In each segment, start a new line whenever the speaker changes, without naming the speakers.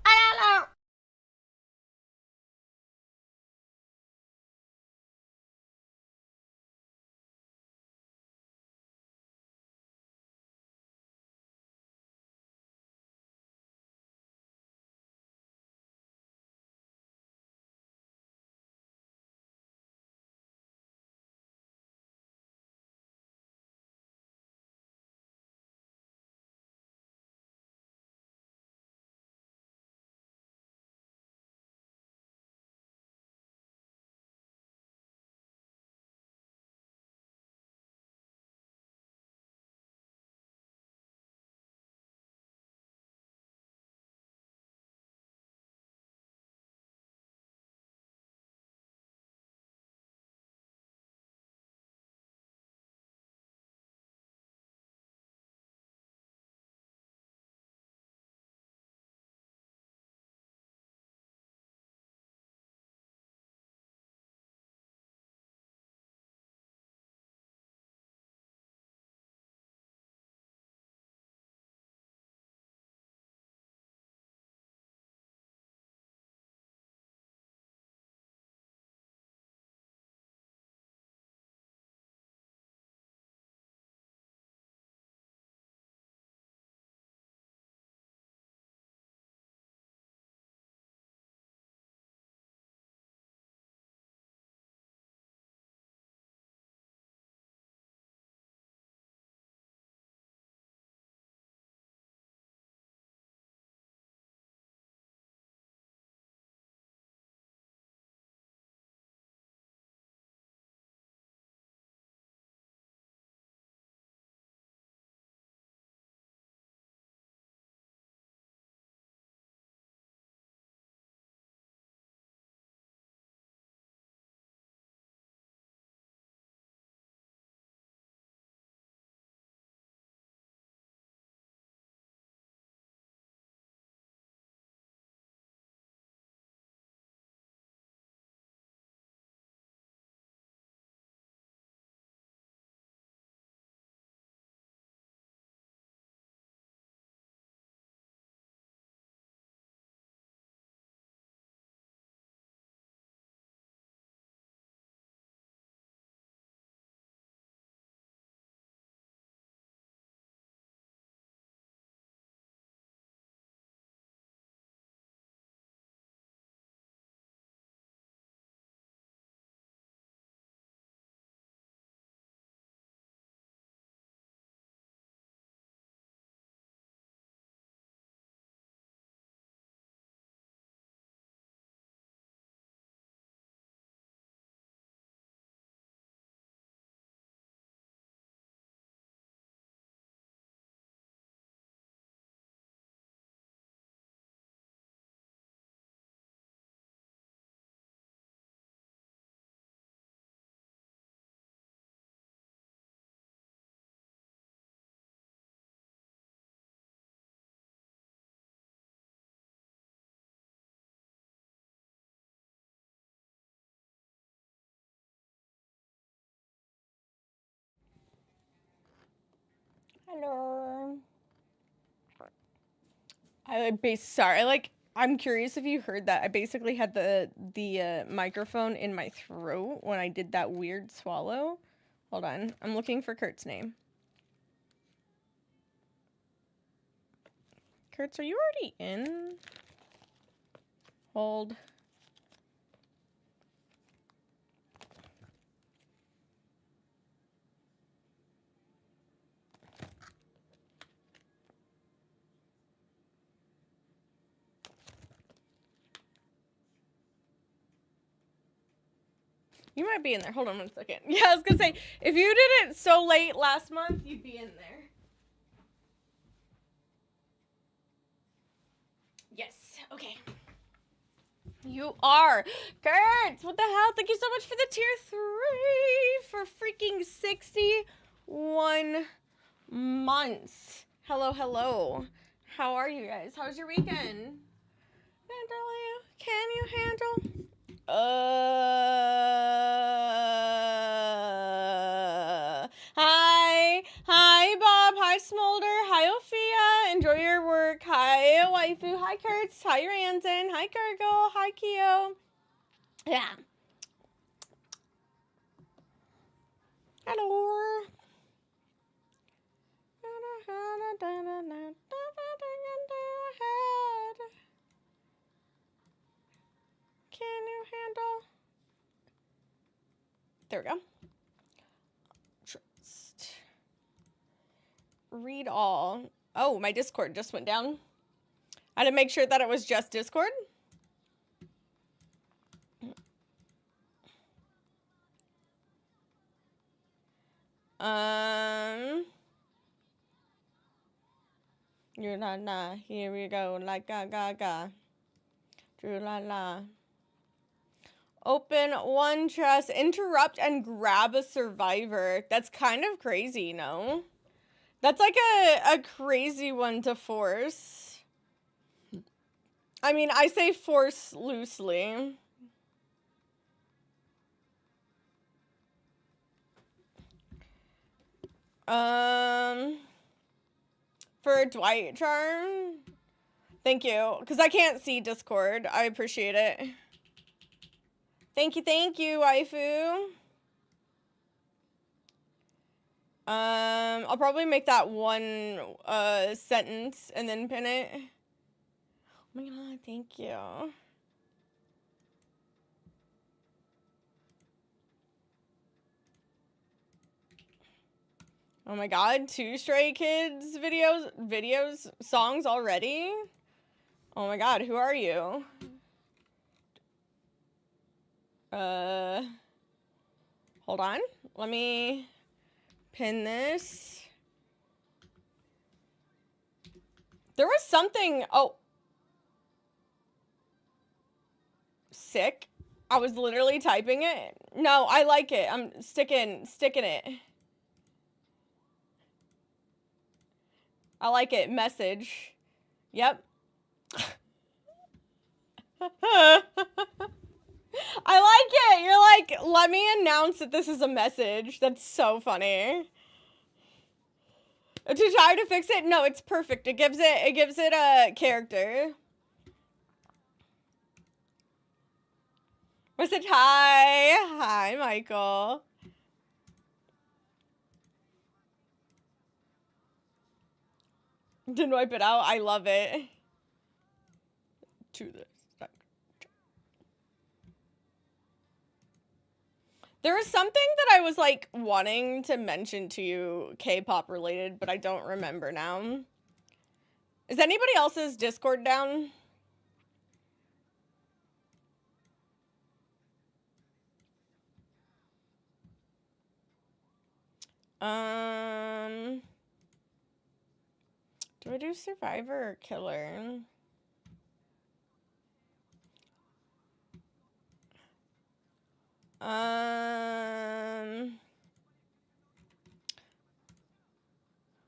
I don't know. Hello. I'm curious if you heard that. I basically had the microphone in my throat when I did that weird swallow. Hold on. I'm looking for Kurt's name. Kurtz, are you already in? Hold. You might be in there. Hold on 1 second. Yeah, I was gonna say, if you did it so late last month, you'd be in there. Yes. Okay. You are. Kurt, what the hell? Thank you so much for the tier 3 for freaking 61 months. Hello, hello. How are you guys? How was your weekend? Handle you? Can you handle? Hi. Hi, Bob. Hi, Smolder. Hi, Ophia. Enjoy Enjoy your work. Hi, waifu. Hi, Kurtz. Hi, Ranson. Hi, Gurgle. Hi, Kyo. Yeah. Hello. Can you handle? There we go. Trust. Read all. Oh, my Discord just went down. I had to make sure that it was just Discord. You're la la. Here we go. Like ga ga ga. Drew la la. Open one chest, interrupt, and grab a survivor. That's kind of crazy, no? That's like a crazy one to force. I mean, I say force loosely. For Dwight Charm. Thank you. Because I can't see Discord. I appreciate it. Thank you, waifu. I'll probably make that one sentence and then pin it. Oh my god, thank you. Oh my god, 2 Stray Kids videos, songs already? Oh my god, who are you? Hold on. Let me pin this. There was something, oh. Sick. I was literally typing it. No, I like it. I'm sticking it. I like it. Message. Yep. I like it. You're like, let me announce that this is a message. That's so funny. To try to fix it? No, it's perfect. It gives it a character. Message, hi. Hi, Michael. Didn't wipe it out. I love it. To this. There was something that I was like wanting to mention to you, K-pop related, but I don't remember now. Is anybody else's Discord down? Do I do Survivor or Killer?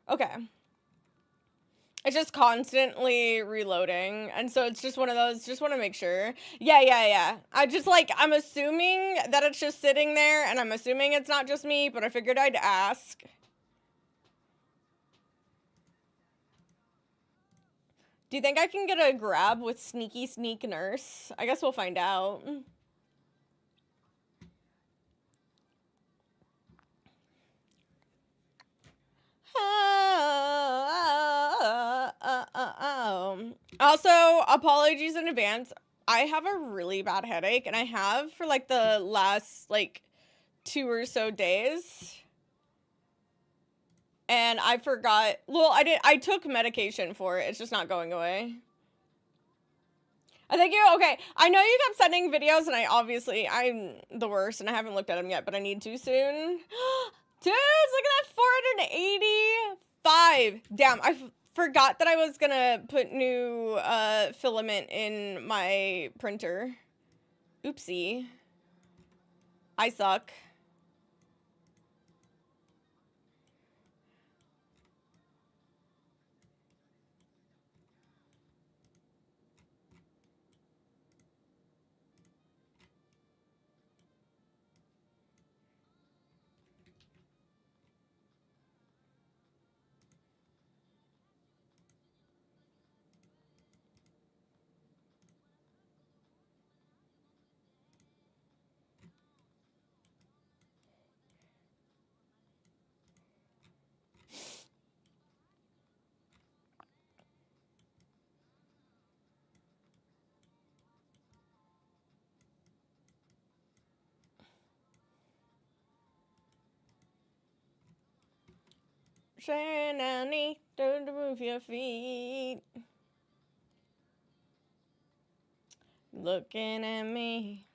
Okay. It's just constantly reloading, and so it's just one of those, just want to make sure. Yeah. I'm assuming that it's just sitting there, and I'm assuming it's not just me, but I figured I'd ask. Do you think I can get a grab with Sneaky Sneak Nurse? I guess we'll find out. Also, apologies in advance. I have a really bad headache, and I have for like the last like 2 or so days. And I forgot. Well, I took medication for it. It's just not going away. Thank you. Okay, I know you kept sending videos, and I'm the worst, and I haven't looked at them yet, but I need to soon. Dudes, look at that, 485. Damn, I forgot that I was gonna put new filament in my printer. Oopsie. I suck. Sharing no need to move your feet. Looking at me.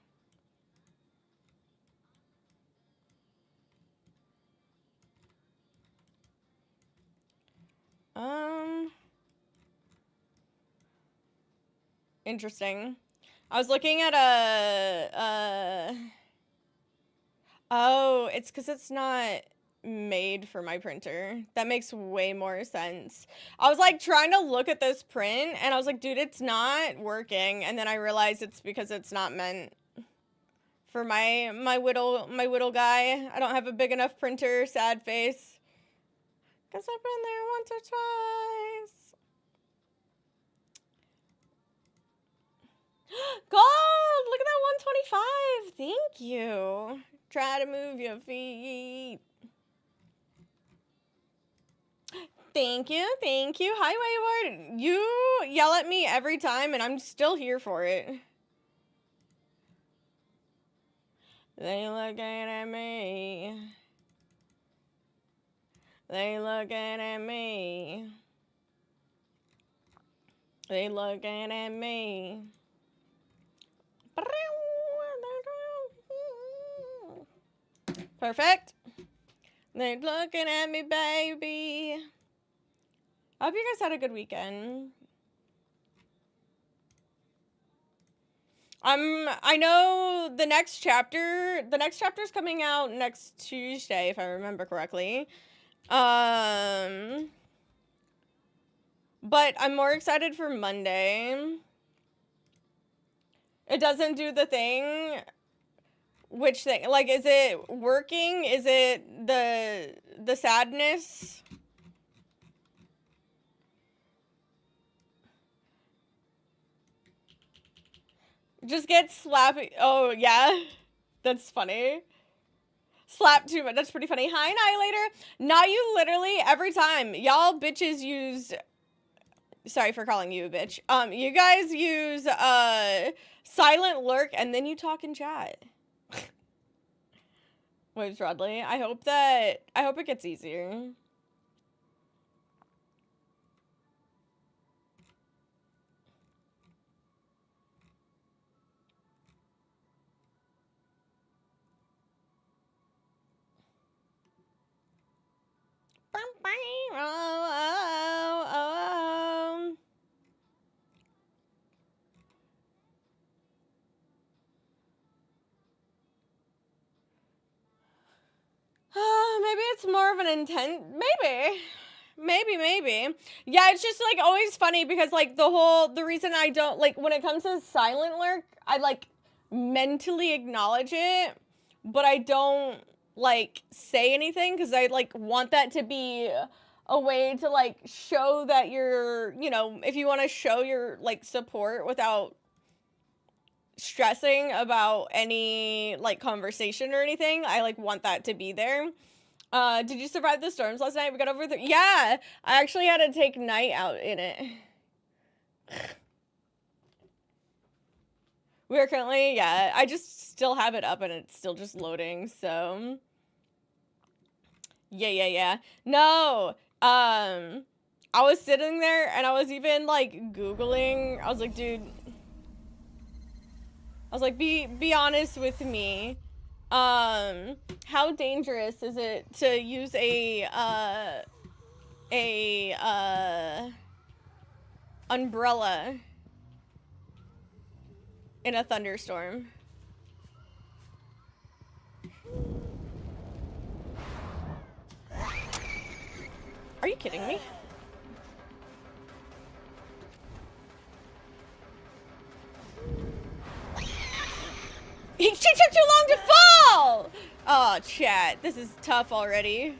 Interesting. I was looking at oh, it's because it's not made for my printer. That makes way more sense. I was like trying to look at this print and I was like, dude, it's not working. And then I realized it's because it's not meant for my whittle guy. I don't have a big enough printer, sad face. Cause I've been there once or twice. Gold! Look at that 125. Thank you. Try to move your feet. Thank you. Thank you. Hi, Wayward. You yell at me every time, and I'm still here for it. They looking at me. They looking at me. They looking at me. Perfect. They're looking at me, baby. I hope you guys had a good weekend. I know the next chapter's coming out next Tuesday, if I remember correctly. But I'm more excited for Monday. It doesn't do the thing. Which thing? Like, is it working? Is it the sadness? Just get slappy. Oh, yeah. That's funny. Slap too much. That's pretty funny. Hi, Annihilator. Now you literally, every time. Y'all bitches use... Sorry for calling you a bitch. You guys use, silent lurk, and then you talk in chat. Waves Rodley. I hope it gets easier. Maybe it's more of an intent. Maybe. Yeah, it's just like always funny because like the reason I don't like when it comes to silent lurk, I like mentally acknowledge it, but I don't like say anything because I like want that to be a way to like show that you're, you know, if you want to show your like support without stressing about any like conversation or anything. I like want that to be there. Did you survive the storms last night? We got over the... Yeah! I actually had to take night out in it. We are currently... Yeah, I just still have it up and it's still just loading, so... Yeah. No! I was sitting there and I was even, like, Googling. I was like, dude... I was like, be honest with me. How dangerous is it to use a umbrella in a thunderstorm? Are you kidding me? She took too long to fall! Oh, chat. This is tough already.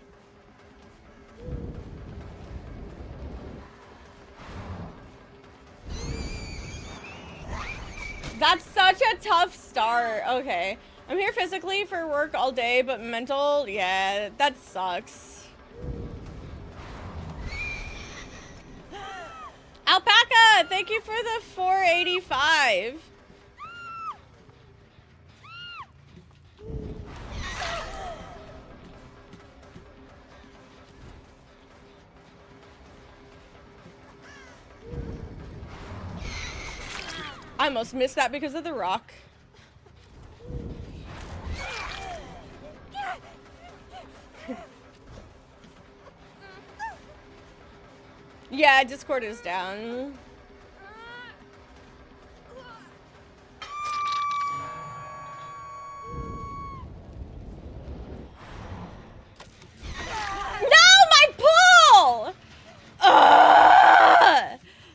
That's such a tough start. Okay. I'm here physically for work all day, but mental, yeah, that sucks. Alpaca, thank you for the 485. I almost missed that because of the rock. Yeah, Discord is down.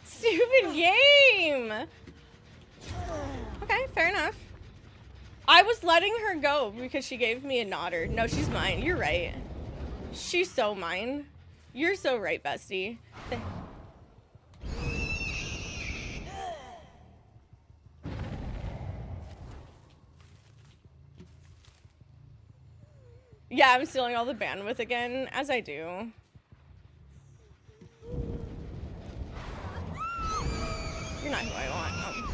Stupid game. Okay, fair enough. I was letting her go because she gave me a nodder. No, she's mine. You're right. She's so mine. You're so right, bestie. Yeah, I'm stealing all the bandwidth again, as I do. You're not who I want. No.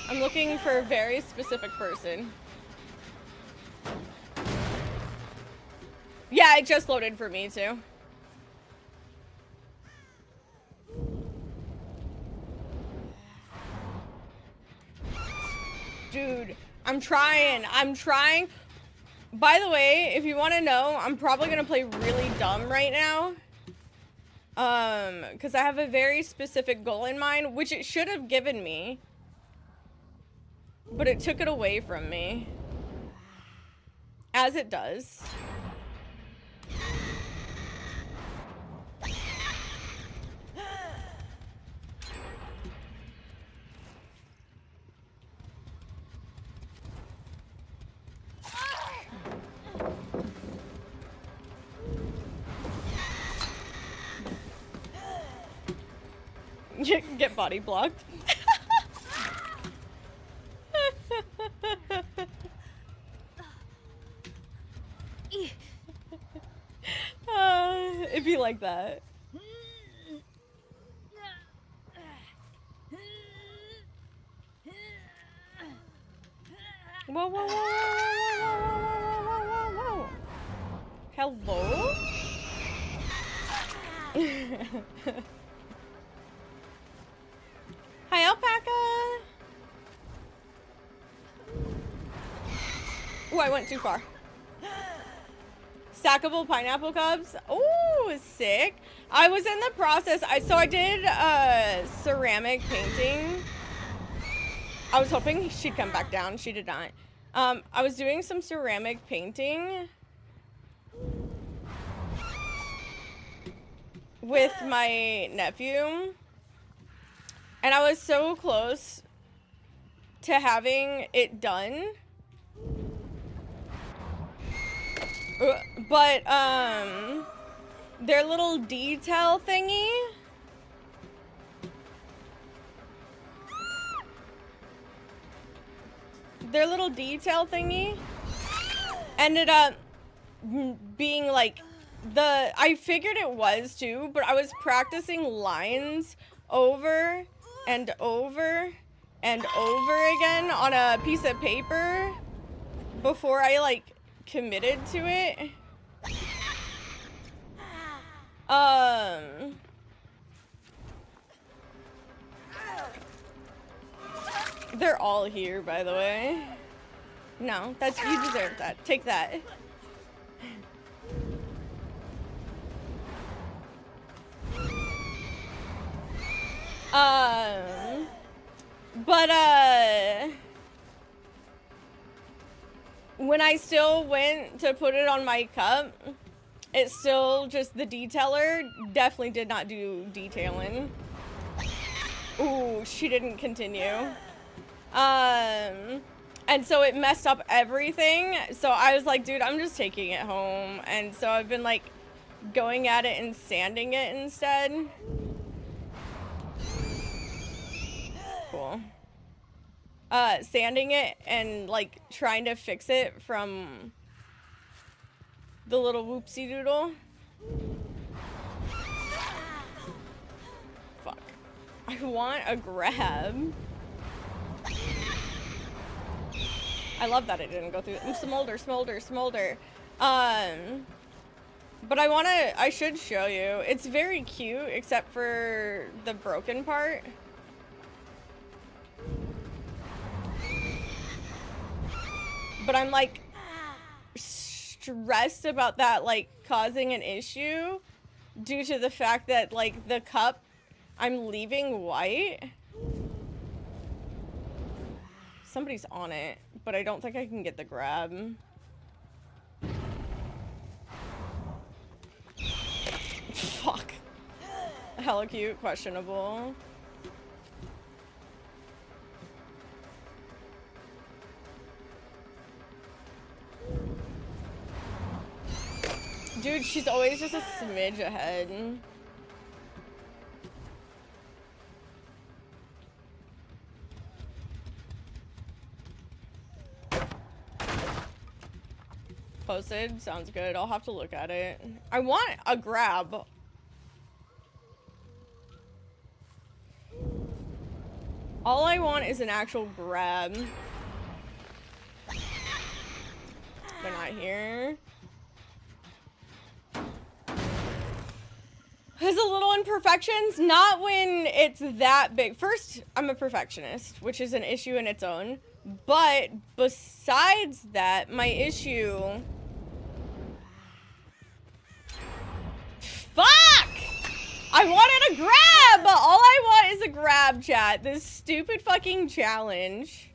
I'm looking for a very specific person. Yeah, it just loaded for me too. Dude, I'm trying. By the way, if you want to know, I'm probably going to play really dumb right now. Because I have a very specific goal in mind, which it should have given me. But it took it away from me. As it does. Get body blocked. It'd be like that. Whoa, whoa, whoa, whoa, whoa, whoa, whoa, whoa. Hello? Hi, alpaca. Ooh, I went too far. Stackable pineapple cups. Ooh, sick. I was in the process. So I did ceramic painting. I was hoping she'd come back down. She did not. I was doing some ceramic painting with my nephew. And I was so close to having it done. But, their little detail thingy ended up being like I figured it was too, but I was practicing lines over and over and over again on a piece of paper before I like committed to it. They're all here, by the way. No, that's, you deserve that. Take that. When I still went to put it on my cup, it still just, the detailer definitely did not do detailing. Ooh, she didn't continue. And so it messed up everything. So I was like, dude, I'm just taking it home. And so I've been like going at it and sanding it instead. Cool. Sanding it and like trying to fix it from the little whoopsie doodle. Fuck. I want a grab. I love that it didn't go through. Smolder, smolder, smolder. But I should show you. It's very cute, except for the broken part. But I'm like stressed about that like causing an issue due to the fact that like the cup I'm leaving white. Somebody's on it, but I don't think I can get the grab. Fuck. Hella cute, questionable. Dude, she's always just a smidge ahead. Posted, sounds good. I'll have to look at it. I want a grab. All I want is an actual grab. They're not here. Has a little imperfections, not when it's that big. First, I'm a perfectionist, which is an issue in its own. But besides that, my issue... Fuck! I wanted a grab! All I want is a grab, chat. This stupid fucking challenge.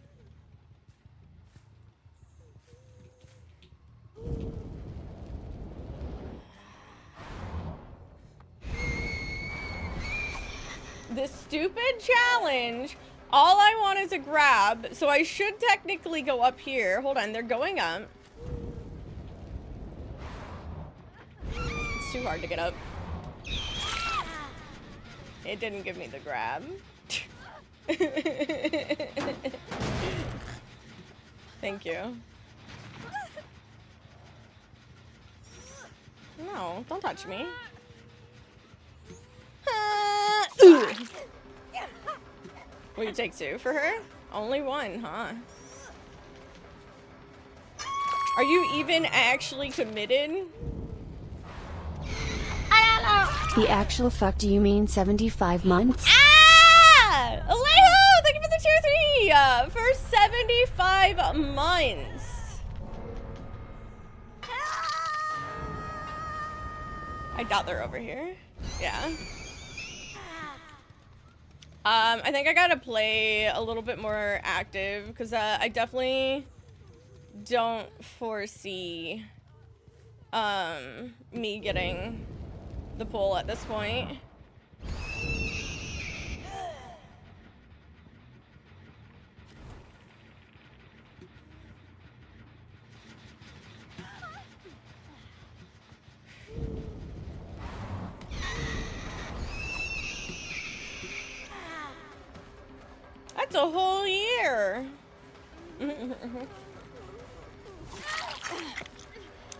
This stupid challenge. All I want is a grab. So I should technically go up here. Hold on, they're going up. It's too hard to get up. It didn't give me the grab. Thank you. No, don't touch me. Will you take two for her? Only one, huh? Are you even actually committed? I don't know.
The actual fuck do you mean 75 months?
Ah! Alejo! Thank you for the tier 3! For 75 months. I doubt they're over here. Yeah. I think I gotta play a little bit more active because I definitely don't foresee me getting the pull at this point. That's a whole year.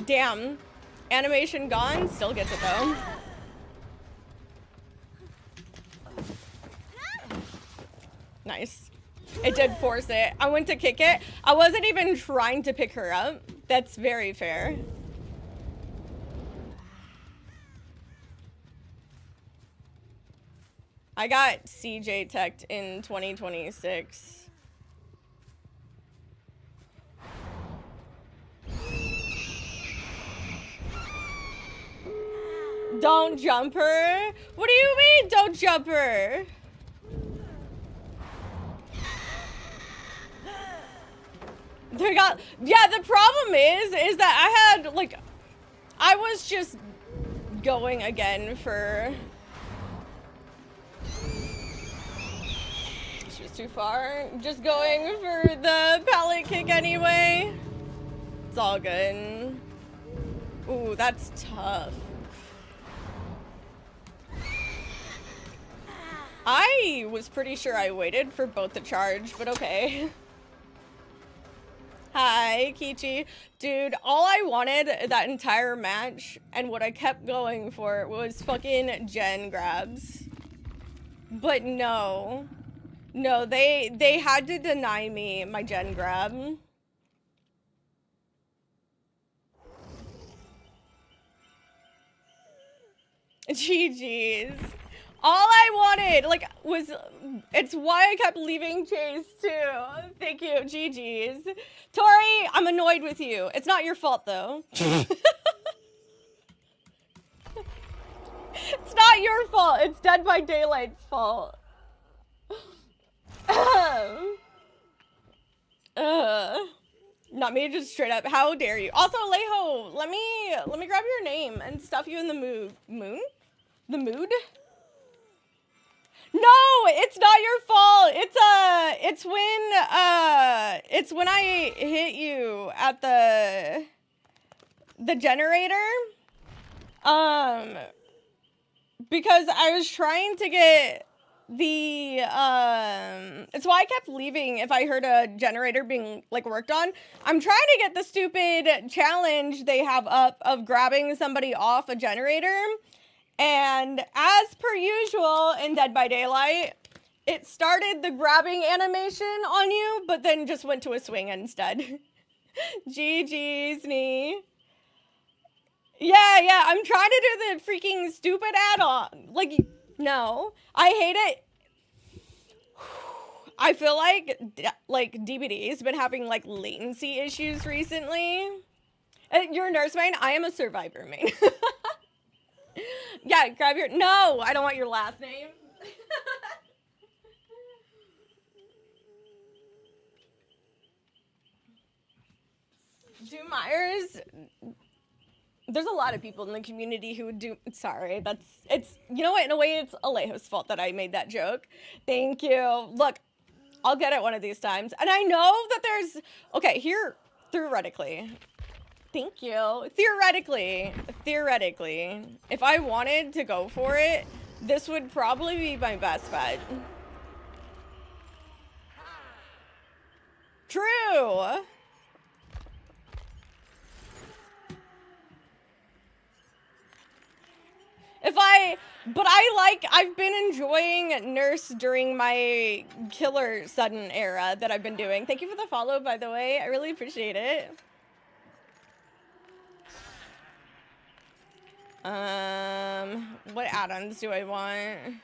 Damn. Animation gone, still gets it though. Nice. It did force it. I went to kick it. I wasn't even trying to pick her up. That's very fair. I got CJ teched in 2026. Don't jump her? What do you mean, don't jump her? Yeah, the problem is that I had, like, I was just going again for... She was too far. Just going for the pallet kick anyway. It's all good. Ooh, that's tough. I was pretty sure I waited for both to charge, but okay. Hi, Kichi. Dude, all I wanted that entire match and what I kept going for was fucking gen grabs. But no. No, they had to deny me my gen grab. GG's. All I wanted, like, was, it's why I kept leaving Chase, too. Thank you, GG's. Tori, I'm annoyed with you. It's not your fault, though. It's not your fault. It's Dead by Daylight's fault. Not me, just straight up. How dare you? Also, Leho, let me grab your name and stuff you in the mood. The mood? No, it's not your fault. It's when I hit you at the generator. Because I was trying to get the it's why I kept leaving if I heard a generator being like worked on. I'm trying to get the stupid challenge they have up of grabbing somebody off a generator, and as per usual in Dead by Daylight, it started the grabbing animation on you, but then just went to a swing instead. GG's me. Yeah, I'm trying to do the freaking stupid add-on. Like, no, I hate it. I feel like DBD's been having like latency issues recently. You're a nurse main? I am a survivor main. Yeah, grab your, no, I don't want your last name. Do Myers, there's a lot of people in the community who would do, sorry, it's, you know what, in a way it's Alejo's fault that I made that joke. Thank you. Look, I'll get it one of these times. And I know that there's, okay, here, theoretically, thank you. Theoretically, if I wanted to go for it, this would probably be my best bet. True. I've been enjoying Nurse during my killer sudden era that I've been doing. Thank you for the follow, by the way. I really appreciate it. What add-ons do I want?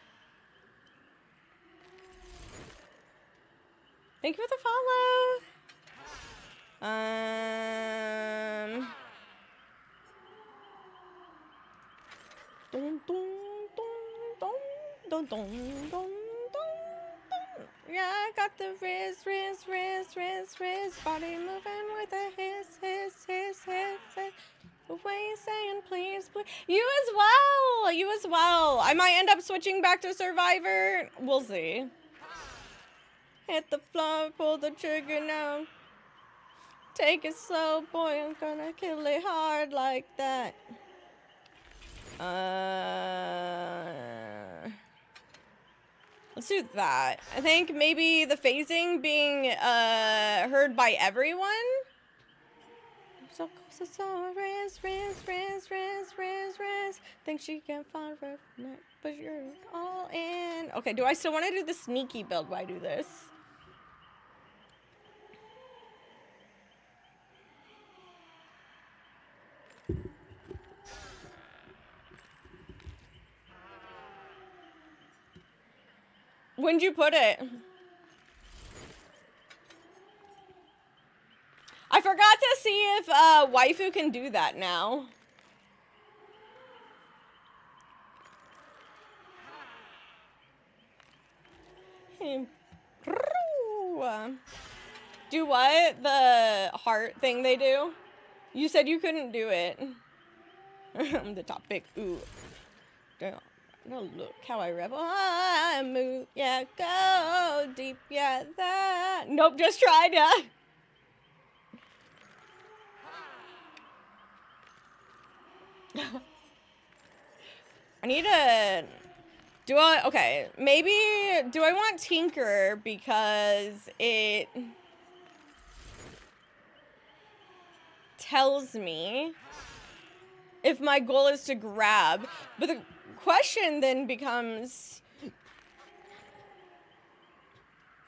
Thank you for the follow. Dun, dun, dun, dun, dun, dun, dun, dun. Yeah, I got the wrist, body moving with a hiss. The way you're saying please. You as well. I might end up switching back to Survivor. We'll see. Hit the floor, pull the trigger now. Take it slow, boy, I'm gonna kill it hard like that. Let's do that. I think maybe the phasing being heard by everyone. So close to so rest. Think she can find her night, but you're all in. Okay, do I still want to do the sneaky build while I do this? When'd you put it? I forgot to see if waifu can do that now. Do what? The heart thing they do? You said you couldn't do it. The topic. Ooh. Damn. No, look how I rebel. I move. Yeah, go deep. Yeah, that. Nope, just tried. Yeah. I need to. Okay, maybe. Do I want Tinker because it tells me if my goal is to grab? But the question then becomes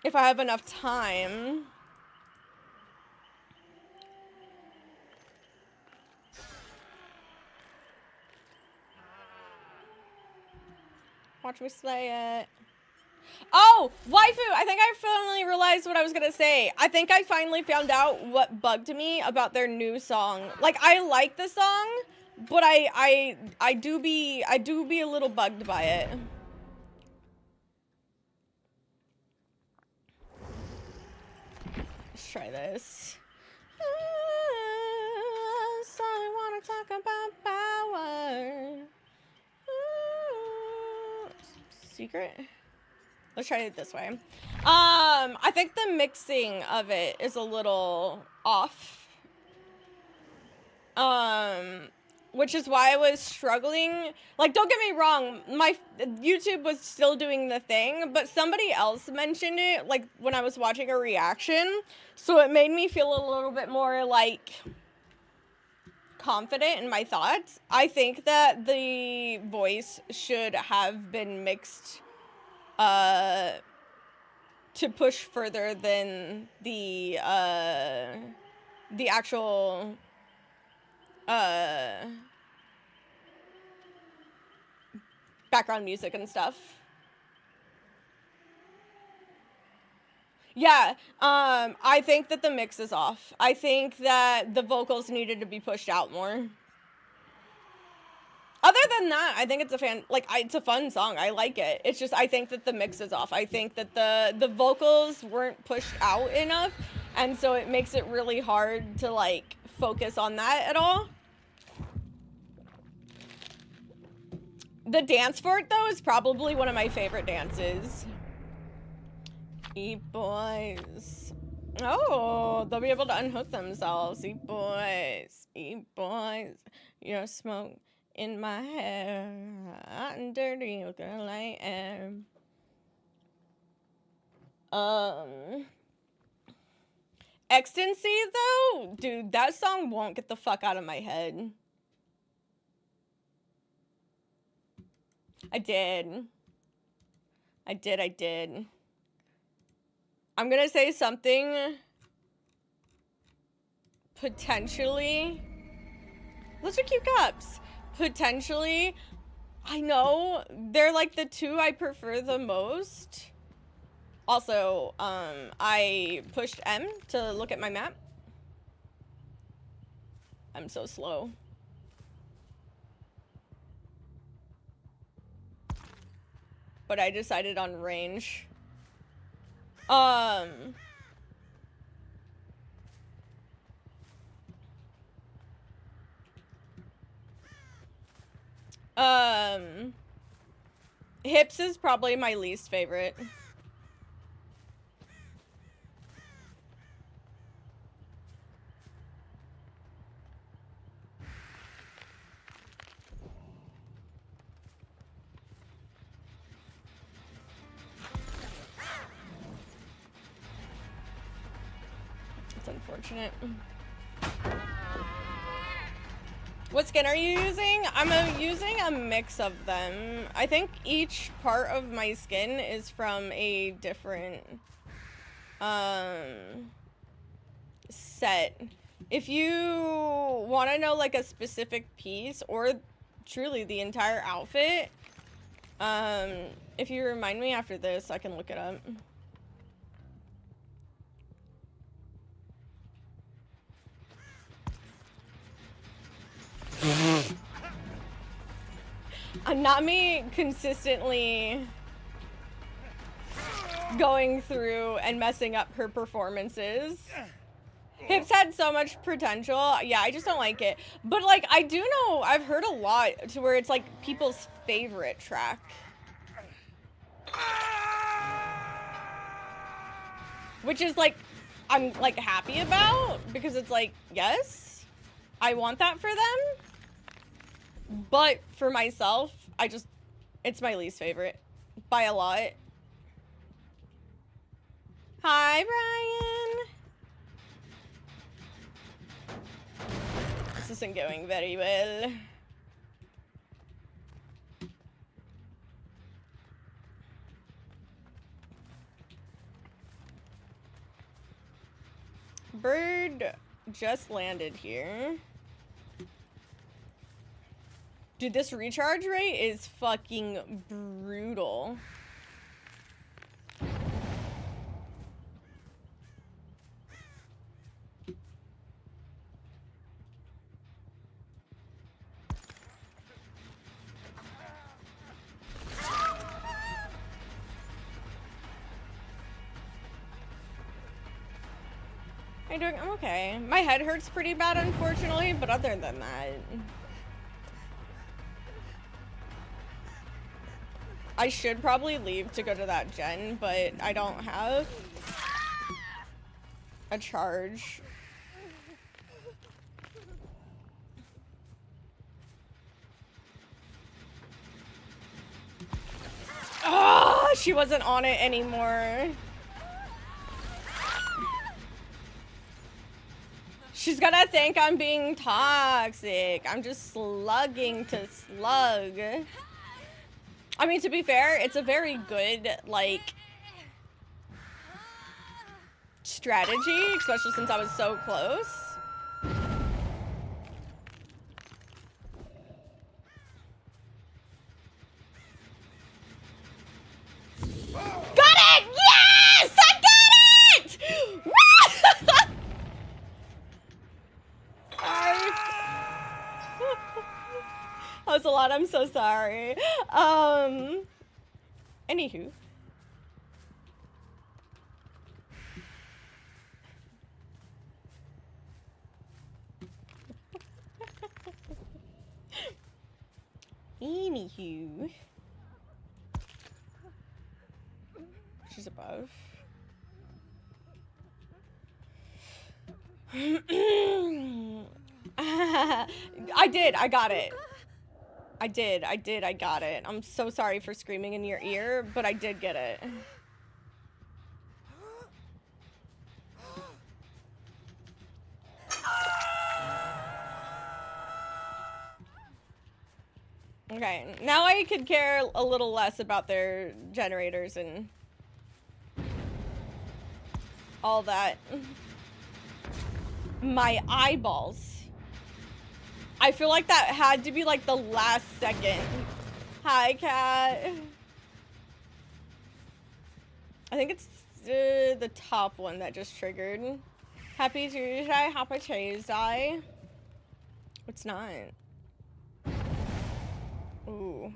if I have enough time. Watch me slay it. Oh, waifu! I think I finally realized what I was gonna say. I think I finally found out what bugged me about their new song. Like, I like the song, but I do be a little bugged by it. Let's try this. So I wanna talk about power. Secret? Let's try it this way. I think the mixing of it is a little off. Which is why I was struggling. Like, don't get me wrong, my YouTube was still doing the thing, but somebody else mentioned it, like, when I was watching a reaction, so it made me feel a little bit more, like, confident in my thoughts. I think that the voice should have been mixed, to push further than the actual, background music and stuff. Yeah, I think that the mix is off. I think that the vocals needed to be pushed out more. Other than that, I think it's it's a fun song. I like it. It's just, I think that the mix is off. I think that the vocals weren't pushed out enough, and so it makes it really hard to, like, focus on that at all. The dance for it, though, is probably one of my favorite dances. E-boys. Oh, they'll be able to unhook themselves. E-boys. E-boys. Your smoke in my hair. Hot and dirty, girl, I am. Ecstasy, though? Dude, that song won't get the fuck out of my head. I did. I'm gonna say something potentially. Those are cute cups. Potentially, I know they're like the two I prefer the most. Also, I pushed M to look at my map. I'm so slow. But I decided on range. Hips is probably my least favorite. It's unfortunate. What skin are you using? I'm using a mix of them. I think each part of my skin is from a different set. If you want to know like a specific piece or truly the entire outfit, if you remind me after this, I can look it up. Not me consistently going through and messing up her performances. Hips had so much potential. Yeah, I just don't like it. But like, I do know, I've heard a lot to where it's like people's favorite track. Which is like, I'm like happy about, because it's like, yes, I want that for them. But for myself, it's my least favorite by a lot. Hi, Brian. This isn't going very well. Bird just landed here. Dude, this recharge rate is fucking brutal. How you doing? I'm okay. My head hurts pretty bad, unfortunately, but other than that... I should probably leave to go to that gen, but I don't have a charge. Oh, she wasn't on it anymore. She's gonna think I'm being toxic. I'm just slugging to slug. I mean, to be fair, it's a very good, like, strategy, especially since I was so close. Got it! Yes! I got it! Sorry. That was a lot. I'm so sorry. Anywho. Anywho. She's above. I did. I got it. I got it. I'm so sorry for screaming in your ear, but I did get it. Okay, now I could care a little less about their generators and all that. My eyeballs. I feel like that had to be like the last second. Hi, cat. I think it's the top one that just triggered. Happy Tuesday, happy Tuesday. It's not. Ooh.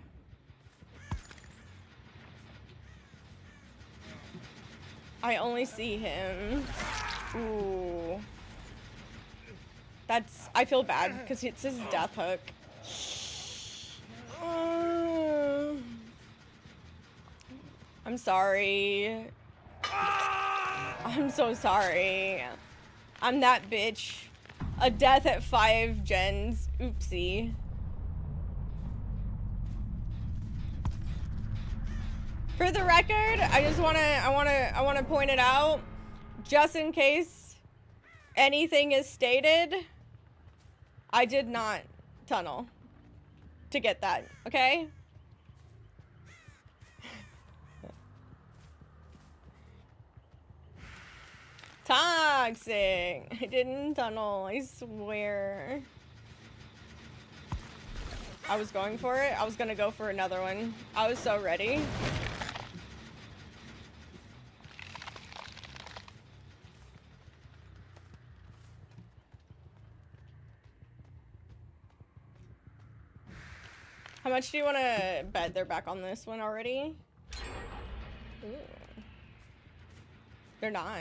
I only see him. Ooh. I feel bad because it's his death hook. I'm sorry. I'm so sorry. I'm that bitch. A death at 5 gens. Oopsie. For the record, I wanna point it out, just in case anything is stated. I did not tunnel to get that, okay? Toxic. I didn't tunnel, I swear. I was going for it. I was gonna go for another one. I was so ready. How much do you want to bet they're back on this one already? Ooh. They're not.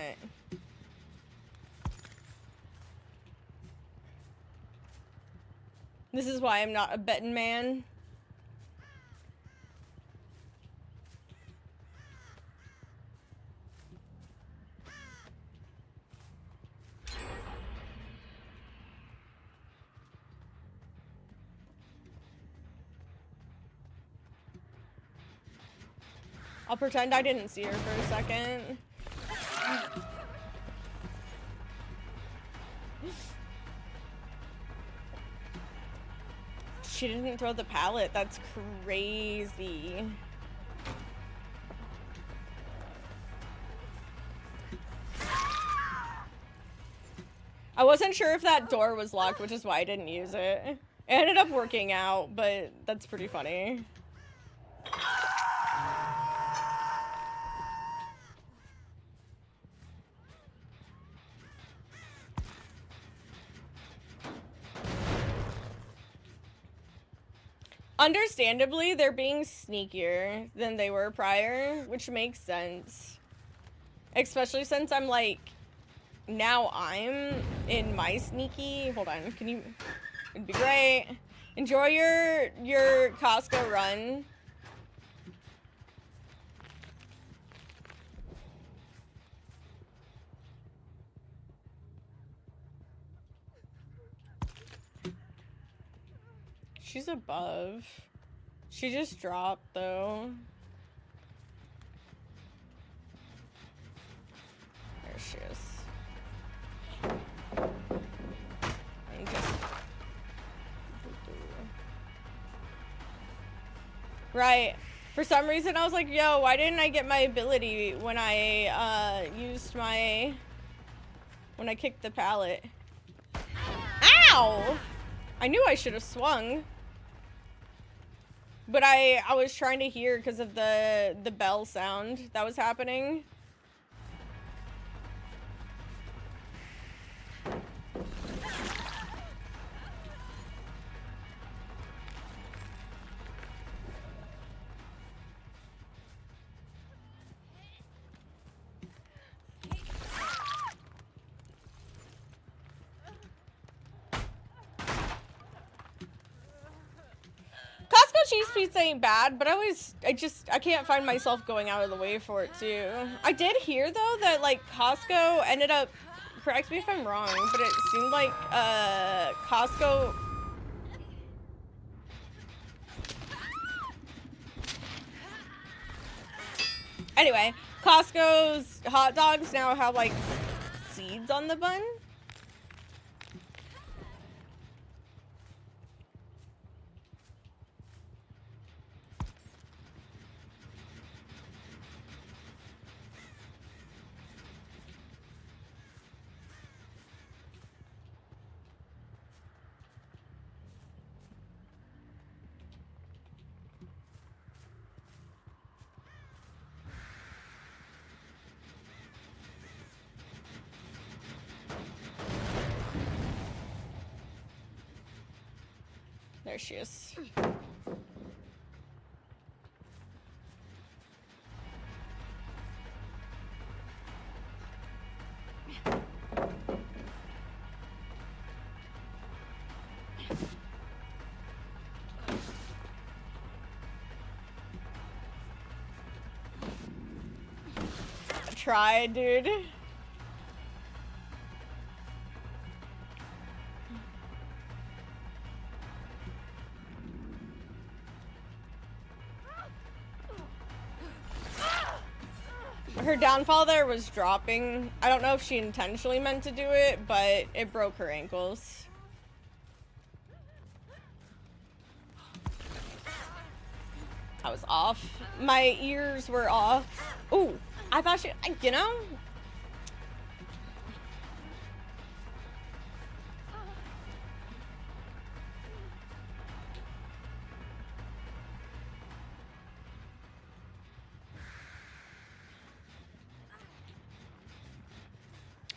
This is why I'm not a betting man. I'll pretend I didn't see her for a second. She didn't throw the pallet. That's crazy. I wasn't sure if that door was locked, which is why I didn't use it. It ended up working out, but that's pretty funny. Understandably, they're being sneakier than they were prior, which makes sense. Especially since I'm like, now I'm in my sneaky. Hold on, can you? It'd be great. Enjoy your Costco run. She's above. She just dropped though. There she is. And just... Right. For some reason I was like, yo, why didn't I get my ability when I used my... when I kicked the pallet? Ow! I knew I should have swung. But I was trying to hear because of the bell sound that was happening. Cheese pizza ain't bad, but I can't find myself going out of the way for it too. I did hear though that like Costco ended up, correct me if I'm wrong, but it seemed like Costco anyway, Costco's hot dogs now have like seeds on the bun. There she is. Try, dude. Her downfall there was dropping. I don't know if she intentionally meant to do it, but it broke her ankles. I was off. My ears were off. Ooh, I thought she, you know?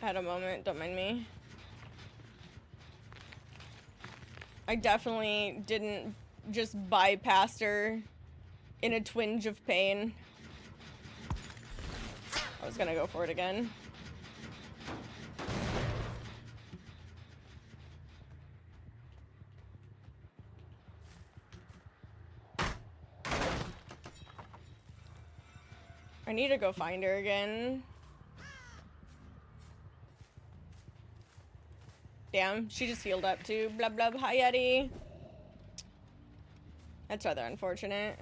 I had a moment, don't mind me. I definitely didn't just bypass her in a twinge of pain. I was gonna go for it again. I need to go find her again. Damn, she just healed up too. Blub blub, hi Yeti. That's rather unfortunate.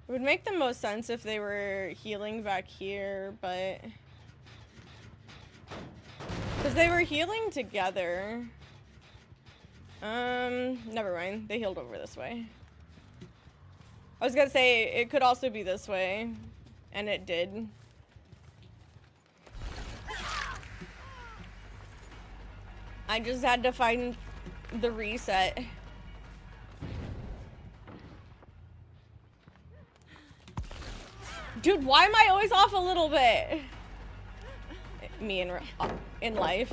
It would make the most sense if they were healing back here, but... because they were healing together. Never mind. They healed over this way. I was gonna say, it could also be this way. And it did. I just had to find the reset. Dude, why am I always off a little bit? Me in life.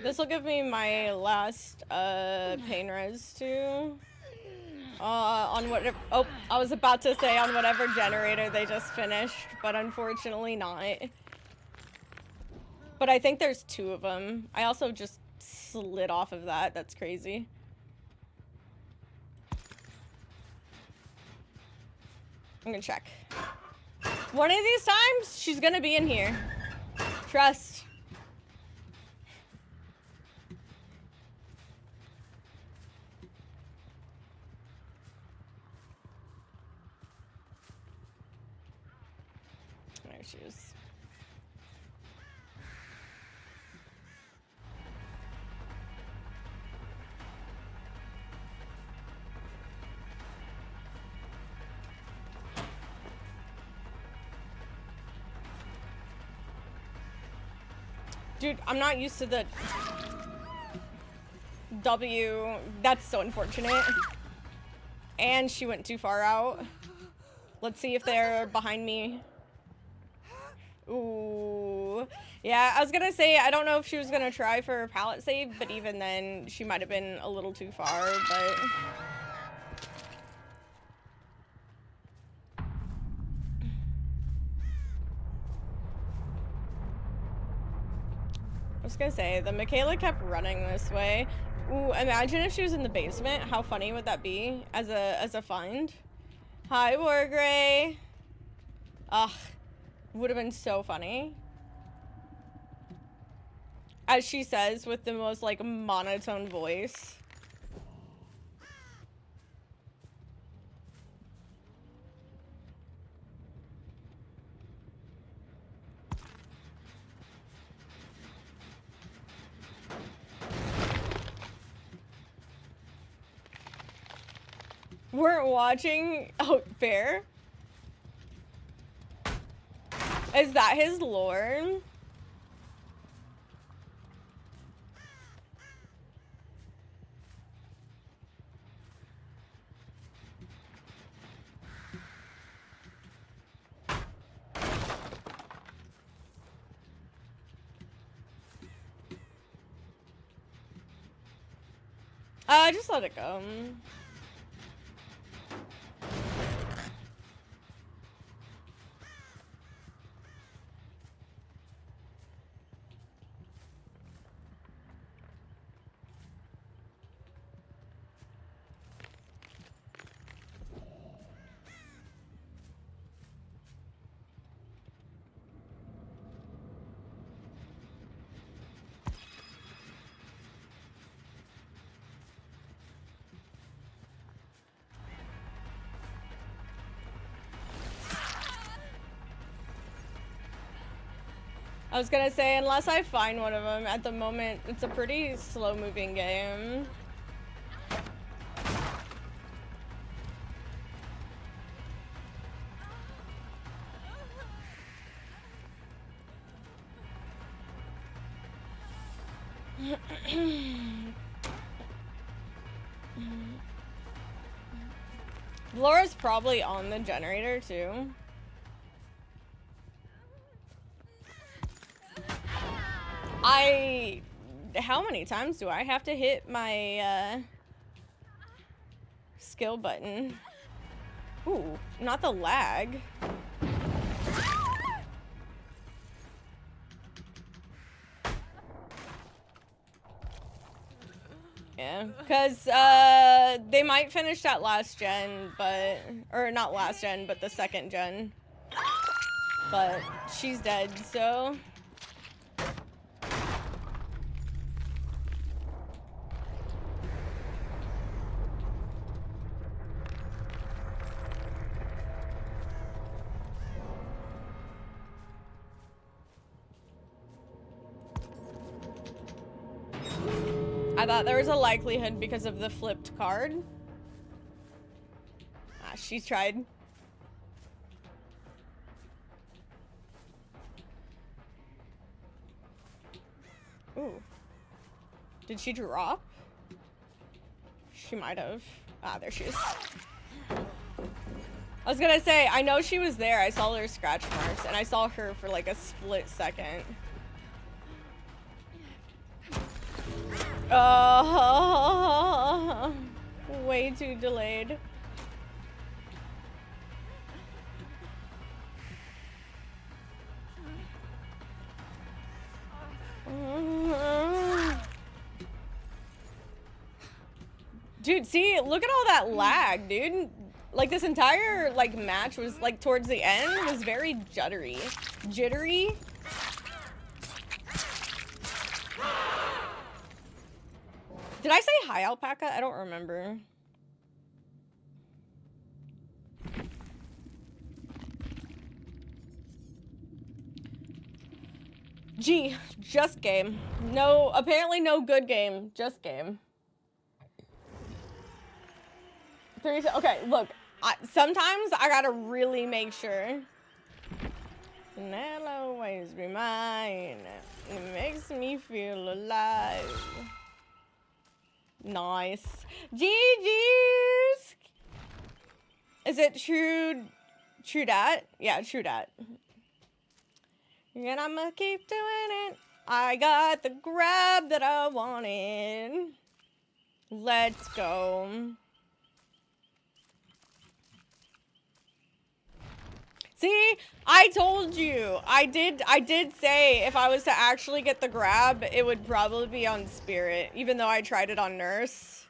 This will give me my last pain res too. On whatever. Oh, I was about to say on whatever generator they just finished, but unfortunately not. But I think there's 2 of them. I also just slid off of that. That's crazy. I'm gonna check. One of these times, she's gonna be in here. Trust. There she is. Dude, I'm not used to the W. That's so unfortunate. And she went too far out. Let's see if they're behind me. Ooh. Yeah, I was gonna say, I don't know if she was gonna try for a pallet save, but even then, she might have been a little too far, but... I was gonna say, the Michaela kept running this way. Ooh, imagine if she was in the basement. How funny would that be as a find? Hi, Wargray. Ugh. Would have been so funny. As she says with the most, like, monotone voice. Weren't watching. Oh, fair. Is that his lore? Just let it go. I was gonna say, unless I find one of them, at the moment, it's a pretty slow-moving game. Laura's probably on the generator, too. How many times do I have to hit my, skill button? Ooh, not the lag. Yeah, because, they might finish that last gen, but, or not last gen, but the second gen. But she's dead, so... I thought there was a likelihood because of the flipped card. Ah, she tried. Ooh. Did she drop? She might have. Ah, there she is. I was gonna say, I know she was there. I saw her scratch marks, and I saw her for like a split second. Oh, way too delayed. Dude, see, look at all that lag, dude. Like, this entire, like, match was, like, towards the end was very jittery. Jittery? Did I say hi, alpaca? I don't remember. Gee, just game. No, apparently no good game. Just game. Okay, look. Sometimes I gotta really make sure. And I'll always be mine. It makes me feel alive. Nice. GG's. Is it true dat? Yeah, true dat. And I'ma keep doing it. I got the grab that I wanted. Let's go. See, I told you. I did say if I was to actually get the grab, it would probably be on Spirit, even though I tried it on Nurse.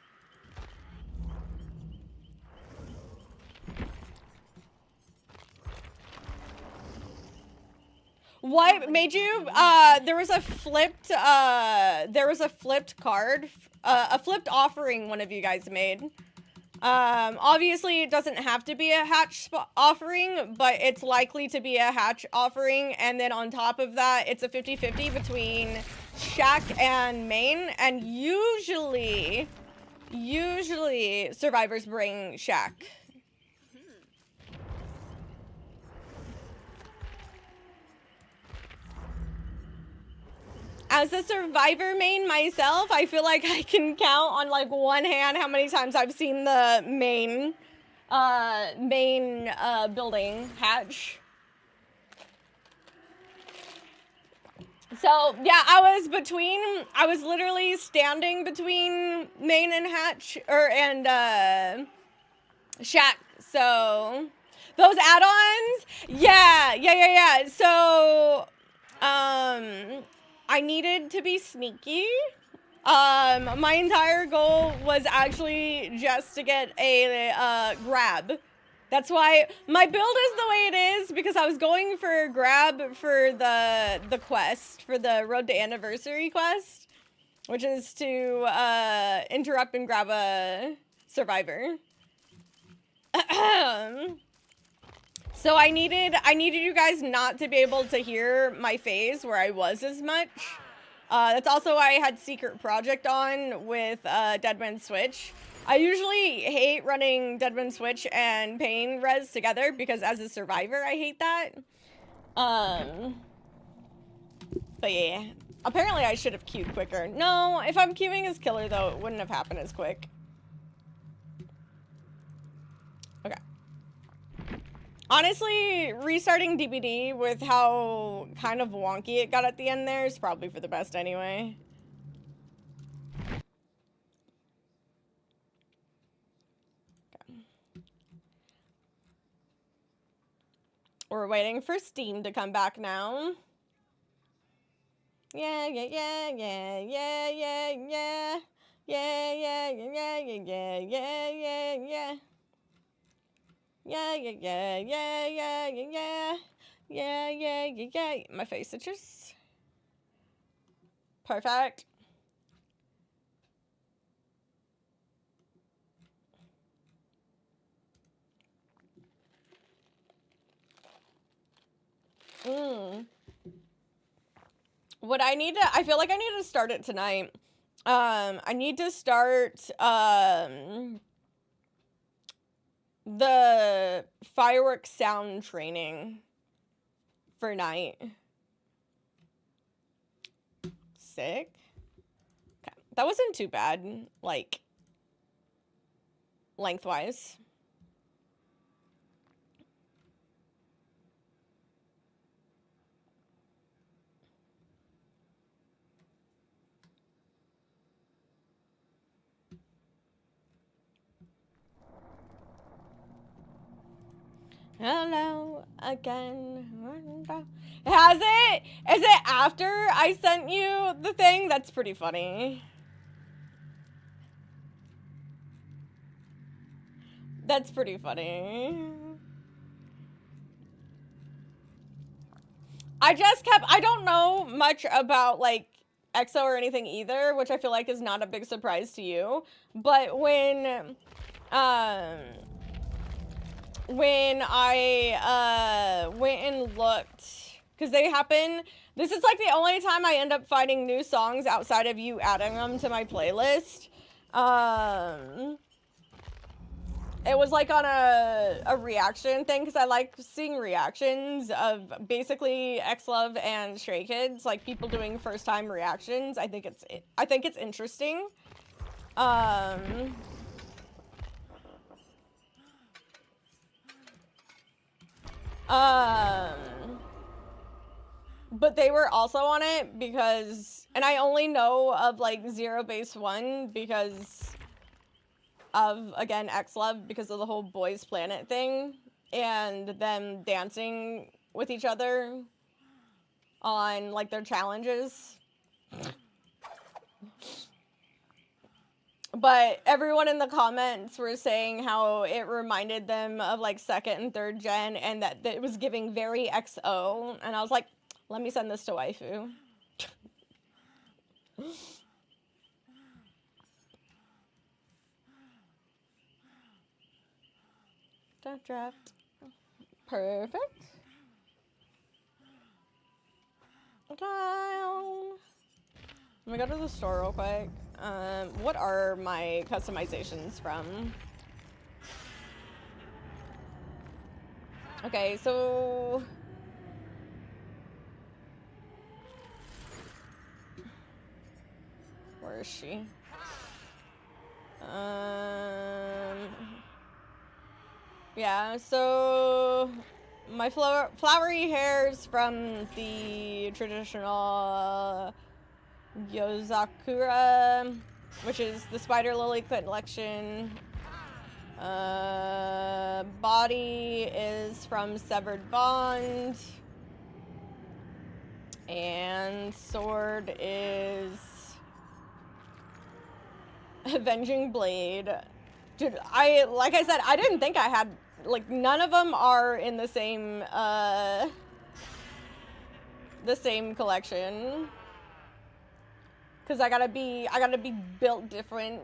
What made you? There was a flipped card, a flipped offering one of you guys made. Obviously it doesn't have to be a hatch offering, but it's likely to be a hatch offering, and then on top of that, it's a 50-50 between Shack and main, and usually survivors bring Shack. As a survivor main myself, I feel like I can count on like one hand how many times I've seen the main building hatch. So yeah, I was literally standing between main and hatch, and Shack. So those add-ons, yeah. So I needed to be sneaky. My entire goal was actually just to get a grab. That's why my build is the way it is, because I was going for a grab for the quest, for the Road to Anniversary quest, which is to interrupt and grab a survivor. So I needed you guys not to be able to hear my phase where I was as much. That's also why I had Secret Project on with Deadman Switch. I usually hate running Deadman Switch and Pain Res together because as a survivor, I hate that. But yeah, apparently I should have queued quicker. No, if I'm queuing as killer though, it wouldn't have happened as quick. Okay. Honestly, restarting DBD with how kind of wonky it got at the end there is probably for the best anyway. Okay. We're waiting for Steam to come back now. Yeah. Yeah. My face itches. Perfect. What I feel like I need to start it tonight. I need to start the fireworks sound training for night. Sick. Okay. That wasn't too bad, like, lengthwise. Hello again. Has it? Is it after I sent you the thing? That's pretty funny. That's pretty funny. I don't know much about, like, EXO or anything either, which I feel like is not a big surprise to you. But when I went and looked, because they happen, this is like the only time I end up finding new songs outside of you adding them to my playlist. It was like on a reaction thing, because I like seeing reactions of basically X-Love and Stray Kids, like people doing first time reactions. I think it's interesting. But they were also on it because, and I only know of like Zero Base One because of, again, X-Love, because of the whole Boys Planet thing and them dancing with each other on like their challenges. But everyone in the comments were saying how it reminded them of like second and third gen, and that it was giving very XO, and I was like, let me send this to waifu. Draft. Perfect. Down. Let me go to the store real quick. What are my customizations from? Okay, so where is she? Yeah, so my flowery hairs from the traditional Yozakura, which is the Spider Lily collection. Body is from Severed Bond. And sword is Avenging Blade. Dude, like I said, I didn't think I had, like, none of them are in the same collection. Cause I gotta be built different.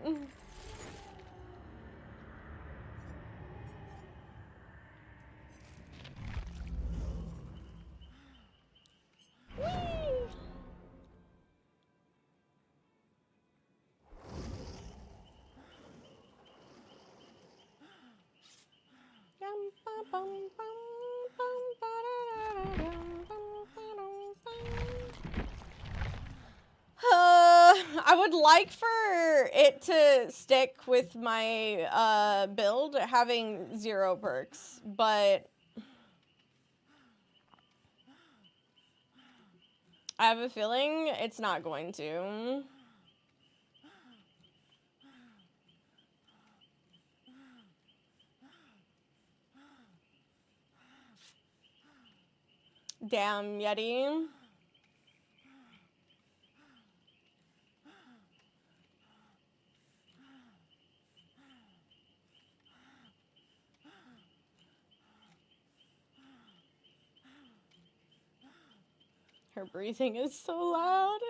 I would like for it to stick with my build having 0 perks, but I have a feeling it's not going to. Damn, Yeti. Her breathing is so loud.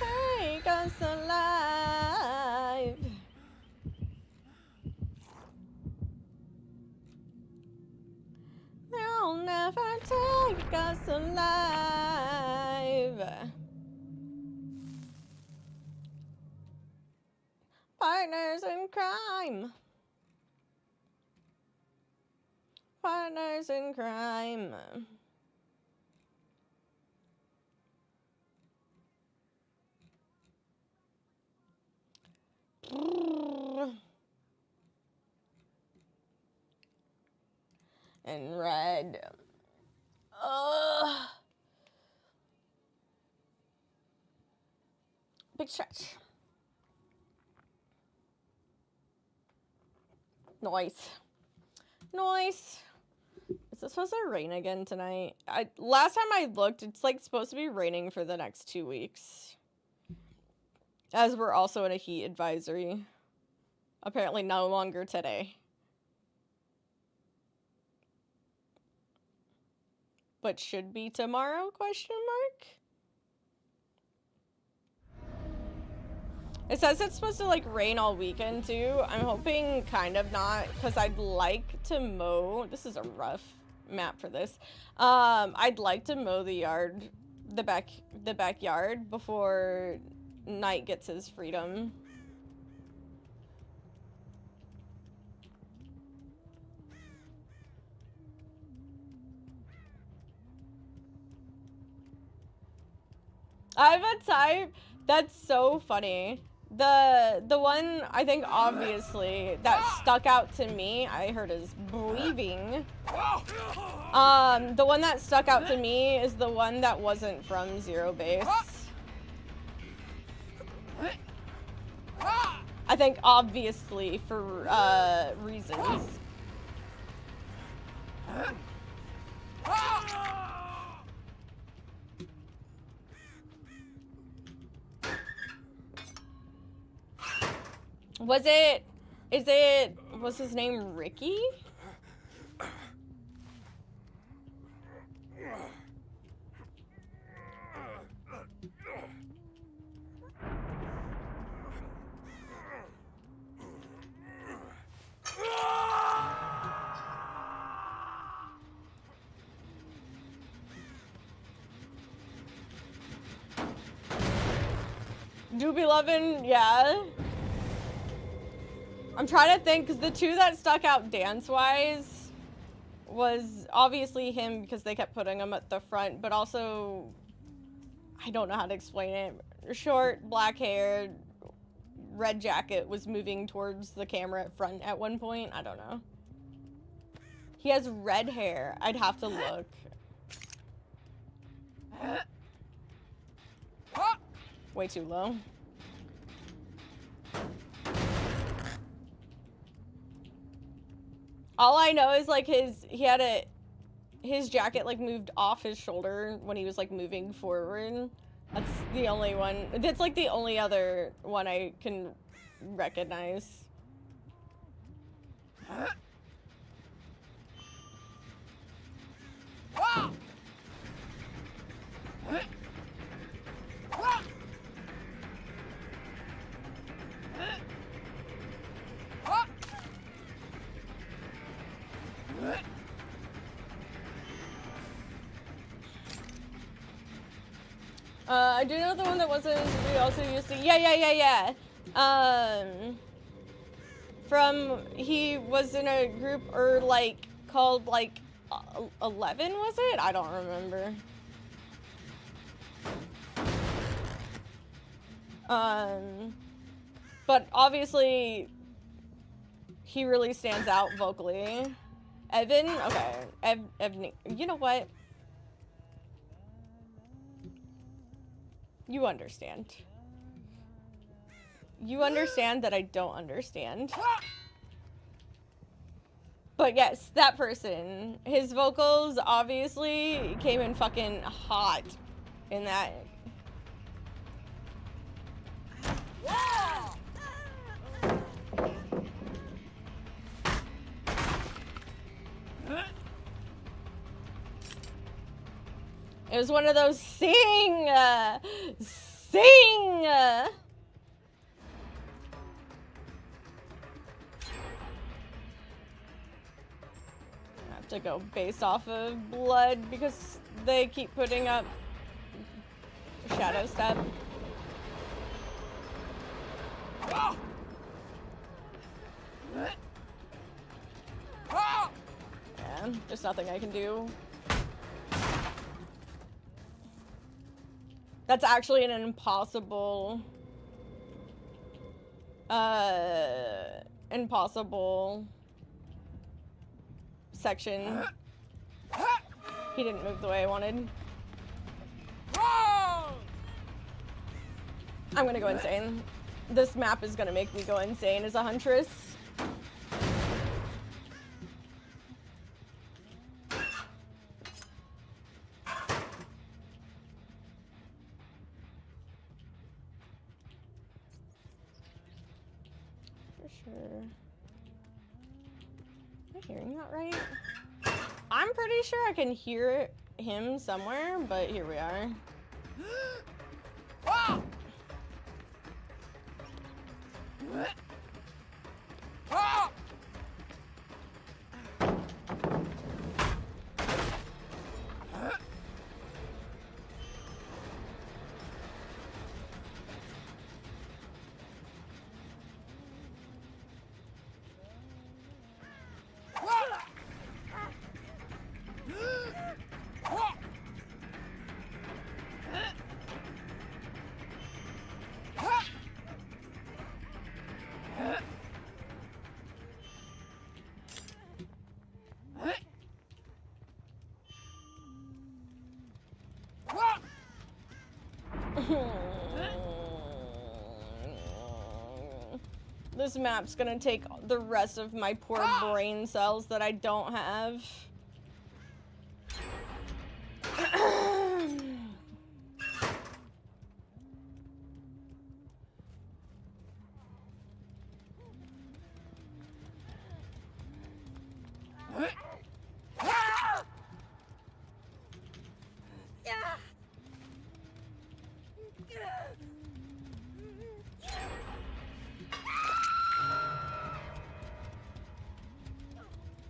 Take us alive. They'll never take us alive. Partners in crime. Partners in crime. And red. Ugh. Big stretch. Nice. Nice. Is it supposed to rain again tonight? Last time I looked, it's like supposed to be raining for the next 2 weeks. As we're also in a heat advisory. Apparently no longer today. But should be tomorrow, question mark? It says it's supposed to like rain all weekend too. I'm hoping kind of not, because I'd like to mow. This is a rough map for this. I'd like to mow the yard, the backyard before Knight gets his freedom. I have a type that's so funny. The one I think obviously that stuck out to me, I heard is breathing. The one that stuck out to me is the one that wasn't from Zero Base. I think obviously for reasons. Was his name Ricky? Doobie Lovin', yeah. I'm trying to think, because the two that stuck out dance-wise was obviously him, because they kept putting him at the front, but also, I don't know how to explain it. Short, black hair, red jacket, was moving towards the camera at front at one point. I don't know. He has red hair. I'd have to look. Way too low. All I know is like his jacket like moved off his shoulder when he was like moving forward. That's the only one. That's like the only other one I can recognize. I do know the one that wasn't, we also used to, yeah. He was in a group, or like, called like, 11, was it? I don't remember. But obviously, he really stands out vocally. Evan? Okay. Evan, you know what? You understand. You understand that I don't understand. But yes, that person. His vocals obviously came in fucking hot in that. It was one of those sing! to go based off of blood because they keep putting up shadow step. Yeah, there's nothing I can do. That's actually an impossible section. He didn't move the way I wanted. I'm gonna go insane. This map is gonna make me go insane as a huntress. Sure. Am I hearing that right? I'm pretty sure I can hear him somewhere, but here we are. This map's gonna take the rest of my poor brain cells that I don't have.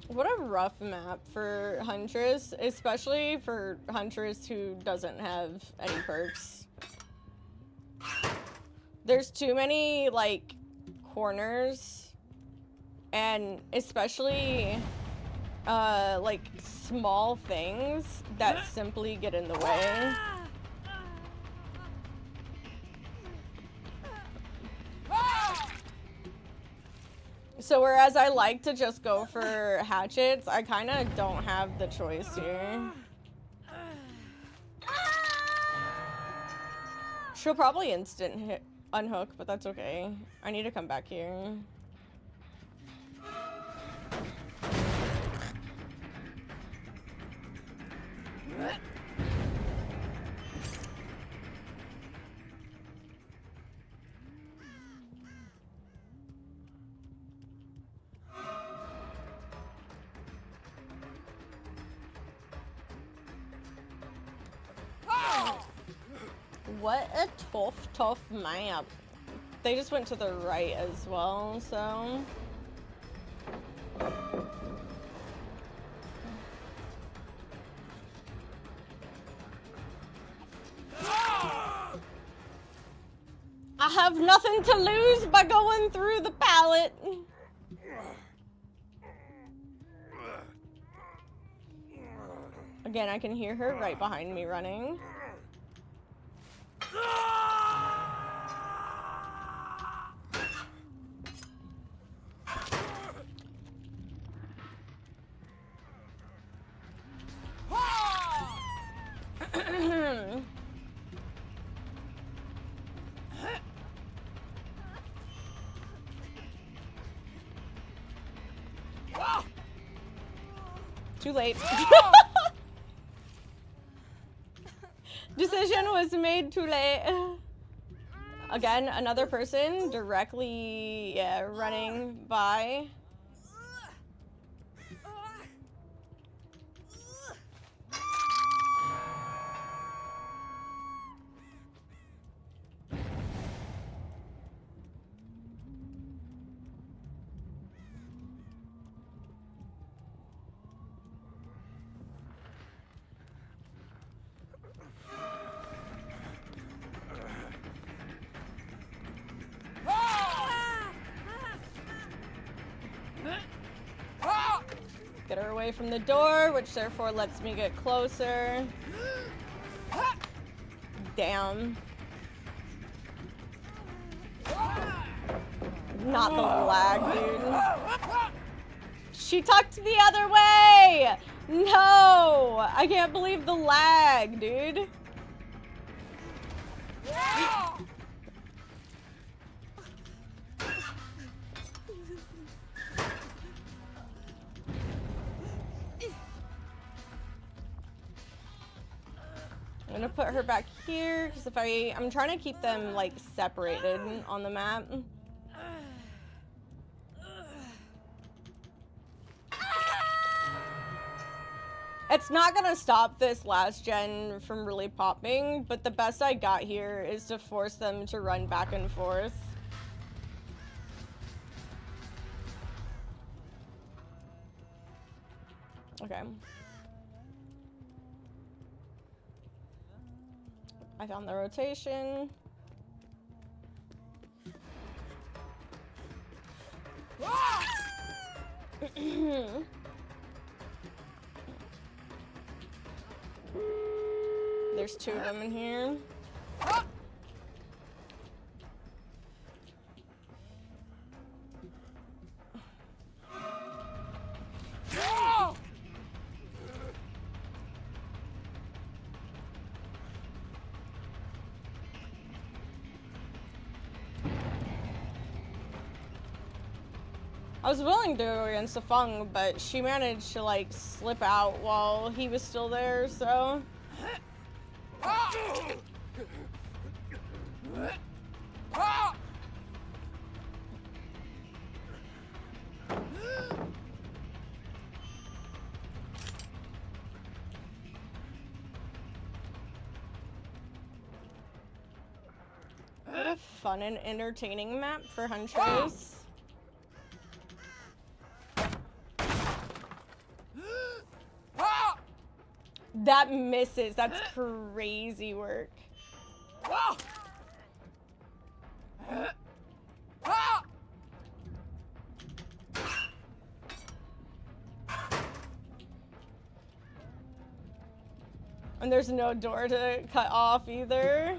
What a rough map for Huntress, especially for Huntress who doesn't have any perks. There's too many, like, corners, and especially, like, small things that simply get in the way. So whereas I like to just go for hatchets, I kind of don't have the choice here. She'll probably instant hit unhook, but that's okay. I need to come back here. What a tough map. They just went to the right as well, so... I have nothing to lose by going through the pallet. Again, I can hear her right behind me running. Too late. Decision was made too late. Again, another person directly, yeah, running by. Get her away from the door, which therefore lets me get closer. Damn. Not the lag, dude. She tucked the other way! No! I can't believe the lag, dude. I'm gonna put her back here, because if I'm trying to keep them, like, separated on the map. It's not gonna stop this last gen from really popping, but the best I got here is to force them to run back and forth. Okay. I found the rotation. There's two of them in here. I was willing to go against the Fung, but she managed to like slip out while he was still there, so. What a fun and entertaining map for Huntress. That misses. That's crazy work. And there's no door to cut off either.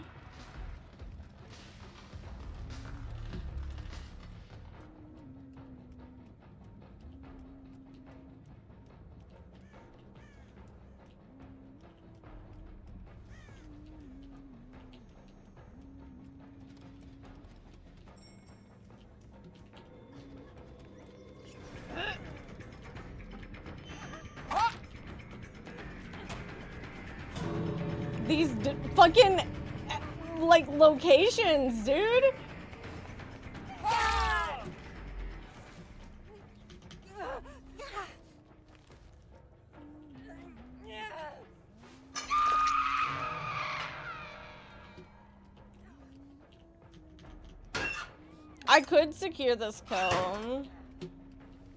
These fucking, like, locations, dude. I could secure this kill,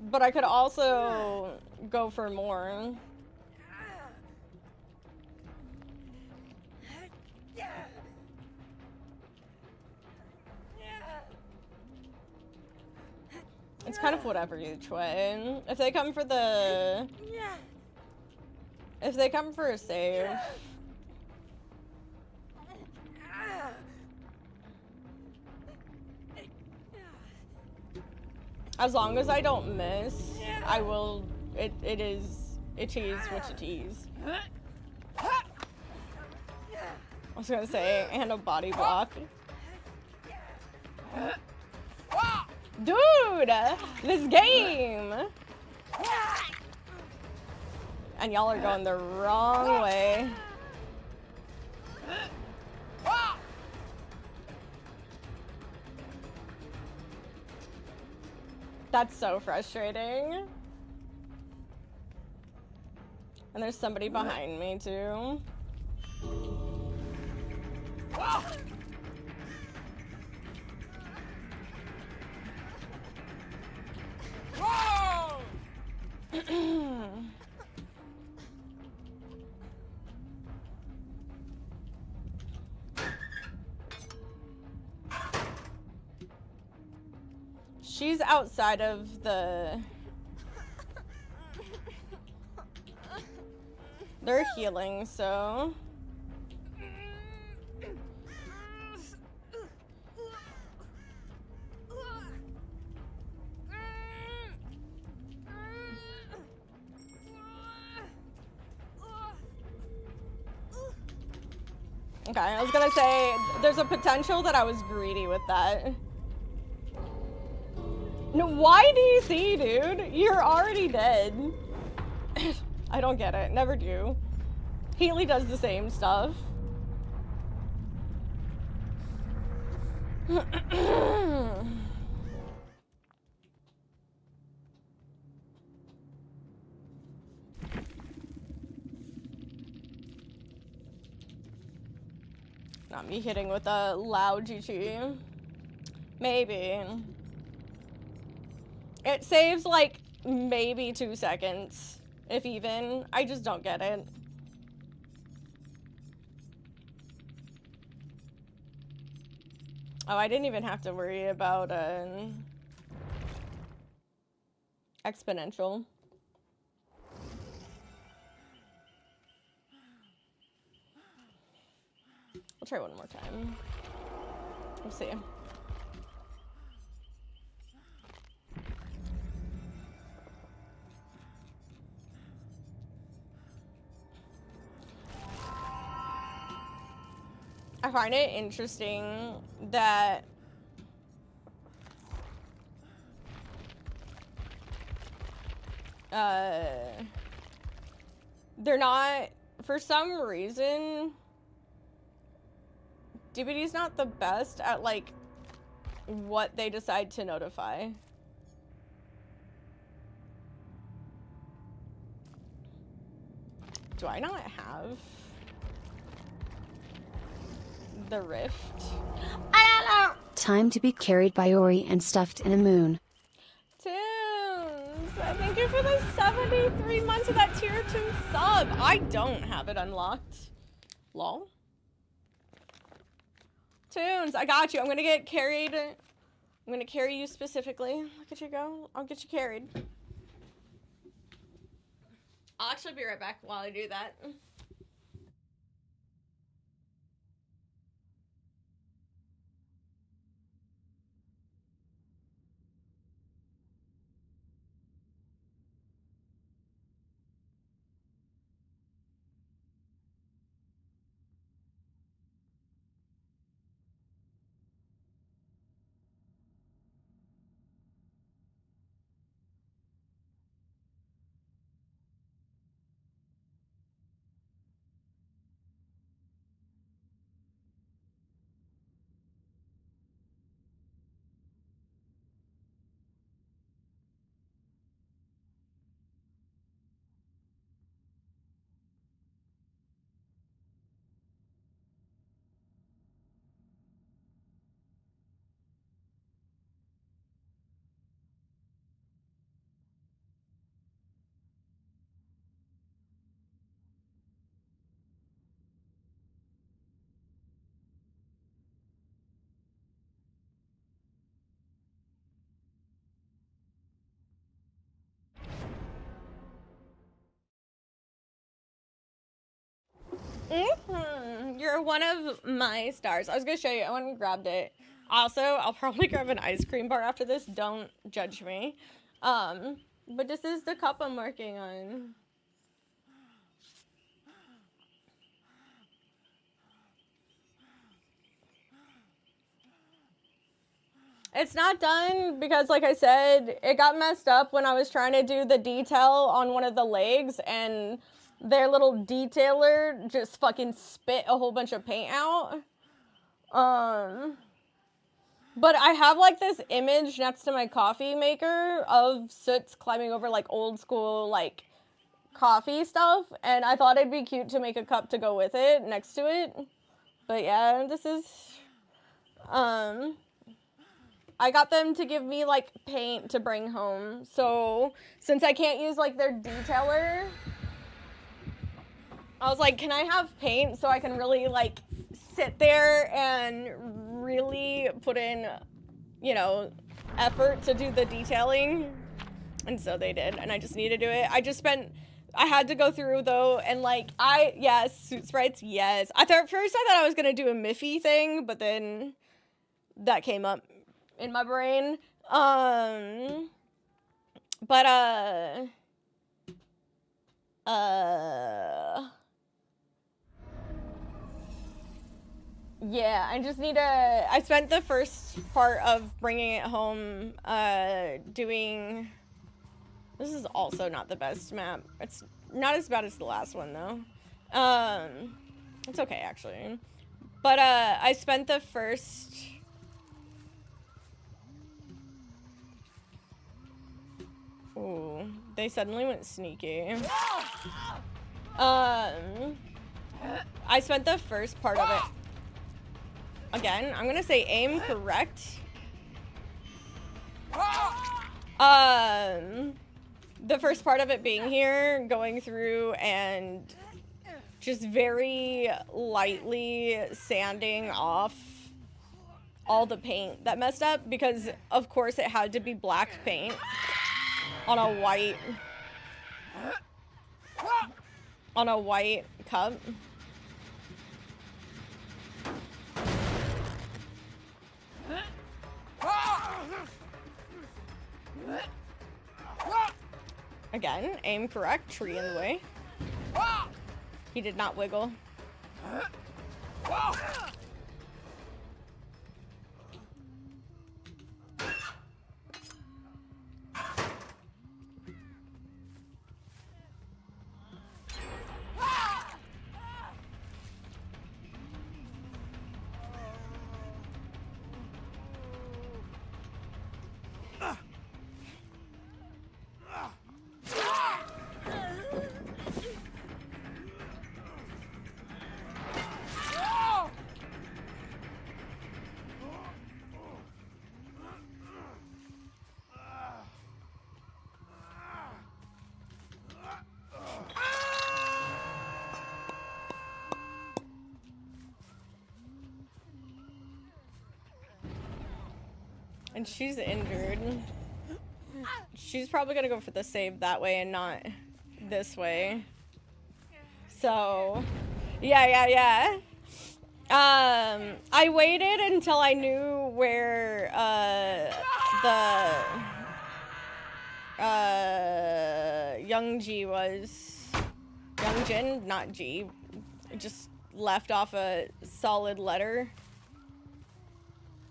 but I could also go for more. It's kind of whatever each way. If they come for the... If they come for a save... As long as I don't miss, I will... It is which it is. I was gonna say, and a body block. Dude, this game! And y'all are going the wrong way. That's so frustrating. And there's somebody behind me too. She's outside of the... They're healing, so... Okay, I was gonna say, there's a potential that I was greedy with that. No, why DC, dude? You're already dead. I don't get it. Never do. Haley does the same stuff. Not me hitting with a loud GG. Maybe. It saves like maybe 2 seconds, if even. I just don't get it. Oh, I didn't even have to worry about exponential. We'll try one more time. Let's see. I find it interesting that they're not, for some reason, DBD's not the best at like what they decide to notify. Do I not have the rift? I don't know.
Time to be carried by Ori and stuffed in a moon.
Tunes, thank you for the 73 months of that tier 2 sub. I don't have it unlocked. Lol. Tunes, I got you. I'm gonna get carried. I'm gonna carry you specifically. Look at you go. I'll get you carried. I'll actually be right back while I do that. You're one of my stars. I was gonna show you. I went and grabbed it. Also, I'll probably grab an ice cream bar after this. Don't judge me. But this is the cup I'm working on. It's not done because, like I said, it got messed up when I was trying to do the detail on one of the legs, and their little detailer just fucking spit a whole bunch of paint out. But I have like this image next to my coffee maker of Soots climbing over like old school like coffee stuff, and I thought it'd be cute to make a cup to go with it next to it. But yeah, this is I got them to give me like paint to bring home. So since I can't use like their detailer, I was like, can I have paint so I can really like sit there and really put in, you know, effort to do the detailing? And so they did, and I just need to do it. I just spent I had to go through though, and like yes, suit sprites, yes. At first I thought I was gonna do a Miffy thing, but then that came up in my brain. But yeah, I just need to. I spent the first part of bringing it home, doing. This is also not the best map. It's not as bad as the last one though. It's okay actually. But I spent the first. Ooh, they suddenly went sneaky. I spent the first part of it. Again, I'm gonna say aim correct. The first part of it being here, going through and just very lightly sanding off all the paint that messed up, because of course it had to be black paint on a white cup. Again, aim correct, tree in the way. He did not wiggle. And she's injured. She's probably gonna go for the save that way and not this way. So, yeah. I waited until I knew where the Young G was. Young Jin, not G. Just left off a solid letter.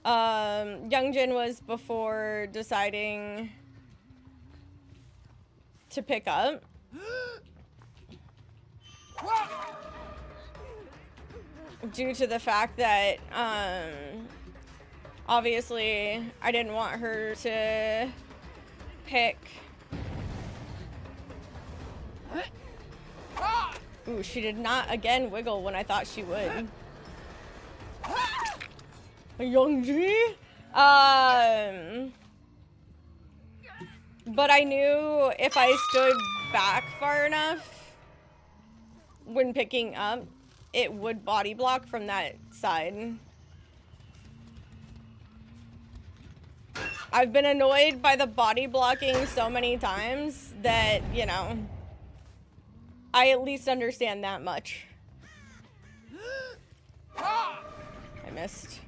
Young Jin was before deciding to pick up. Due to the fact that, obviously, I didn't want her to pick. Ooh, she did not again wiggle when I thought she would. Young G? But I knew if I stood back far enough when picking up, it would body block from that side. I've been annoyed by the body blocking so many times that, you know, I at least understand that much. I missed.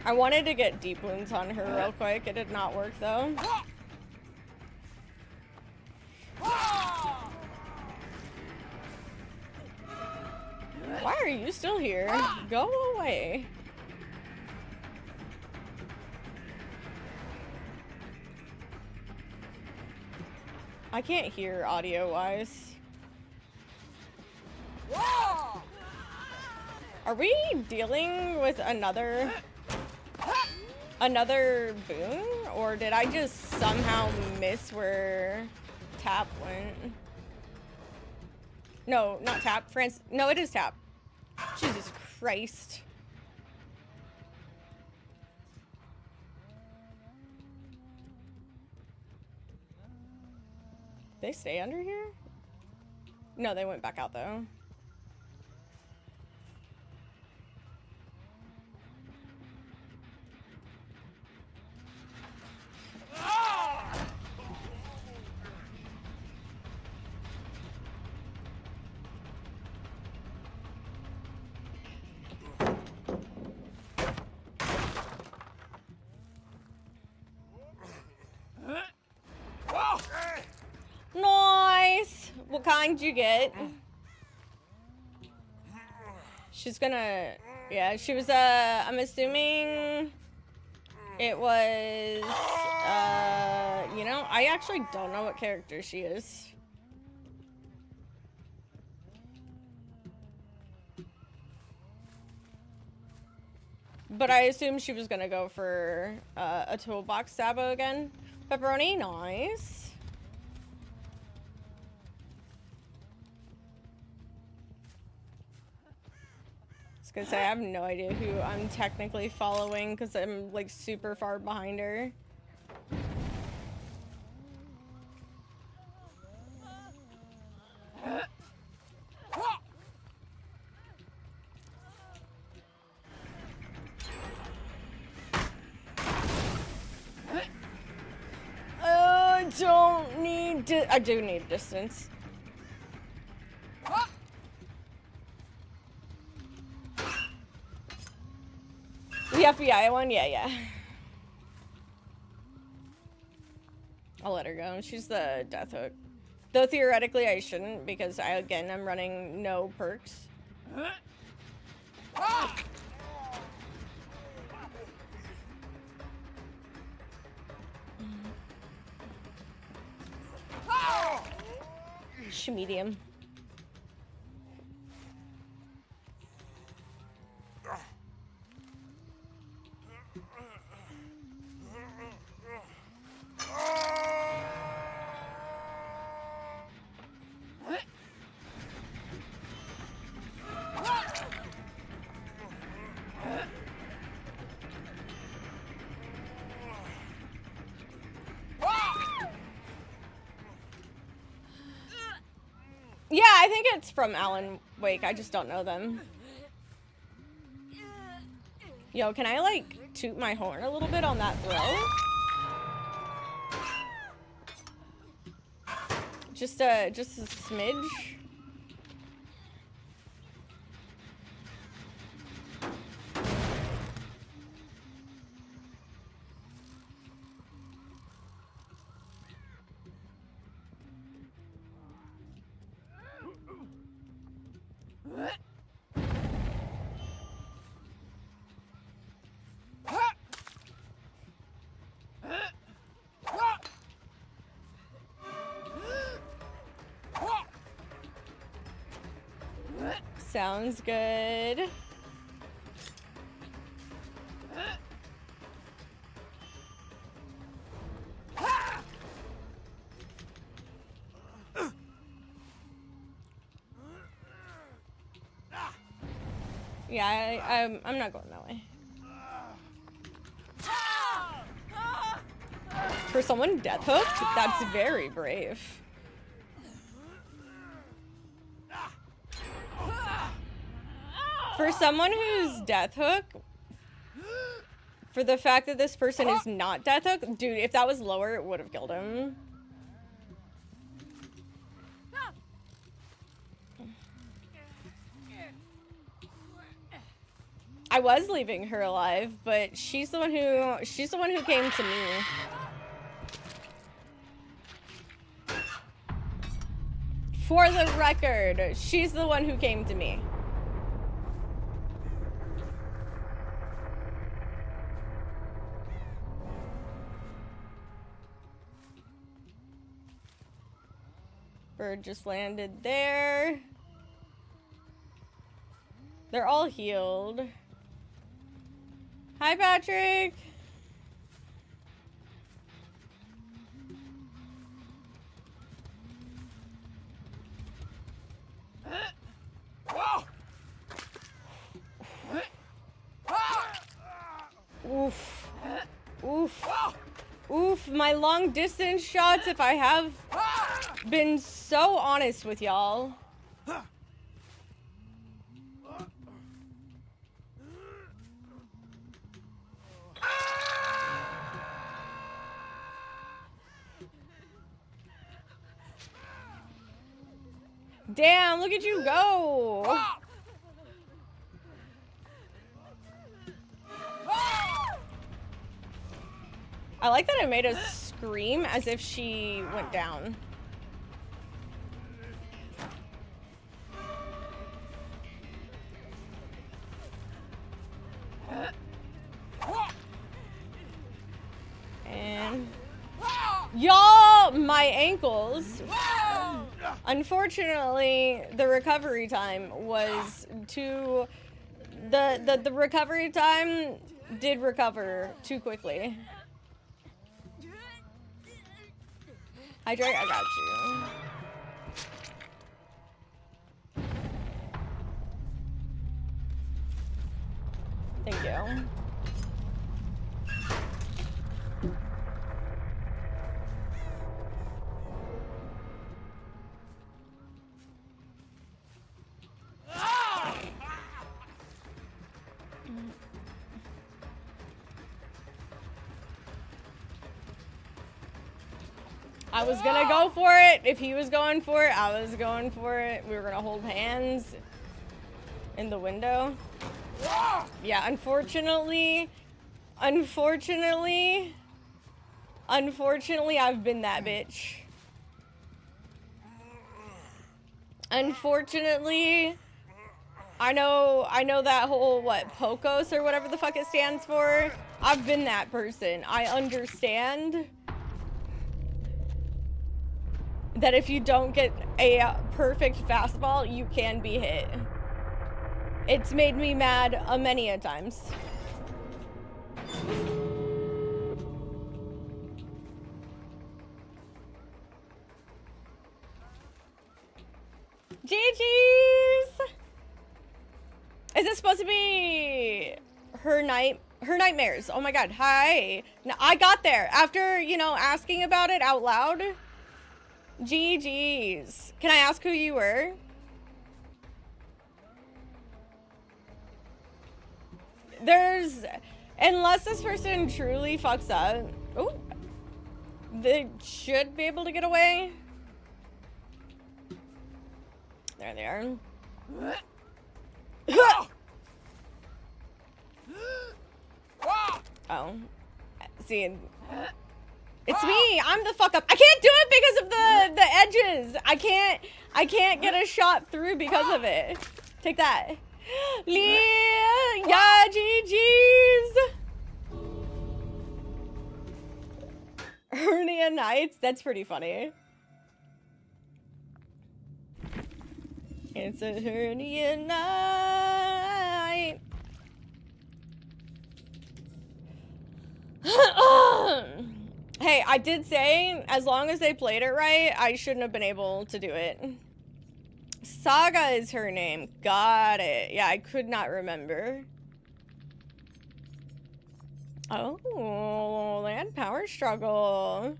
I wanted to get deep wounds on her real quick. It did not work though. Why are you still here? Go away. I can't hear audio-wise. Are we dealing with another boon? Or did I just somehow miss where Tap went? No, not Tap. No, it is Tap. Jesus Christ. They stay under here? No, they went back out though. kind you get. She's gonna, yeah, she was, I'm assuming it was, you know, I actually don't know what character she is. But I assume she was gonna go for a toolbox Sabo again. Pepperoni, nice. I was gonna say, I have no idea who I'm technically following because I'm like super far behind her. Don't need I do need distance. The FBI one? Yeah. I'll let her go. She's the death hook. Though theoretically I shouldn't because I'm running no perks. Medium. Yeah, I think it's from Alan Wake. I just don't know them. Yo, can I like toot my horn a little bit on that throw? Just a smidge. Sounds good. Yeah, I'm not going that way. For someone death hooked, that's very brave. For someone who's death hook, for the fact that this person is not death hook, dude, if that was lower, it would have killed him. I was leaving her alive, but she's the one who came to me. For the record, she's the one who came to me. Bird just landed there. They're all healed. Hi, Patrick. Oof. Oof. Oof, my long distance shots, if I have been so honest with y'all. Damn, look at you go. I like that it made us scream as if she went down. my ankles. Unfortunately, the recovery time was too... The recovery time did recover too quickly. Hydrate, I got you. Thank you. I was gonna go for it. If he was going for it, I was going for it. We were gonna hold hands in the window. Yeah, unfortunately, I've been that bitch. Unfortunately, I know that whole, what, POCOS or whatever the fuck it stands for. I've been that person. I understand that if you don't get a perfect fastball, you can be hit. It's made me mad many a times. GG's! Is it supposed to be her nightmares? Oh my god, hi. No, I got there after, you know, asking about it out loud. GG's. Can I ask who you were? Unless this person truly fucks up, ooh, they should be able to get away. There they are. Oh, see, it's me. I'm the fuck up. I can't do it because of the edges. I can't get a shot through because of it. Take that. Yeah, GG's. Hernia nights. That's pretty funny. It's a hernia night. Hey, I did say, as long as they played it right, I shouldn't have been able to do it. Saga is her name. Got it. Yeah, I could not remember. Oh, they had power struggle.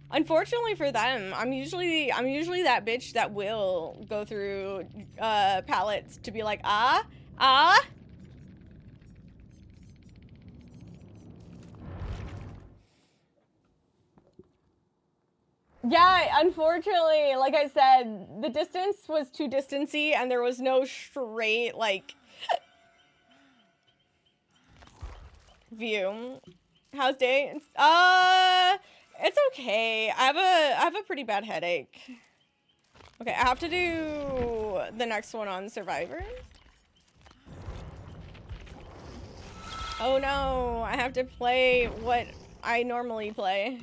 Unfortunately for them, I'm usually that bitch that will go through pallets to be like, ah. Yeah, unfortunately, like I said, the distance was too distancy and there was no straight, like, view. How's day? It's okay. I have a pretty bad headache. Okay, I have to do the next one on Survivor. Oh no, I have to play what I normally play.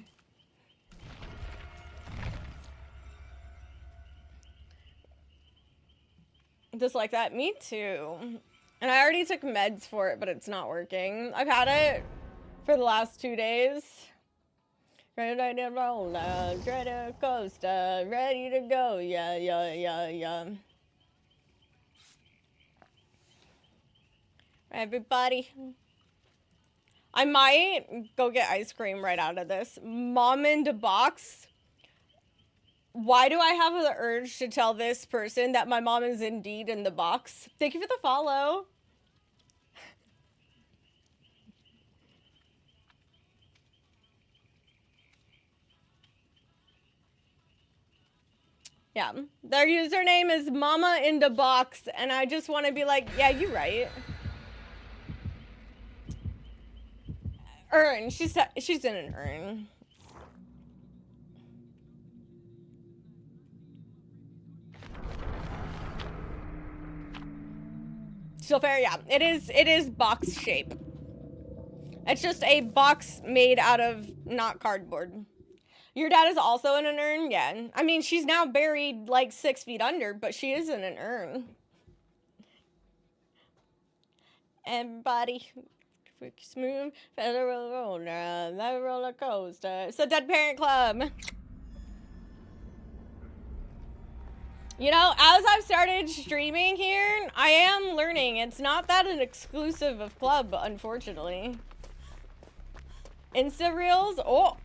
Just like that? Me too. And I already took meds for it, but it's not working. I've had it for the last 2 days. Ready to roll, ready to coast, ready to go, yeah. Everybody. I might go get ice cream right out of this. Mom in the box. Why do I have the urge to tell this person that my mom is indeed in the box? Thank you for the follow. Yeah, their username is Mama in the Box, and I just want to be like, yeah, you're right. Urn, she's in an urn. Still fair, yeah. It is box shape. It's just a box made out of not cardboard. Your dad is also in an urn? Yeah. I mean, she's now buried like 6 feet under, but she is in an urn. Everybody, smooth, federal roller, the roller coaster. It's a Dead Parent Club. You know, as I've started streaming here, I am learning it's not that an exclusive of Club, unfortunately. Insta Reels? Oh!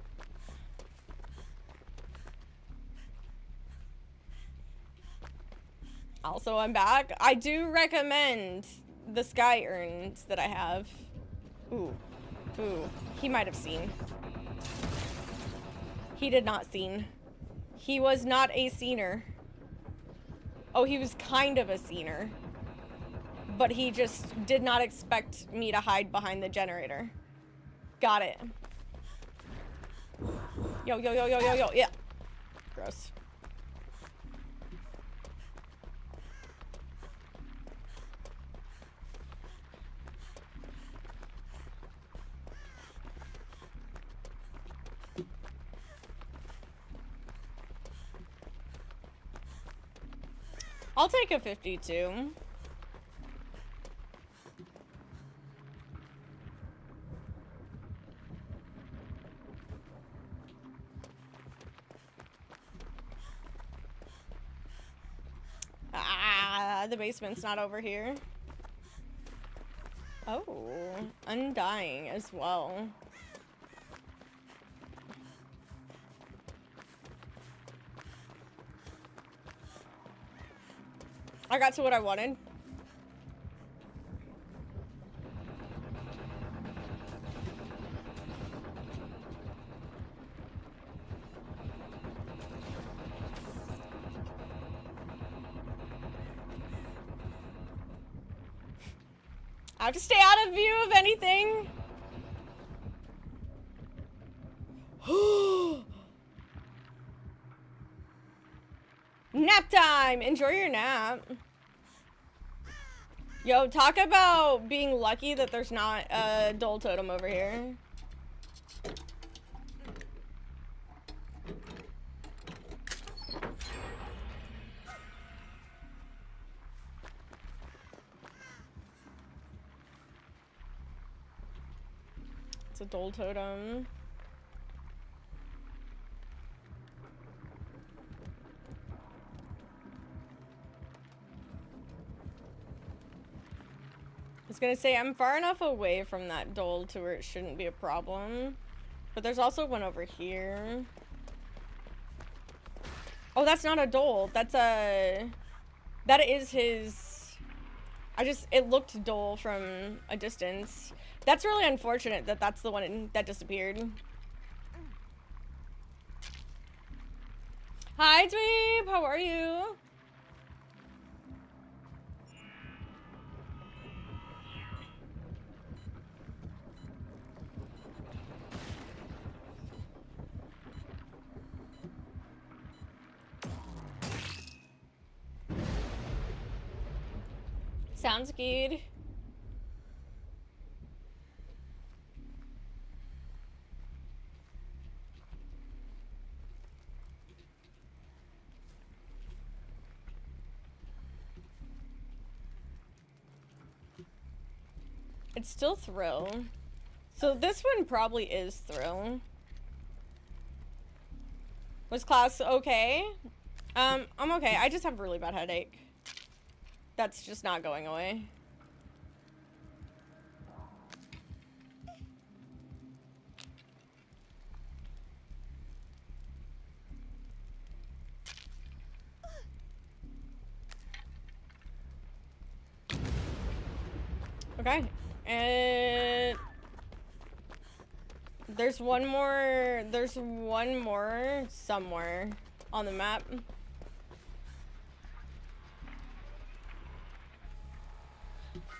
Also, I'm back. I do recommend the sky urns that I have. Ooh. Ooh. He might have seen. He did not seen. He was not a seener. Oh, he was kind of a seener. But he just did not expect me to hide behind the generator. Got it. Yo, yo, yo, yo, yo, yo. Yeah. Gross. I'll take a 52. Ah, the basement's not over here. Oh, undying as well. I got to what I wanted. I have to stay out of view of anything. Nap time! Enjoy your nap. Yo, talk about being lucky that there's not a dole totem over here. It's a dole totem. I was gonna say, I'm far enough away from that dole to where it shouldn't be a problem. But there's also one over here. Oh, that's not a dole. That's a... That is his... It looked dole from a distance. That's really unfortunate that that's the one that disappeared. Hi, Dweeb! How are you? Sounds good. It's still Thrill. So this one probably is Thrill. Was class okay? I'm okay. I just have a really bad headache. That's just not going away. Okay. And there's one more somewhere on the map.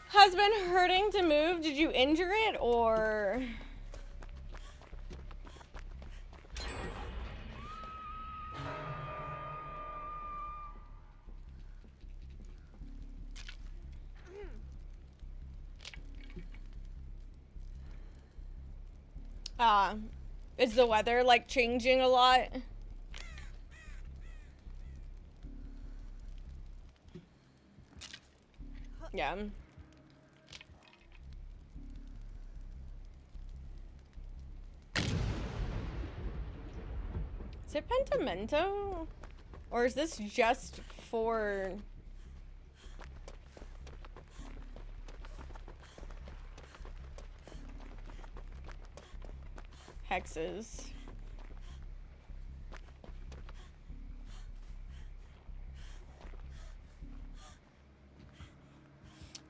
Has been hurting to move. Did you injure it or? Is the weather like changing a lot? Yeah. Is it Pentimento? Or is this just for... hexes?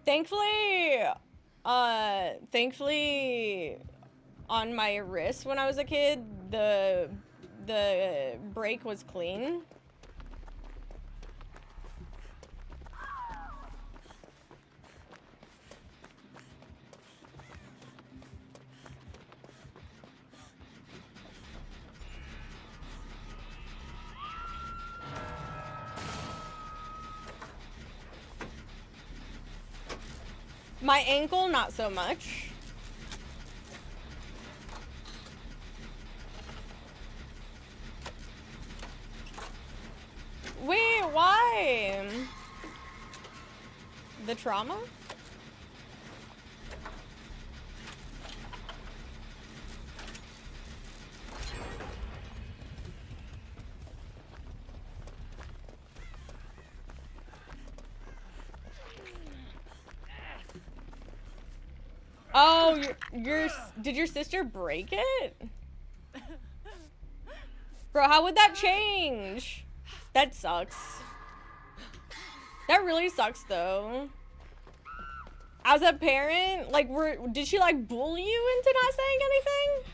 Thankfully, on my wrist when I was a kid, the break was clean. My ankle, not so much. Wait, why? The trauma? Oh, did your sister break it? Bro, how would that change? That sucks. That really sucks though. As a parent, like, did she like bully you into not saying anything?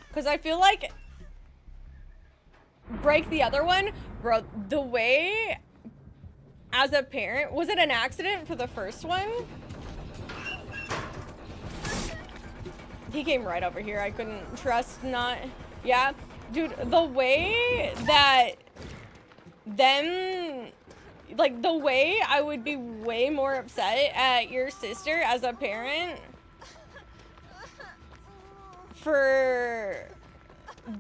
Because I feel like break the other one, bro, the way as a parent, was it an accident for the first one? He came right over here. I couldn't trust not. Yeah, dude, the way that them, like the way I would be way more upset at your sister as a parent for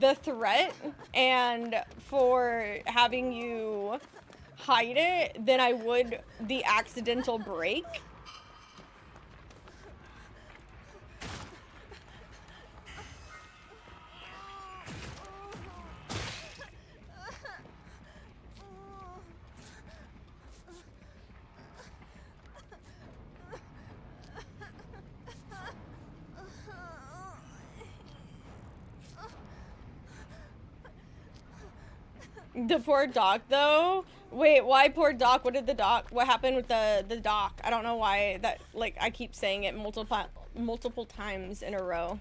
the threat and for having you hide it than I would the accidental break. The poor doc, though. Wait, why poor doc? What did the doc? What happened with the doc? I don't know why that. Like, I keep saying it multiple times in a row.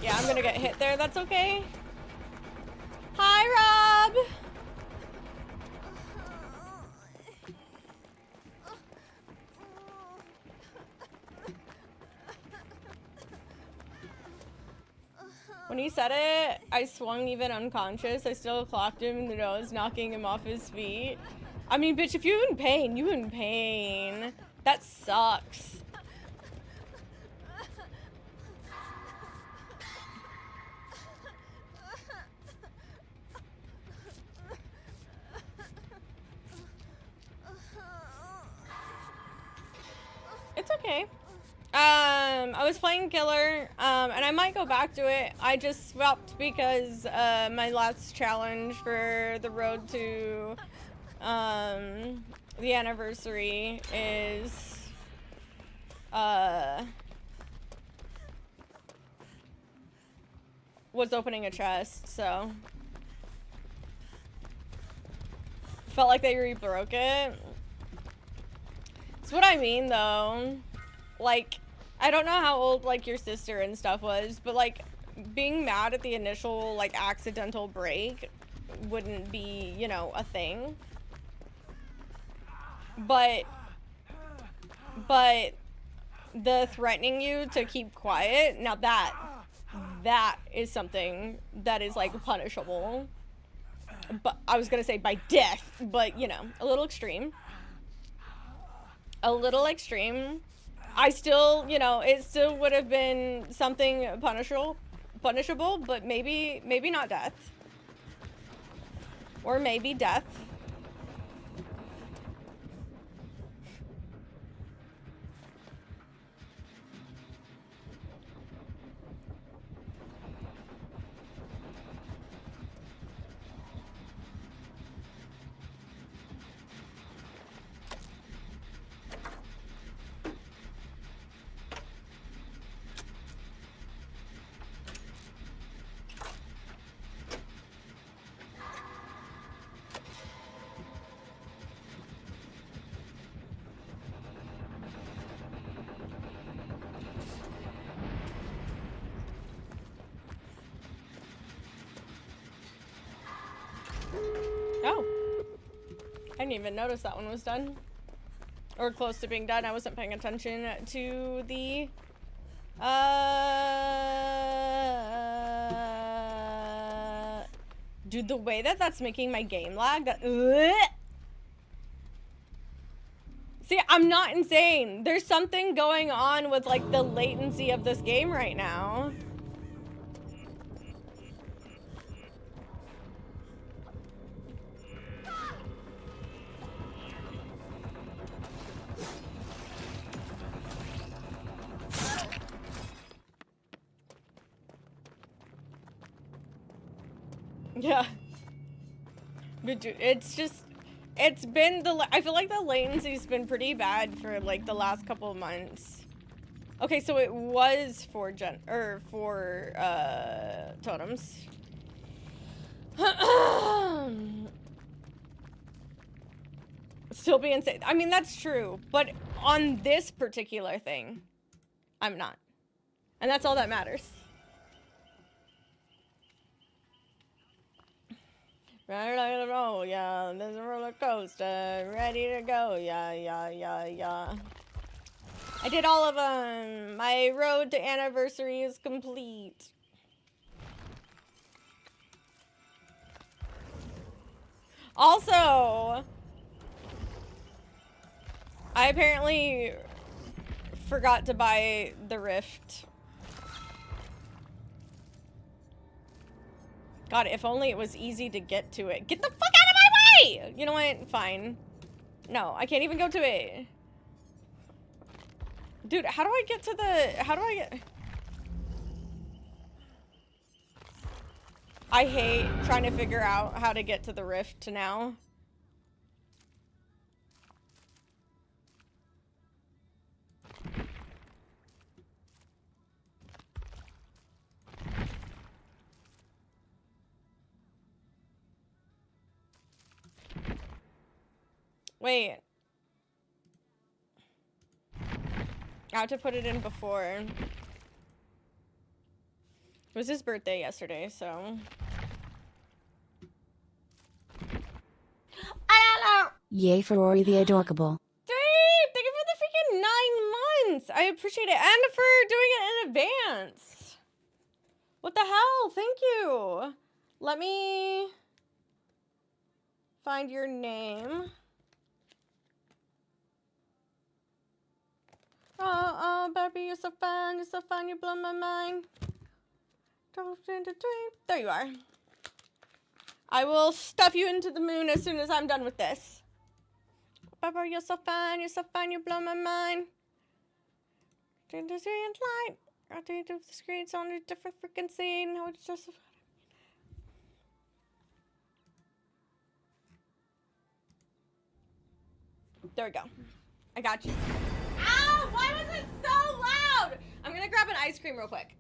Yeah, I'm gonna get hit there. That's okay. Hi, Rob. When he said it, I swung even unconscious. I still clocked him in the nose, knocking him off his feet. I mean, bitch, if you're in pain, you in pain. That sucks. It's okay. I was playing Killer, and I might go back to it. I just swapped because my last challenge for the road to the anniversary is was opening a chest, so felt like they re-broke it. That's what I mean, though. Like, I don't know how old, like, your sister and stuff was, but, like, being mad at the initial, like, accidental break wouldn't be, you know, a thing. But the threatening you to keep quiet, now that is something that is, like, punishable. But I was gonna say by death, but, you know, a little extreme. A little extreme. I still, you know, it still would have been something punishable, but maybe not death. Or maybe death. Oh. I didn't even notice that one was done. Or close to being done. I wasn't paying attention to the... Dude, the way that that's making my game lag, that... See, I'm not insane. There's something going on with, like, the latency of this game right now. Yeah. But dude, it's just... It's been the... I feel like the latency's been pretty bad for, like, the last couple of months. Okay, so it was for totems. Still be insane. I mean, that's true. But on this particular thing, I'm not. And that's all that matters. Ready to roll, yeah. There's a roller coaster. Ready to go, yeah, yeah, yeah, yeah. I did all of them. My road to anniversary is complete. Also, I apparently forgot to buy the Rift. God, if only it was easy to get to it. Get the fuck out of my way! You know what? Fine. No, I can't even go to it. Dude, how do I get to the... How do I get... I hate trying to figure out how to get to the Rift now. Wait. I have to put it in before. It was his birthday yesterday, so... I don't know!
Yay for Ori the Adorkable.
Dude, thank you for the freaking 9 months! I appreciate it. And for doing it in advance! What the hell? Thank you! Let me... find your name. Oh, baby, you're so fine, you blow my mind. There you are. I will stuff you into the moon as soon as I'm done with this. Baby, you're so fine, you blow my mind. Change the screen light. Got to do the screens on a different freaking scene. No, it's just. There we go. I got you. Ow! Why was it so loud? I'm gonna grab an ice cream real quick.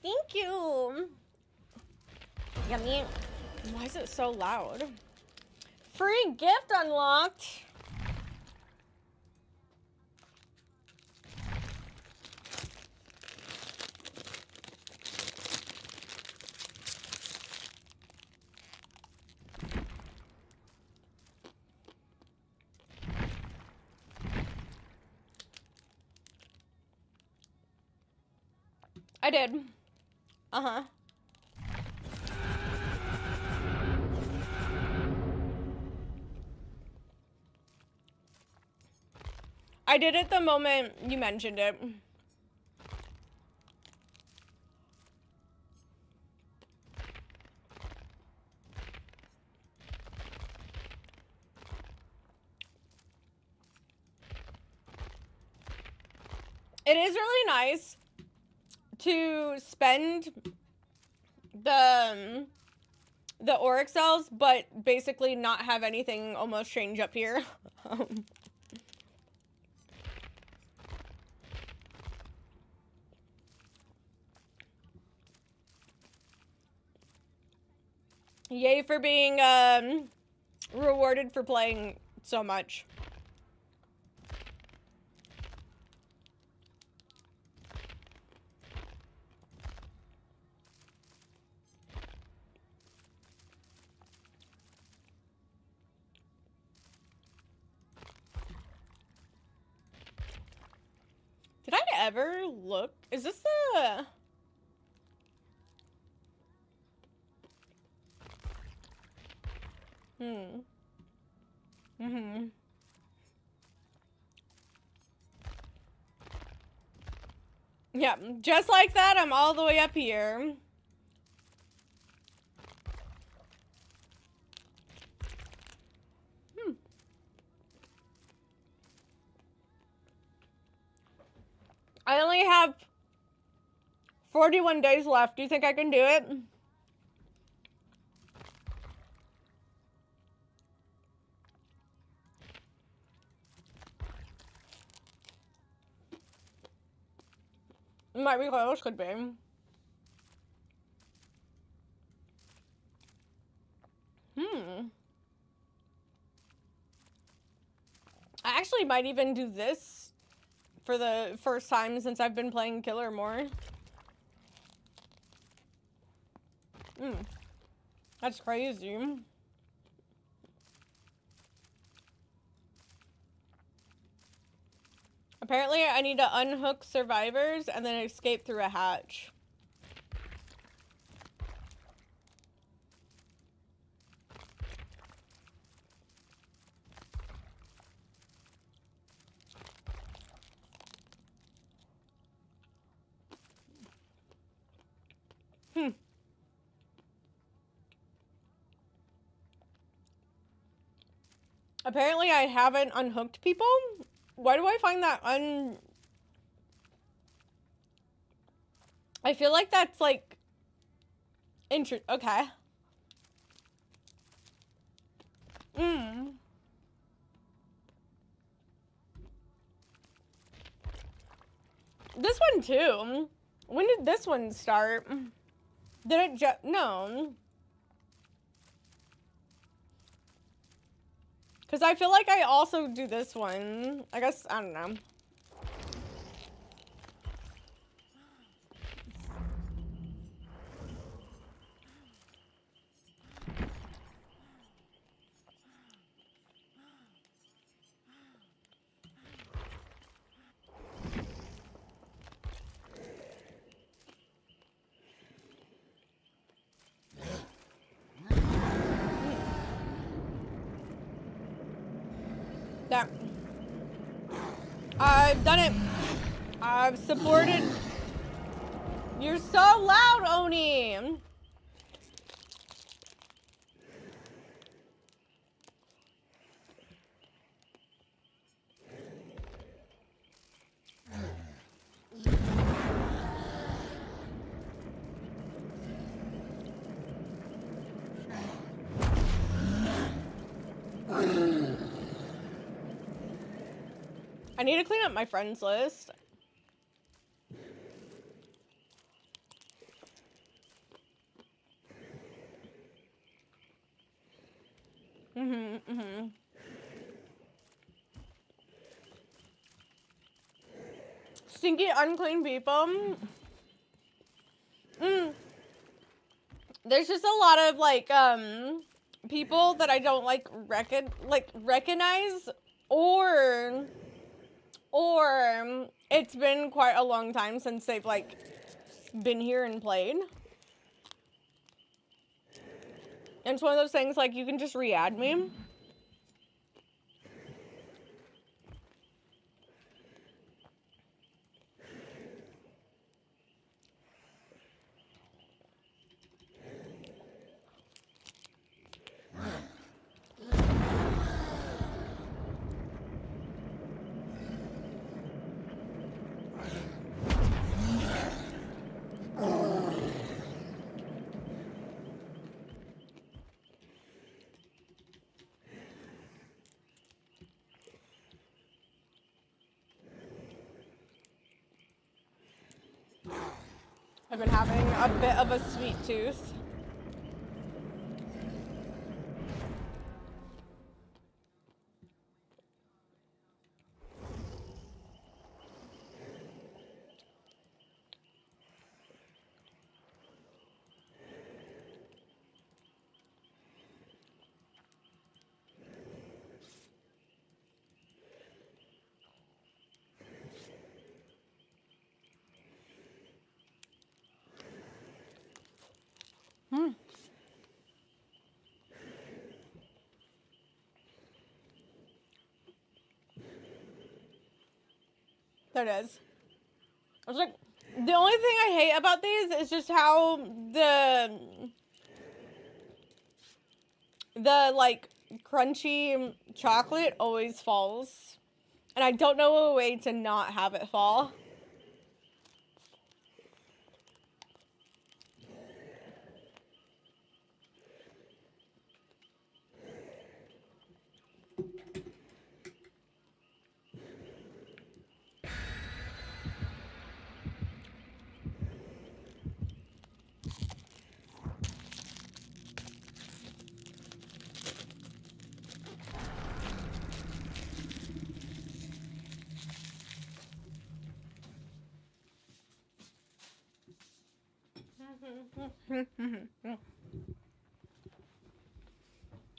Thank you. Yummy. Why is it so loud? Free gift unlocked. I did. Uh-huh. I did it the moment you mentioned it. It is really nice to spend the auric cells, but basically not have anything almost change up here. Yay for being rewarded for playing so much. Did I ever look? Is this the... Yeah, just like that, I'm all the way up here. I only have 41 days left. Do you think I can do it? Might be close, could be. I actually might even do this for the first time since I've been playing Killer more. That's crazy. Apparently, I need to unhook survivors and then escape through a hatch. Apparently I haven't unhooked people. Why do I find that I feel like that's like okay. This one too. When did this one start? Did it just no? Because I feel like I also do this one. I guess, I don't know. That. I've done it. I've supported. You're so loud, Oni. I need to clean up my friends list. Stinky, unclean people. There's just a lot of like people that I don't like recognize or it's been quite a long time since they've like been here and played. And it's one of those things like you can just re-add me. I've been having a bit of a sweet tooth. There it is. I was like, the only thing I hate about these is just how the like crunchy chocolate always falls. And I don't know a way to not have it fall.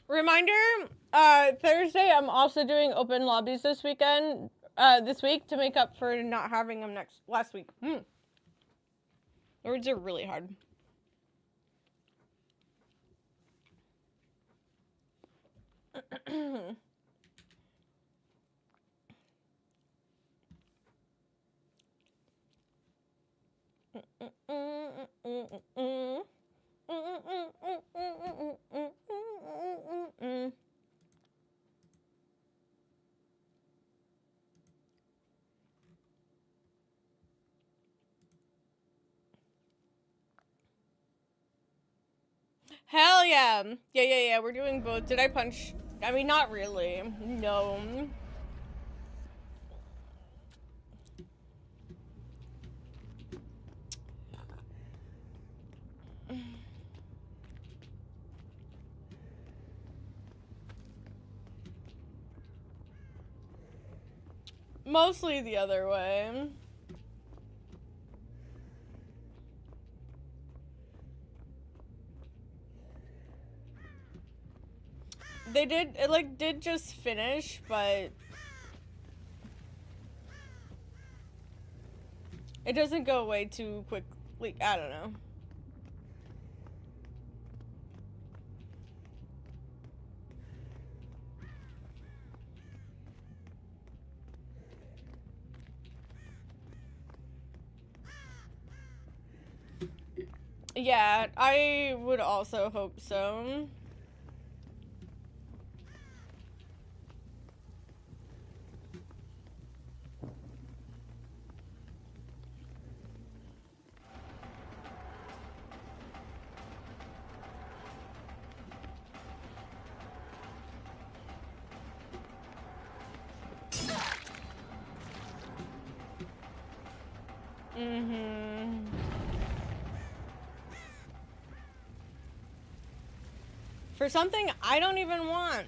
Reminder, Thursday I'm also doing open lobbies this week to make up for not having them last week. Words are really hard. Hell yeah. Yeah. We're doing both. Did I punch? I mean, not really. No. Mostly the other way. They did, it like did just finish, but it doesn't go away too quickly. I don't know. Yeah, I would also hope so. For something I don't even want.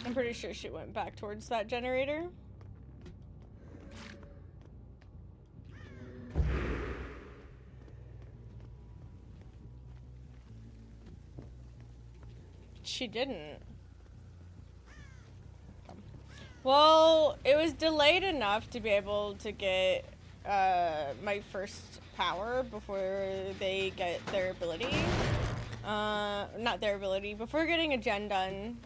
I'm pretty sure she went back towards that generator. She didn't. Well, it was delayed enough to be able to get my first power before they get their ability. Not their ability, before getting a gen done.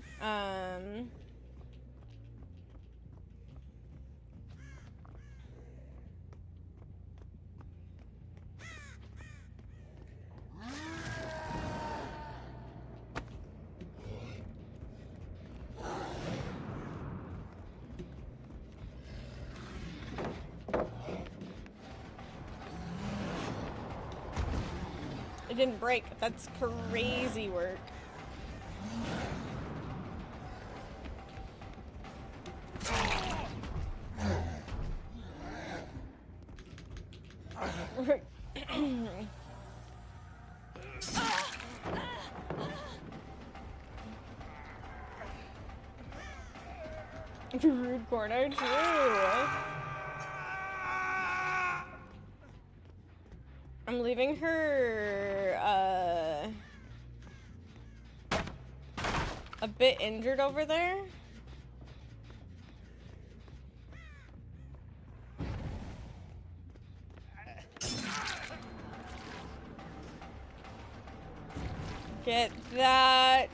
It didn't break. That's crazy work. Rude corner too. I'm leaving her a bit injured over there. Get that.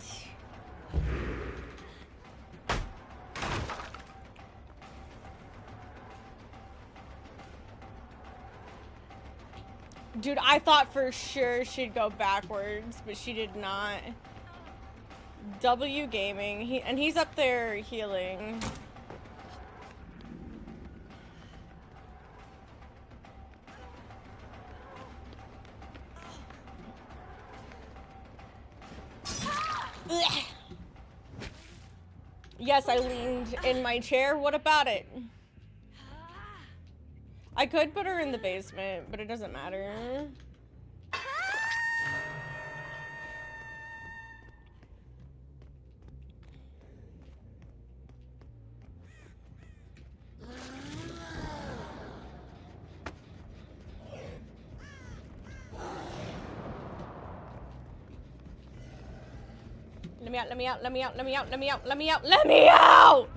Dude, I thought for sure she'd go backwards, but she did not. W Gaming, he's up there healing. Ugh. Yes, I leaned in my chair. What about it? I could put her in the basement, but it doesn't matter. Let me out, let me out, let me out, let me out, let me out, let me out, let me out!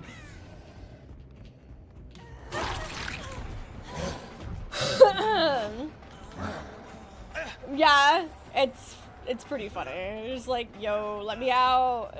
Yeah, it's pretty funny. It's like, yo, let me out.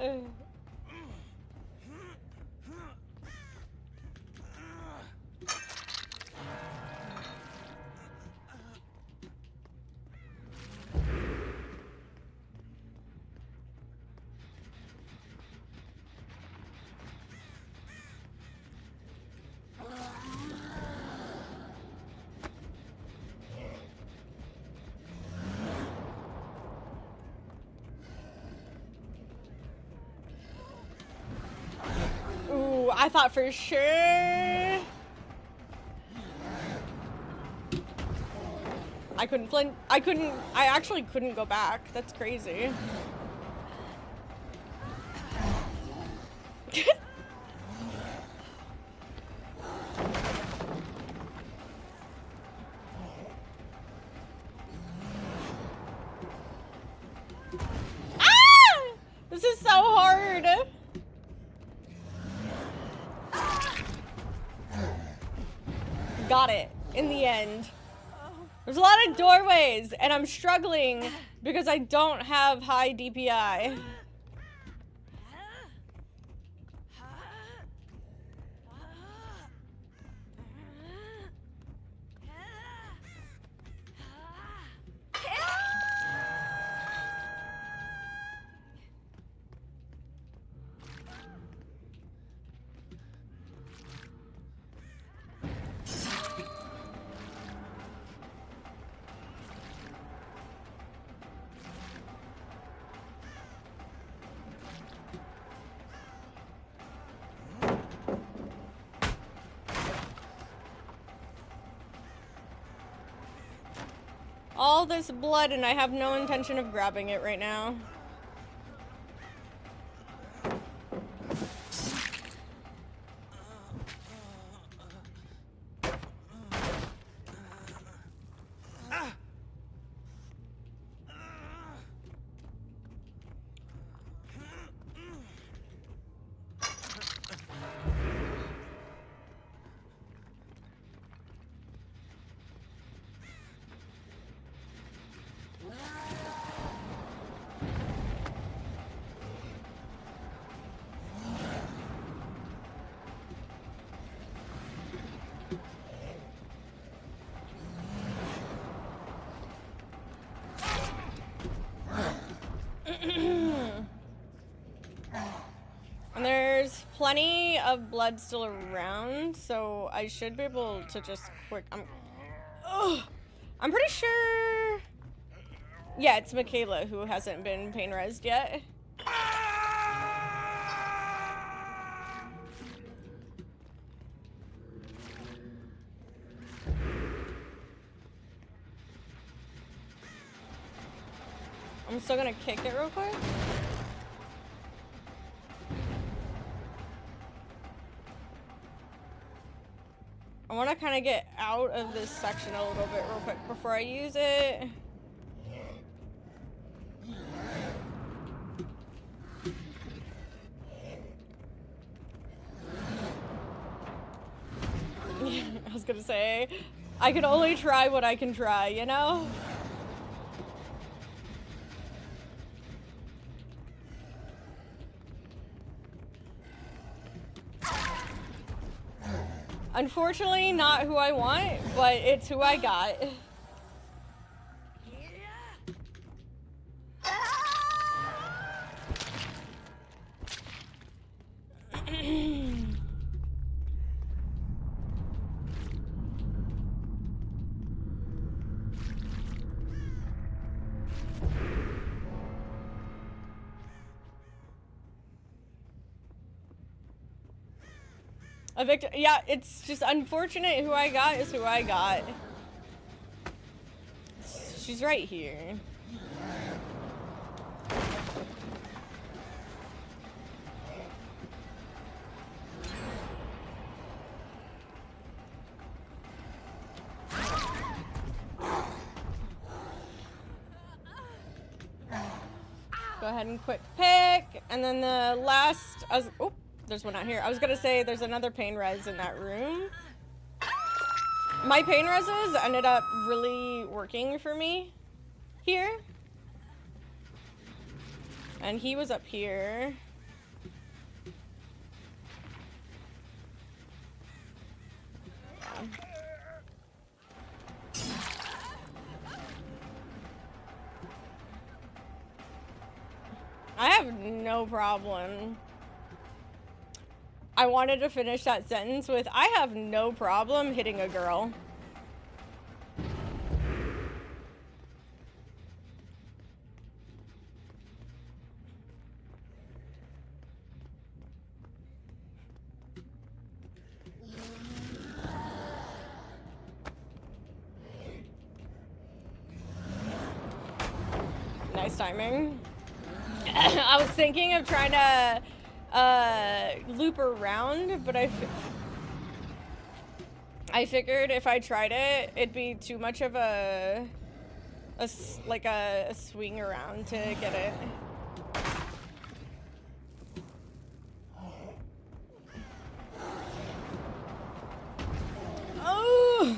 I thought for sure. I couldn't flint. I actually couldn't go back. That's crazy. Ah! This is so hard. Got it in the end. There's a lot of doorways, and I'm struggling because I don't have high DPI. All this blood, and I have no intention of grabbing it right now. And there's plenty of blood still around, so I should be able to just quick. I'm pretty sure. Yeah, it's Michaela who hasn't been pain resed yet. I'm still gonna kick it real quick. I want to kind of get out of this section a little bit real quick before I use it. I was gonna say, I can only try what I can try, you know? Unfortunately, not who I want, but it's who I got. A victim. Yeah, it's just unfortunate. Who I got is who I got. She's right here. Go ahead and quick pick, and then the last. Oh, there's one out here. I was gonna say there's another pain res in that room. My pain reses ended up really working for me here, and he was up here. I have no problem. I wanted to finish that sentence with, I have no problem hitting a girl. nice timing. I was thinking of trying to loop around, but I figured if I tried it, it'd be too much of a swing around to get it. Oh!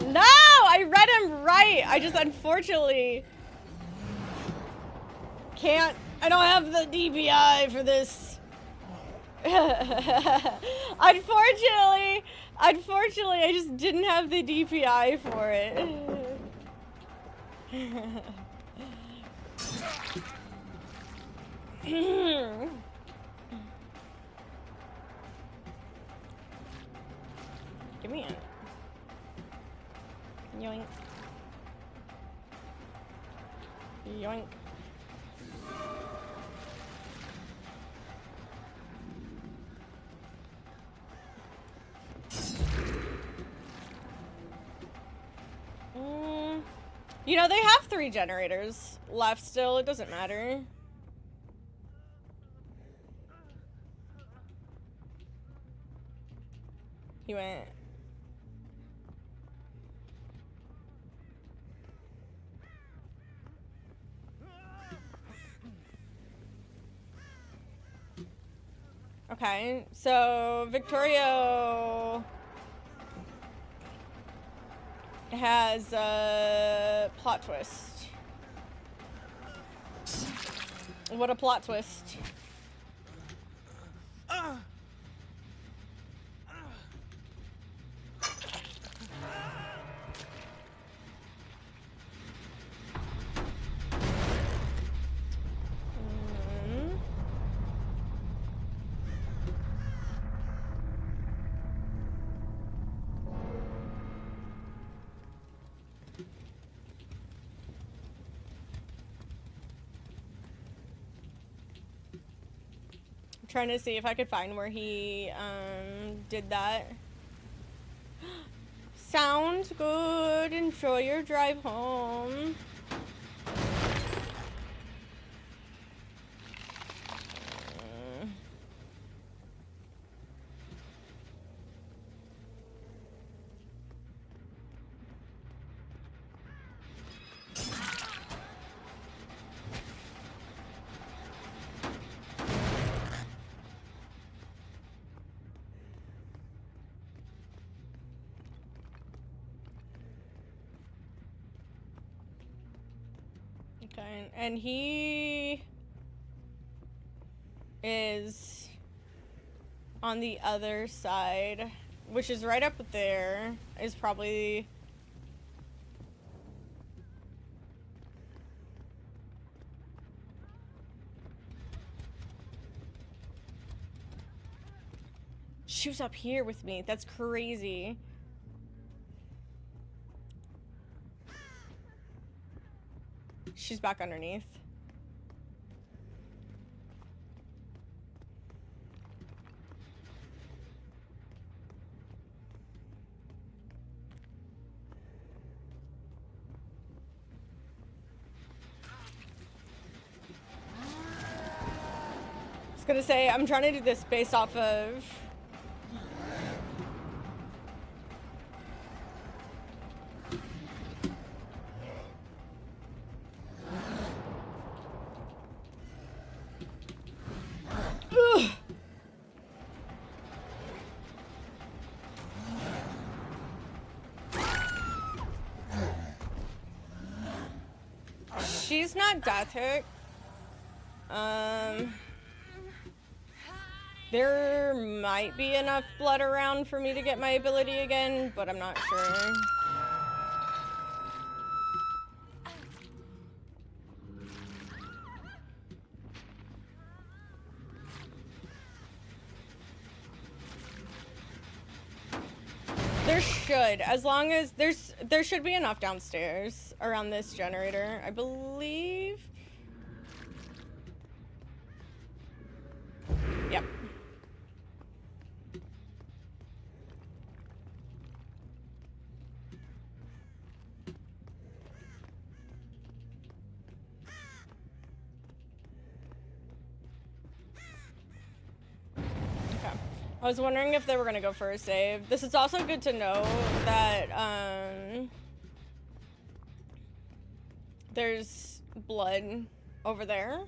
No! I read him right! I just unfortunately can't. I don't have the DPI for this. Unfortunately, I just didn't have the DPI for it. Give me it. Yoink. Yoink. You know, they have 3 generators left still. It doesn't matter. He went. Okay, so Victorio has a plot twist. What a plot twist. Trying to see if I could find where he did that. Sounds good. Enjoy your drive home. Okay, and he is on the other side, which is right up there, is probably... She was up here with me. That's crazy. She's back underneath. I was gonna say, I'm trying to do this based off of... She's not death hit. There might be enough blood around for me to get my ability again, but I'm not sure. There should, as long as there should be enough downstairs around this generator, I believe. Yep. I was wondering if they were gonna go for a save. This is also good to know that, there's blood over there.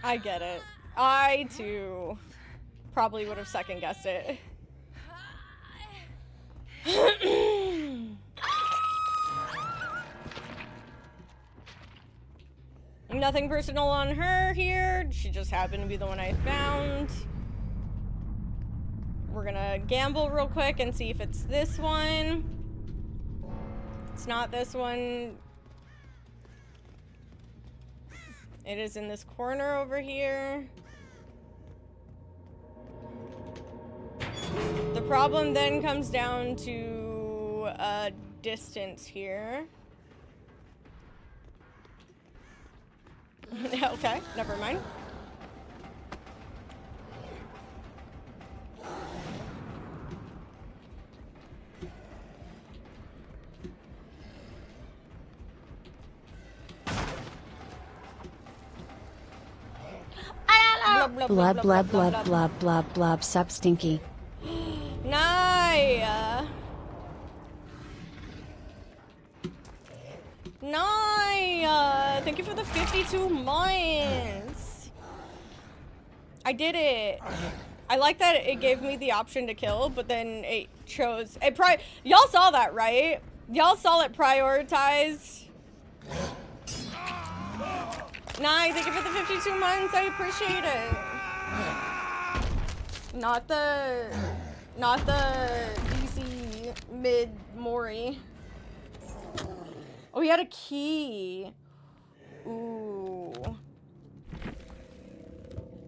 I get it. I, too, probably would have second-guessed it. Nothing personal on her here. She just happened to be the one I found. We're gonna gamble real quick and see if it's this one. It's not this one. It is in this corner over here. The problem then comes down to distance here. Okay, never mind.
Blub blub blub blub blub blub sup stinky.
Nye. Thank you for the 52 months. I did it. I like that it gave me the option to kill, but then it chose it. Y'all saw that, right? Y'all saw it prioritize. Nye, thank you for the 52 months. I appreciate it. Not the DC mid Mori. Oh, he had a key. Ooh.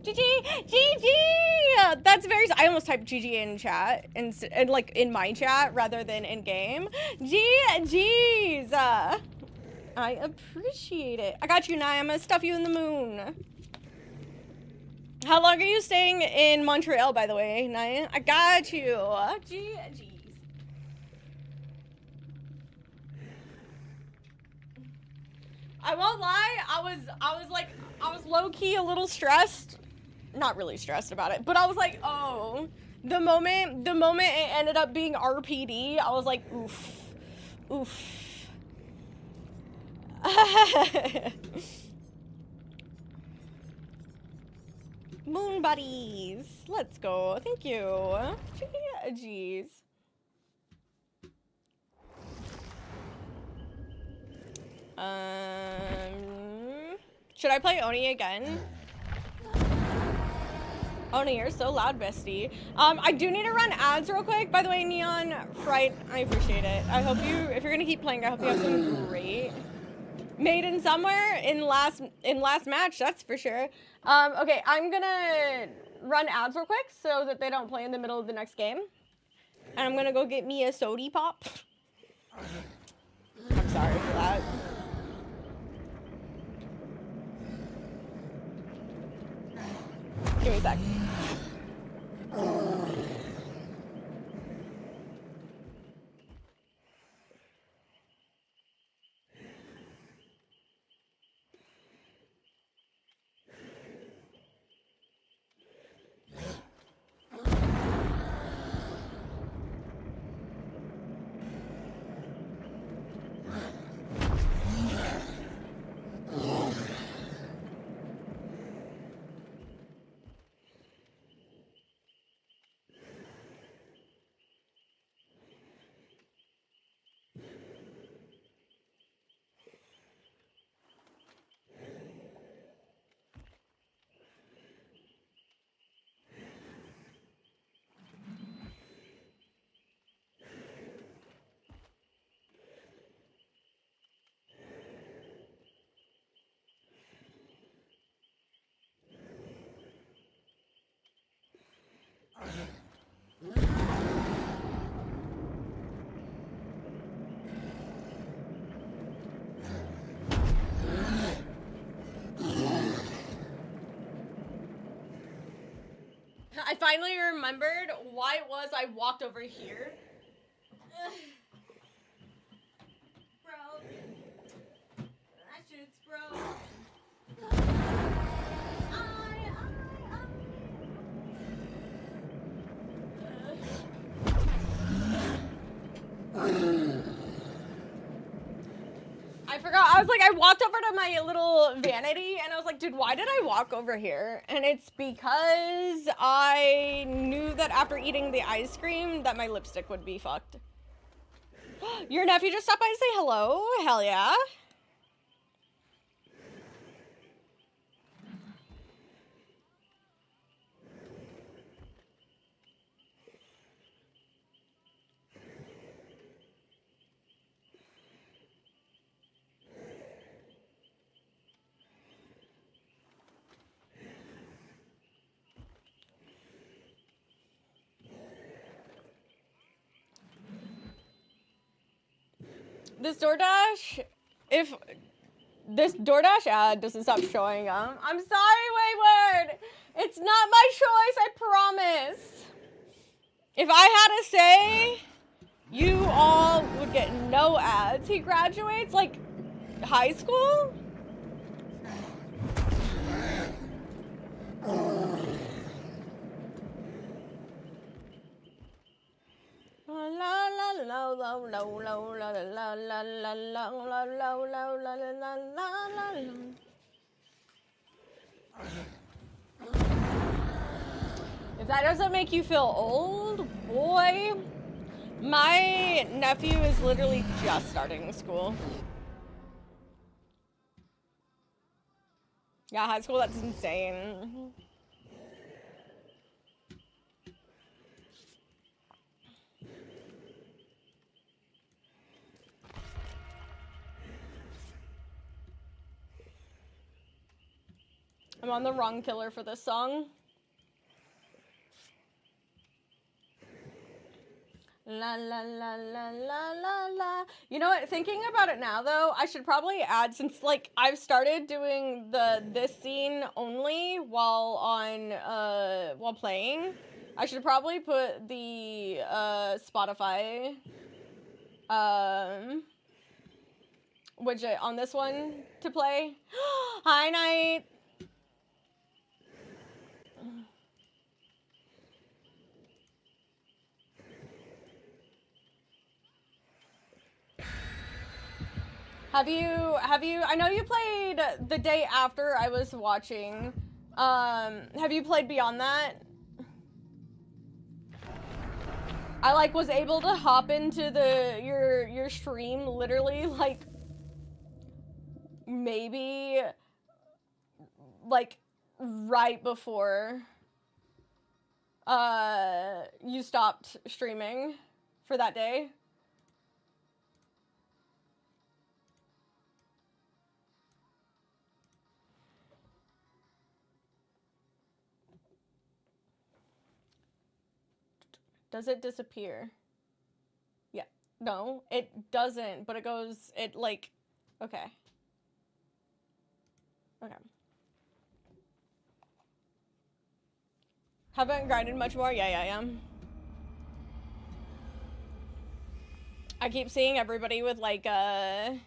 GG! GG! That's very... I almost typed GG in chat, and like in my chat rather than in game. GG's! I appreciate it. I got you, Nye. I'm gonna stuff you in the moon. How long are you staying in Montreal, by the way, Nye? I got you. GG's. I won't lie, I was low-key a little stressed. Not really stressed about it, but I was like, oh. The moment it ended up being RPD, I was like, oof. Oof. Moon buddies. Let's go. Thank you. Jeez. Should I play Oni again? Oni, you're so loud, bestie. I do need to run ads real quick. By the way, Neon Fright, I appreciate it. I hope if you're gonna keep playing, I hope you have some great maiden somewhere in last match, that's for sure. Okay, I'm gonna run ads real quick so that they don't play in the middle of the next game. And I'm gonna go get me a sody pop. I'm sorry for that. Give me a sec. finally remembered why it was I walked over here. Bro. That shit's broke. I forgot. I was like, I walked over to my little vanity and I was like, dude, why did I walk over here? And it's because I knew that after eating the ice cream that my lipstick would be fucked. Your nephew just stopped by to say hello? Hell yeah. This DoorDash, if this DoorDash ad doesn't stop showing up, I'm sorry, Wayward. It's not my choice, I promise. If I had to say, you all would get no ads. He graduates, like, high school? If that doesn't make you feel old, boy, my nephew is literally just starting school. Yeah, high school, that's insane. I'm on the wrong killer for this song. La la la la la la la. You know what? Thinking about it now, though, I should probably add, since like I've started doing this scene only while playing. I should probably put the Spotify widget on this one to play. Hi, Night. Have you, I know you played the day after I was watching. Have you played beyond that? I like was able to hop into your stream literally like maybe like right before you stopped streaming for that day. Does it disappear? Yeah. No, it doesn't, but it goes, it like, okay. Okay. Haven't grinded much more? Yeah, I am. I keep seeing everybody with like, I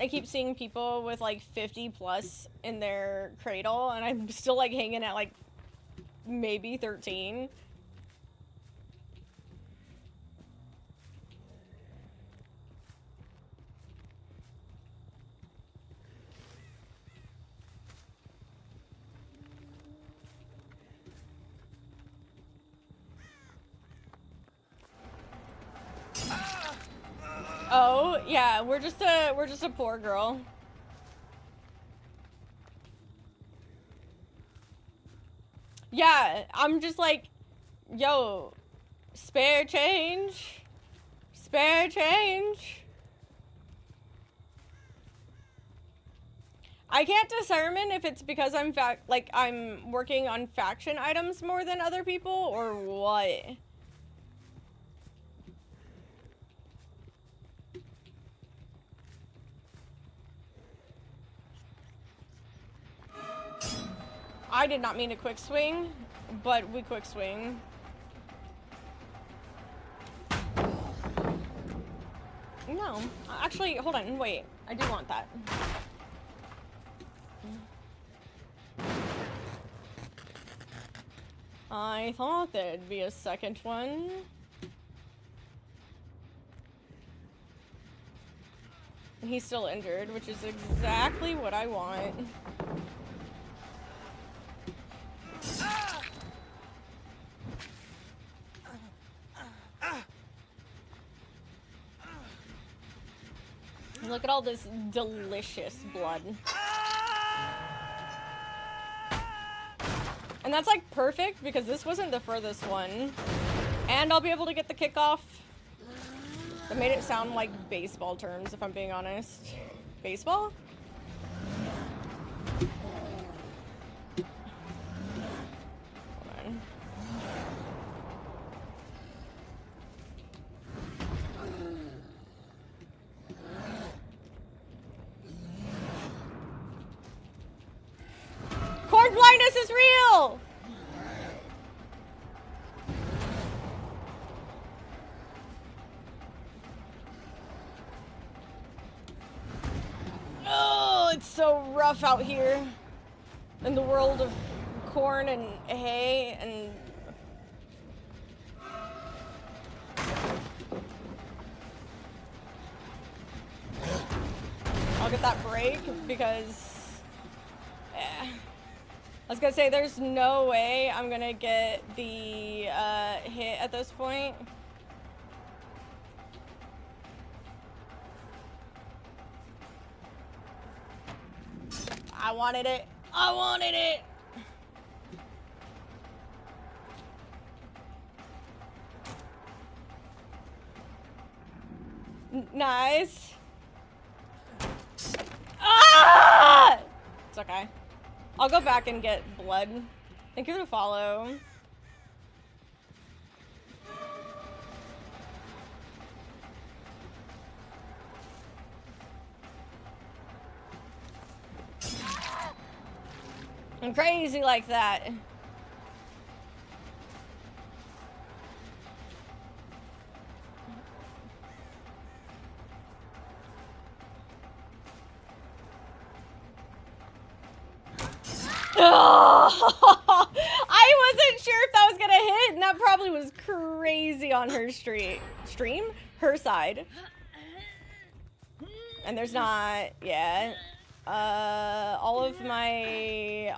keep seeing people with like 50 plus in their cradle, and I'm still like hanging at like maybe 13. Oh, yeah, we're just a poor girl. Yeah, I'm just like, yo, spare change. Spare change. I can't determine if it's because I'm I'm working on faction items more than other people or what. I did not mean to quick swing, but we quick swing. No. Actually, hold on. Wait. I do want that. I thought there'd be a second one. And he's still injured, which is exactly what I want. Look at all this delicious blood. And that's like perfect because this wasn't the furthest one. And I'll be able to get the kickoff. That made it sound like baseball terms, if I'm being honest. Baseball? Hold on. Cord blindness is real! Oh, it's so rough out here in the world of corn and hay and I'll get that break because I was gonna say there's no way I'm gonna get the hit at this point. I wanted it. I wanted it. Nice. Ah! It's okay. I'll go back and get blood. Thank you for the follow. I'm crazy like that. Oh, I wasn't sure if that was gonna hit, and that probably was crazy on her stream, her side. And there's not, yeah. All of my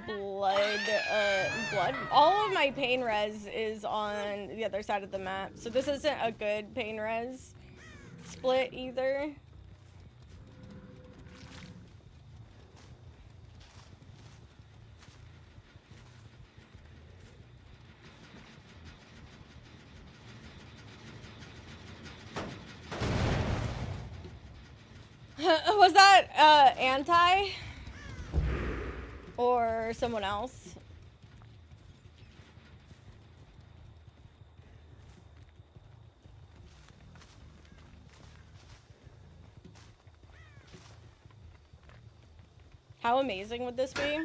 blood, all of my pain res is on the other side of the map. So this isn't a good pain res split either. Was that anti or someone else? How amazing would this be?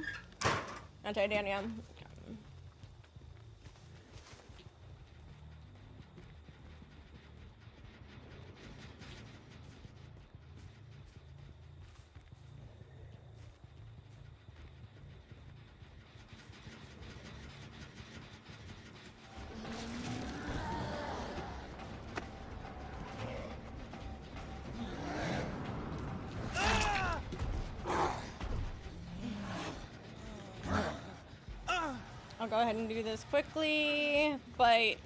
Anti-Dania. I'll go ahead and do this quickly, but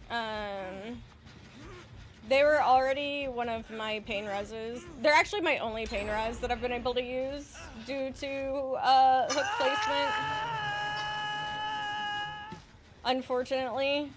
they were already one of my pain reses. They're actually my only pain res that I've been able to use due to hook placement. Unfortunately.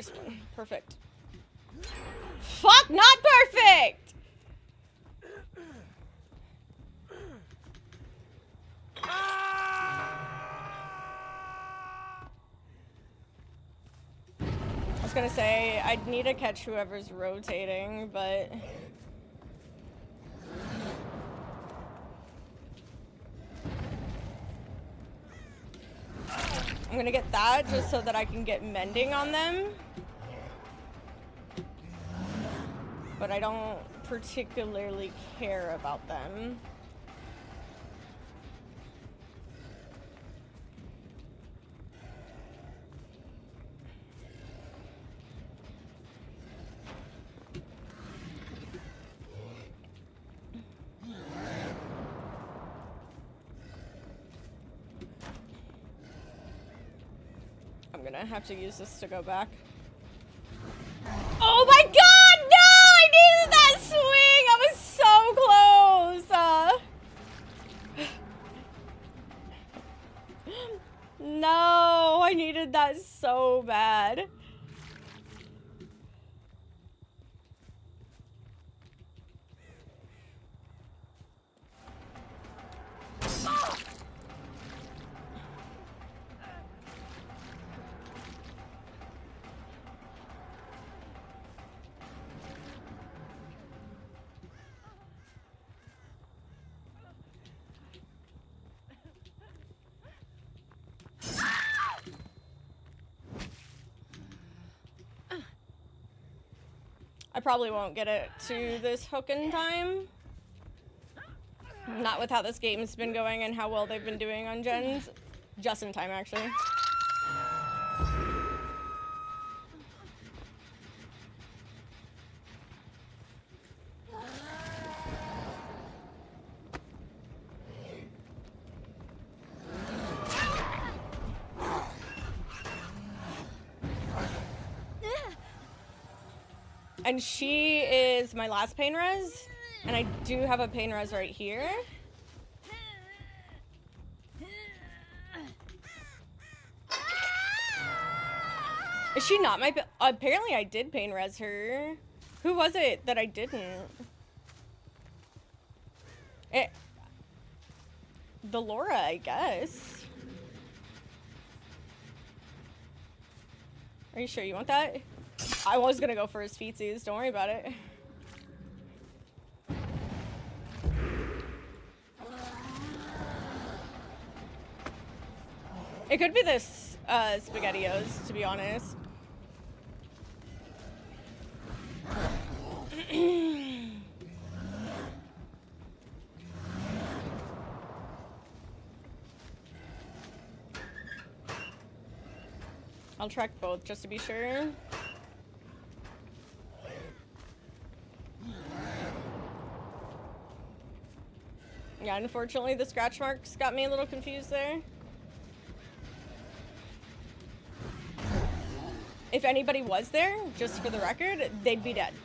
first. Perfect. Fuck, not perfect! I was gonna say, I'd need to catch whoever's rotating, but... I'm gonna get that just so that I can get mending on them. But I don't particularly care about them. I'm gonna have to use this to go back. Oh my god, no! I needed that swing! I was so close! No, I needed that so bad. I probably won't get it to this hook in time. Not with how this game's been going and how well they've been doing on gens. Just in time, actually. And she is my last pain res, and I do have a pain res right here. Is she not my... Apparently I did pain res her. Who was it that I didn't? The Laura, I guess. Are you sure you want that? I was gonna go for his feetsies, don't worry about it. It could be this SpaghettiOs, to be honest. I'll track both just to be sure. Yeah, unfortunately the scratch marks got me a little confused there. If anybody was there, just for the record, they'd be dead.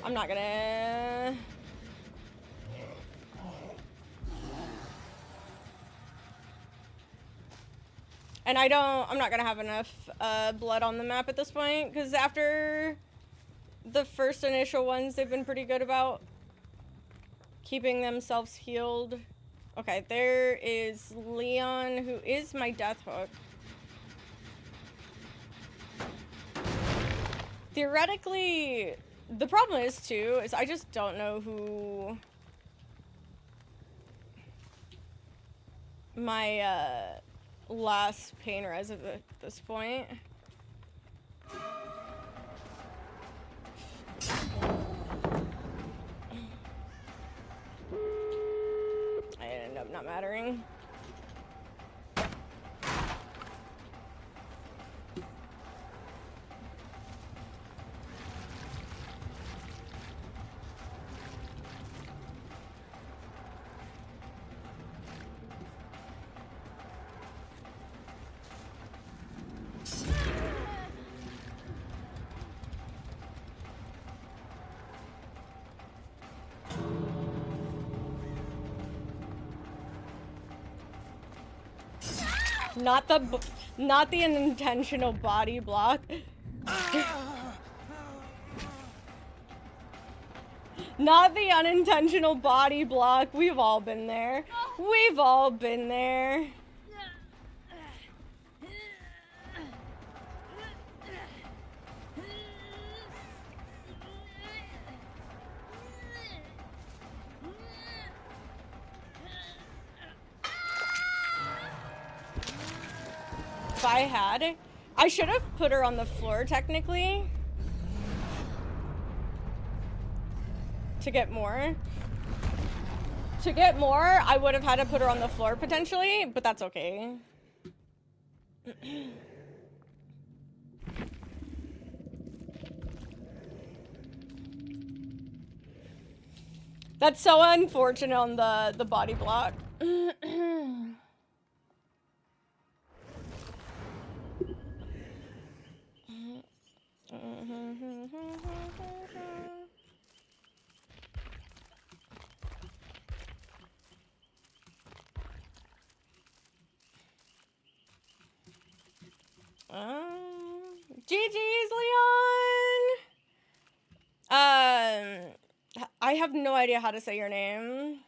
I'm not gonna... And I'm not gonna have enough blood on the map at this point, because after the first initial ones, they've been pretty good about keeping themselves healed. Okay, there is Leon, who is my death hook. Theoretically, the problem is, too, is I just don't know who my last pain res at this point. I ended up not mattering. Not the unintentional body block. Not the unintentional body block. We've all been there. We've all been there. If I had, I should have put her on the floor technically. To get more. To get more, I would have had to put her on the floor potentially, but that's okay. That's so unfortunate on the body block. GG's, Leon! I have no idea how to say your name.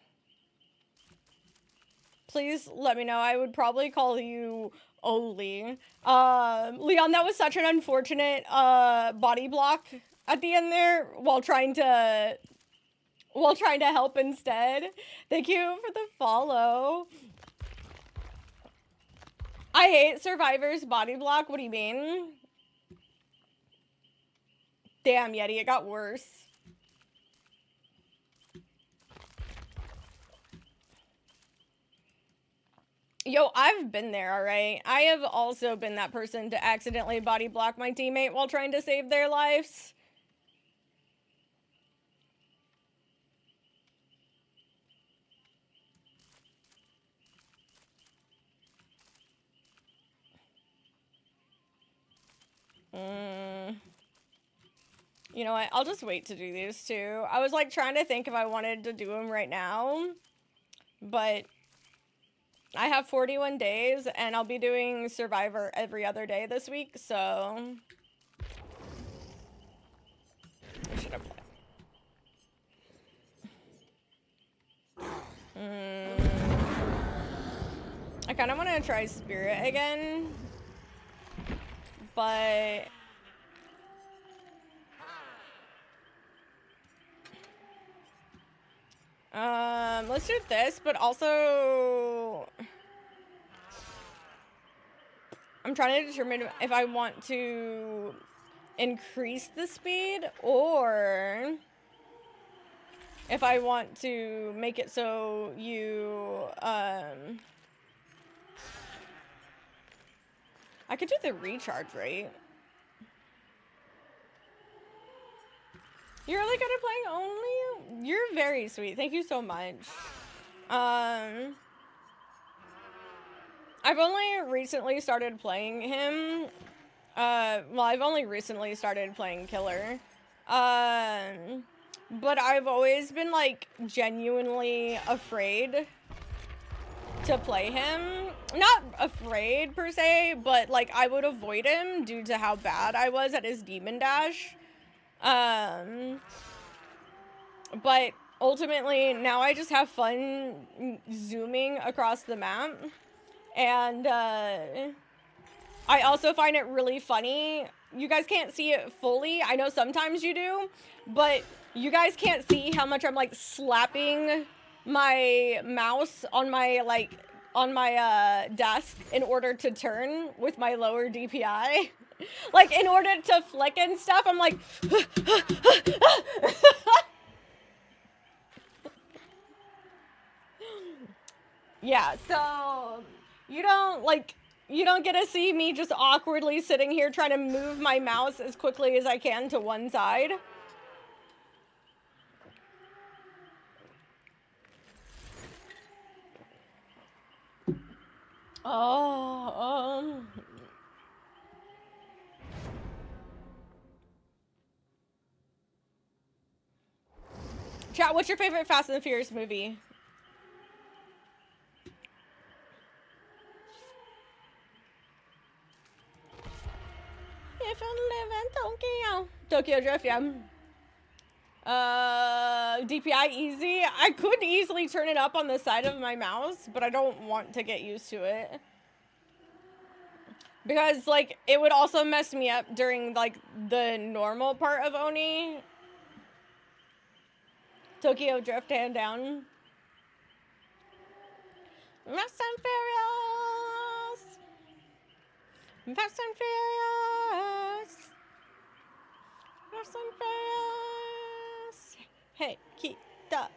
Please let me know. I would probably call you Oli. Leon, that was such an unfortunate, body block at the end there while trying to help instead. Thank you for the follow. I hate Survivor's body block. What do you mean? Damn, Yeti, it got worse. Yo, I've been there, alright? I have also been that person to accidentally body block my teammate while trying to save their lives. You know what? I'll just wait to do these two. I was like trying to think if I wanted to do them right now, but I have 41 days and I'll be doing Survivor every other day this week, so I should have played. I kind of want to try Spirit again, but let's do this, but also I'm trying to determine if I want to increase the speed or if I want to make it so you I could do the recharge rate. You're really good at playing only? You're very sweet. Thank you so much. I've only recently started playing him. Well, I've only recently started playing Killer. But I've always been, like, genuinely afraid to play him. Not afraid, per se, but, like, I would avoid him due to how bad I was at his Demon Dash. But ultimately, now I just have fun zooming across the map. And, I also find it really funny. You guys can't see it fully. I know sometimes you do, but you guys can't see how much I'm, like, slapping my mouse on my, like, desk in order to turn with my lower DPI. Like, in order to flick and stuff, I'm like... Yeah, so... You don't get to see me just awkwardly sitting here trying to move my mouse as quickly as I can to one side. Chat, what's your favorite Fast and the Furious movie? live in Tokyo. Tokyo Drift, yeah. DPI easy. I could easily turn it up on the side of my mouse, but I don't want to get used to it. Because, like, it would also mess me up during, like, the normal part of Oni. Tokyo Drift, hand down. Fast and Furious. Fast and Furious. Fast and Furious. Hey, Kita.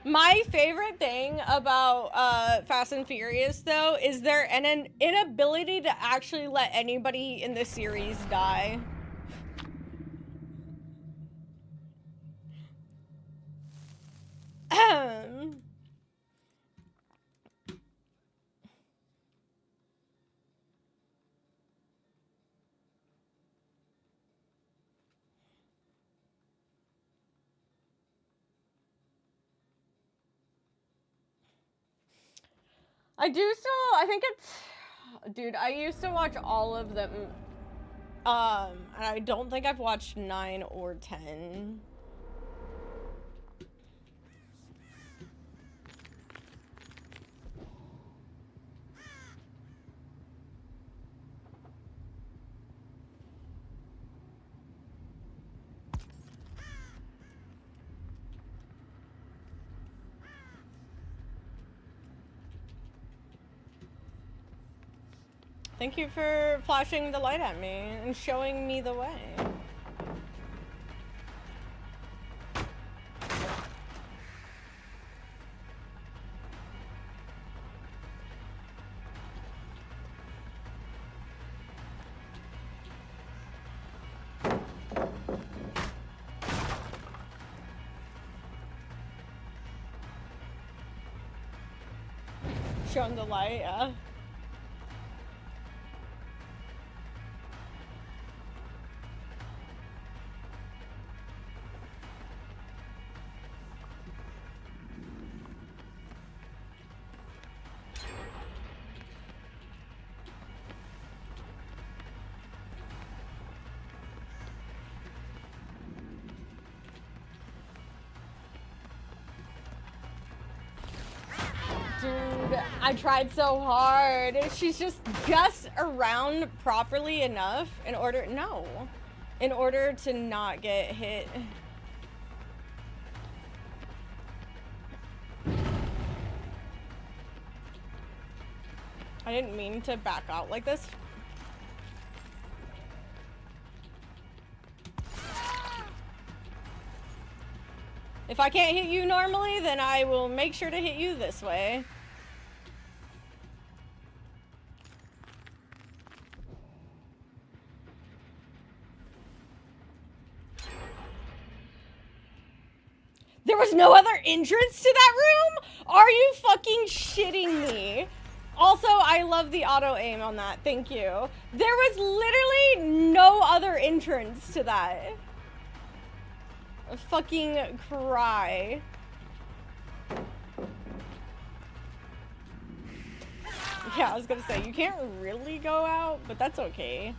My favorite thing about Fast and Furious, though, is their inability to actually let anybody in the series die. I think it's, dude, I used to watch all of them, and I don't think I've watched 9 or 10. Thank you for flashing the light at me and showing me the way. Showing the light, yeah. Dude, I tried so hard. She's just around properly enough in order to not get hit. I didn't mean to back out like this. If I can't hit you normally, then I will make sure to hit you this way. There was no other entrance to that room? Are you fucking shitting me? Also, I love the auto aim on that. Thank you. There was literally no other entrance to that. Fucking cry. Yeah, I was gonna say, you can't really go out, but that's okay.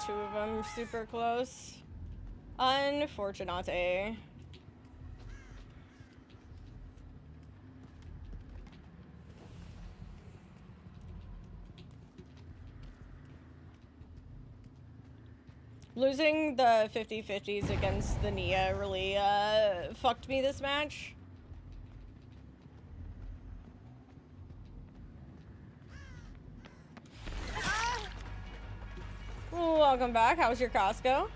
Two of them super close. Unfortunate. Losing the 50-50s against the Nia really fucked me this match. Welcome back. How was your Costco?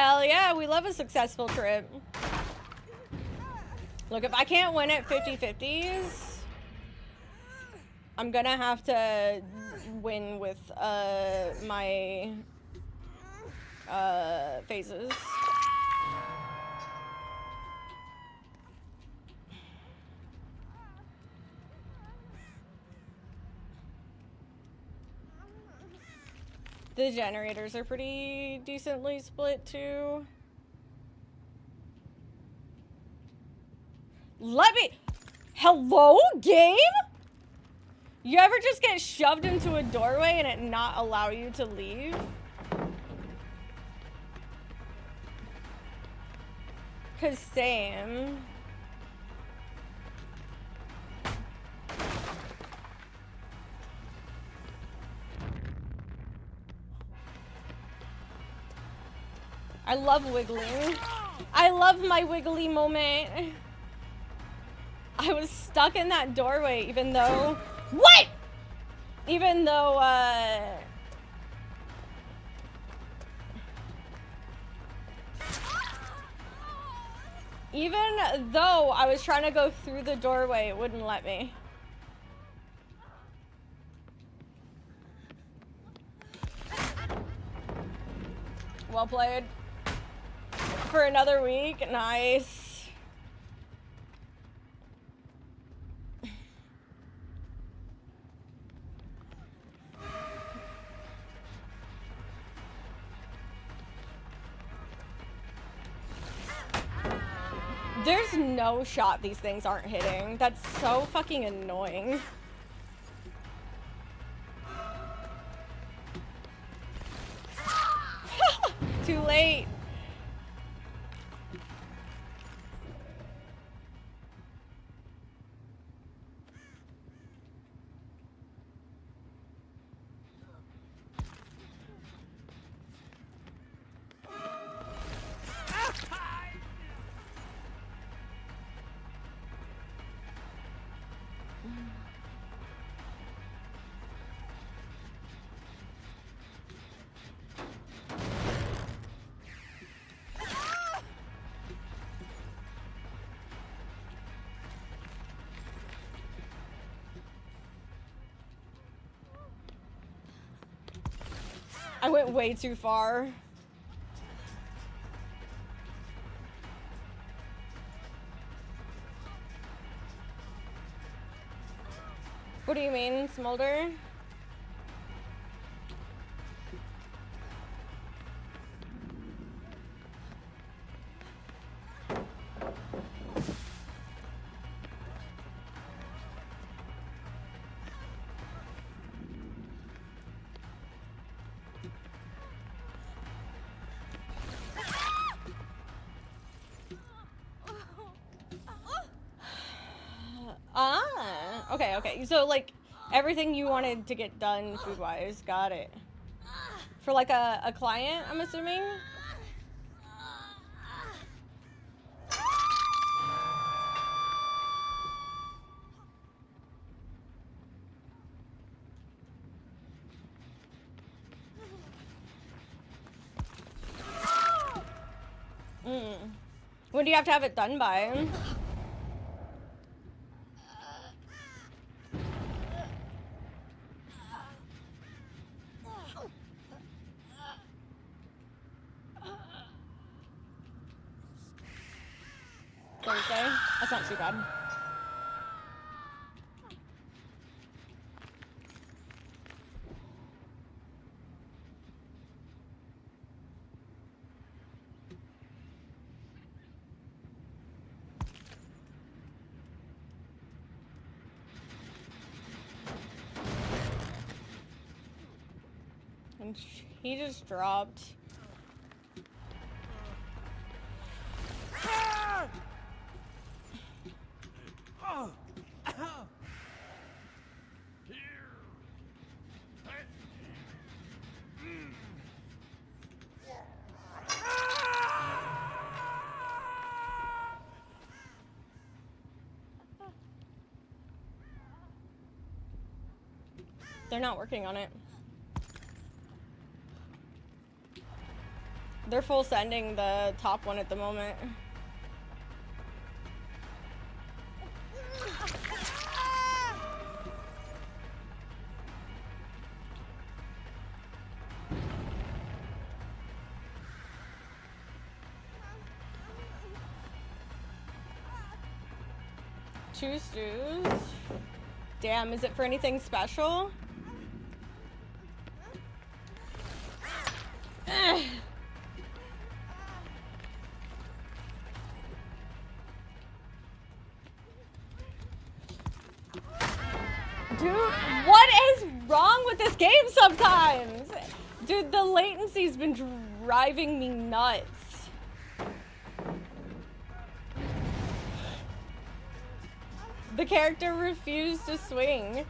Hell yeah, we love a successful trip. Look, if I can't win at 50-50s, I'm gonna have to win with my phases. The generators are pretty decently split too. Let me... Hello, game? You ever just get shoved into a doorway and it not allow you to leave? Cause same. I love wiggling. I love my wiggly moment. I was stuck in that doorway even though... What?! Even though, even though I was trying to go through the doorway, it wouldn't let me. Well played. For another week, nice. There's no shot these things aren't hitting. That's so fucking annoying. Too late. I went way too far. What do you mean, Smolder? Okay. So, like, everything you wanted to get done food-wise, got it. For, like, a client, I'm assuming? When do you have to have it done by? Thursday? That's not too bad. And he just dropped. They're not working on it. They're full sending the top one at the moment. Two stews. Damn, is it for anything special? Dude, what is wrong with this game sometimes? Dude, the latency's been driving me nuts. The character refused to swing.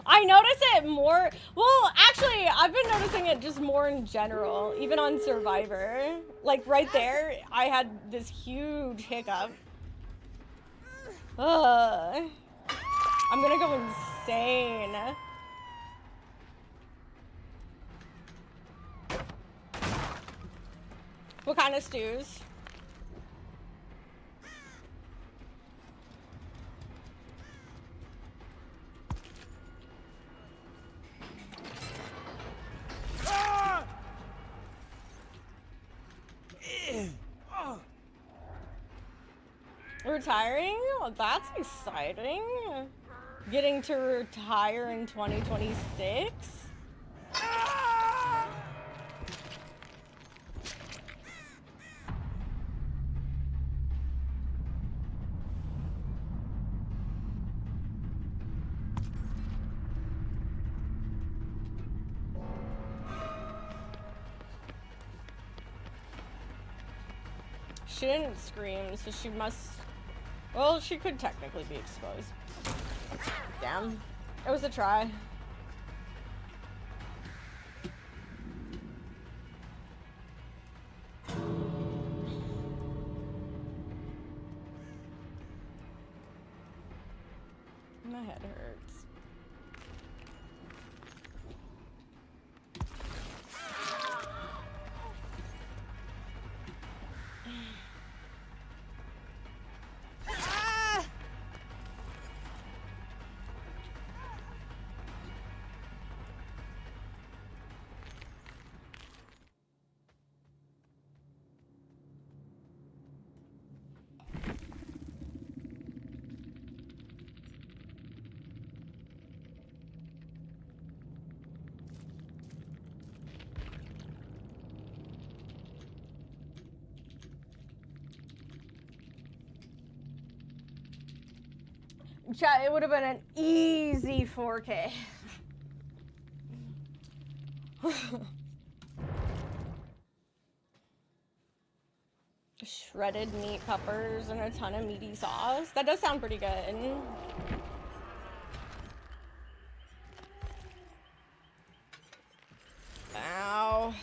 I notice it more. Well, actually, I've been noticing it just more in general, even on Survivor. Like right there, I had this huge hiccup. I'm gonna go insane. What kind of stews? Retiring? Oh, that's exciting. Getting to retire in 2026? She didn't scream, so she must... Well, she could technically be exposed. Damn. It was a try. My head hurts. Chat, it would have been an easy 4K. Shredded meat, peppers, and a ton of meaty sauce. That does sound pretty good. Ow.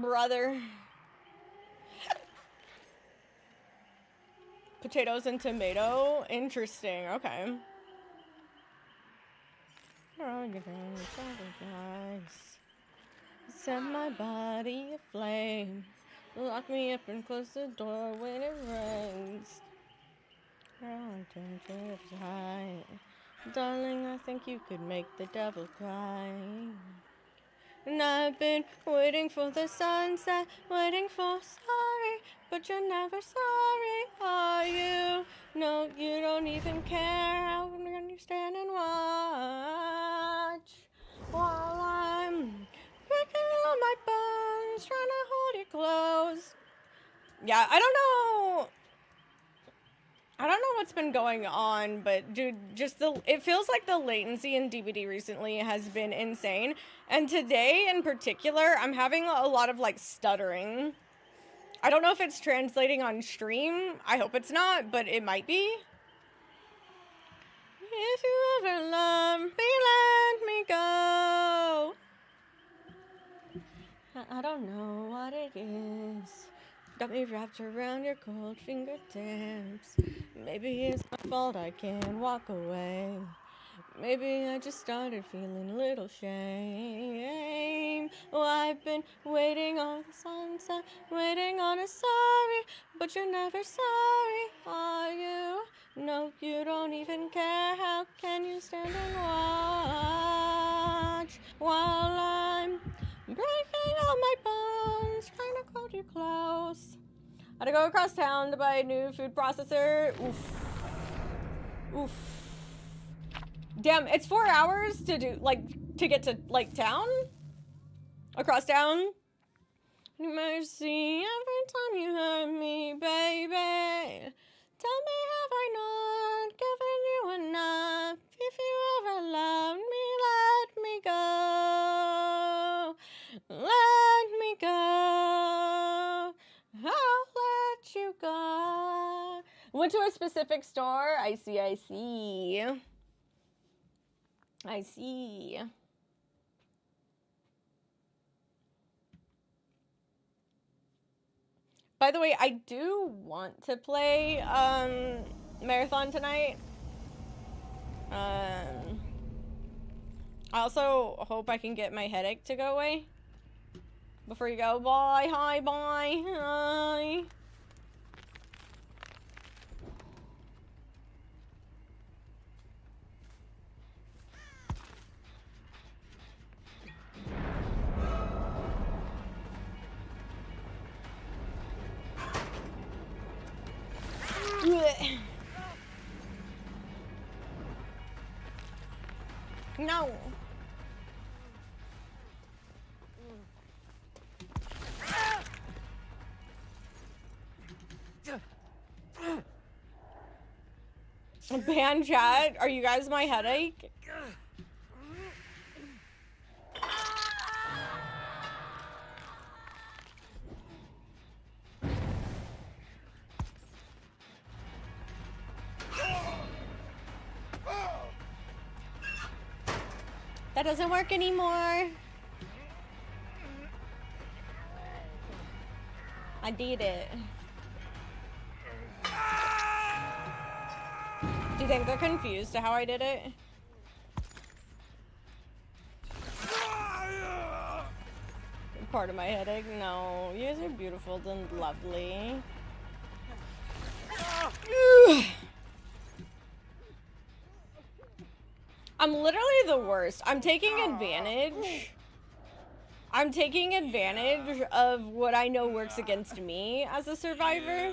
Brother. Potatoes and tomato? Interesting, okay. Set my body aflame. Lock me up and close the door when it rains. Darling, I think you could make the devil cry. And I've been waiting for the sunset, waiting for sorry, but you're never sorry, are you? No, you don't even care how long you stand and watch while I'm breaking all my bones, trying to hold you close. Yeah, I don't know what's been going on, but dude, it feels like the latency in DVD recently has been insane. And today in particular, I'm having a lot of like stuttering. I don't know if it's translating on stream. I hope it's not, but it might be. If you ever love me, let me go. I don't know what it is. Got me wrapped around your cold fingertips. Maybe it's my fault I can't walk away. Maybe I just started feeling a little shame. Oh, I've been waiting on the sunset, waiting on a sorry, but you're never sorry, are you? No, you don't even care. How can you stand and watch while I'm breaking all my bones, trying to hold you close? Had to go across town to buy a new food processor. Oof. Oof. Damn, it's 4 hours to do, like, to get to, like, town? Across town? Mercy, every time you hurt me, baby. Tell me, have I not given you enough? If you ever loved me, let me go. Let me go. I'll let you go. Went to a specific store? I see, I see. I see. By the way, I do want to play Marathon tonight. I also hope I can get my headache to go away before you go. Bye, hi, bye, hi. No. Ban chat, are you guys my headache? That doesn't work anymore. I did it. Do you think they're confused to how I did it? Part of my headache? No, you guys are beautiful and lovely. I'm literally the worst. I'm taking advantage. I'm taking advantage of what I know works against me as a survivor.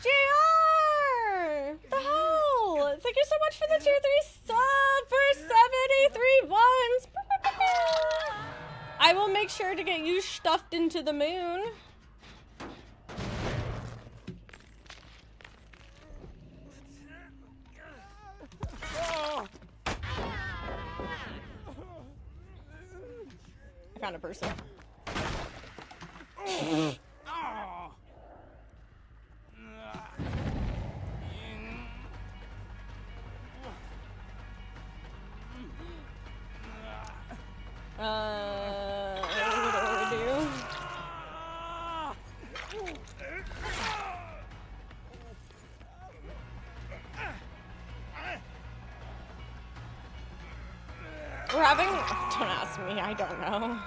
JR! The hell? Thank you so much for the tier 3 sub for 73 ones. I will make sure to get you stuffed into the moon. I found a person. What do I do? We're having, don't ask me, I don't know.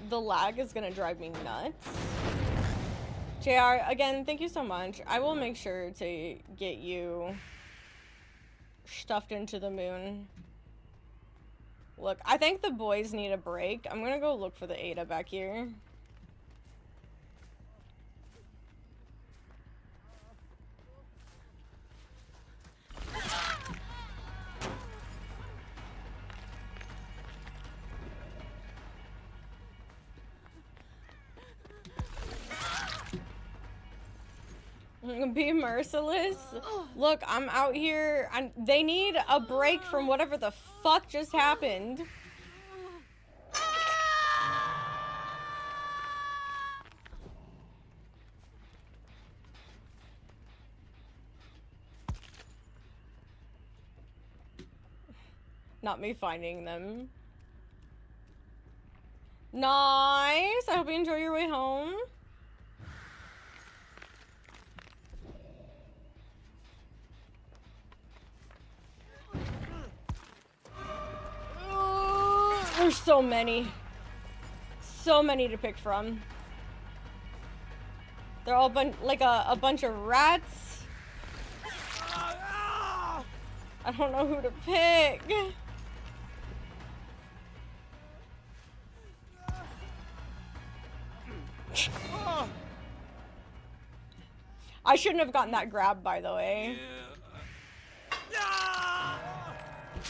The lag is gonna drive me nuts. JR, again, thank you so much. I will make sure to get you stuffed into the moon. Look, I think the boys need a break. I'm gonna go look for the Ada back here. Be merciless. Look, I'm out here. They need a break from whatever the fuck just happened. Not me finding them. Nice. I hope you enjoy your way home. There's so many. So many to pick from. They're all like a bunch of rats. I don't know who to pick. I shouldn't have gotten that grab, by the way.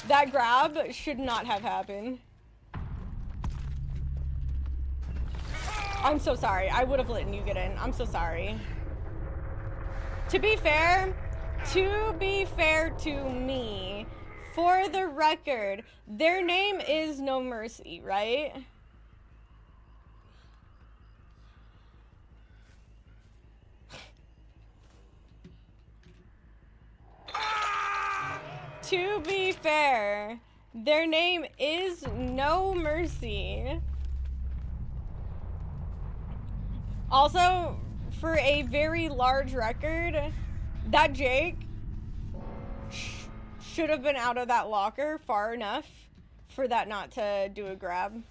That grab should not have happened. I'm so sorry. I would have let you get in. I'm so sorry. To be fair to me, for the record, their name is No Mercy, right? To be fair, their name is No Mercy. Also, for a very large record, that Jake should have been out of that locker far enough for that not to do a grab.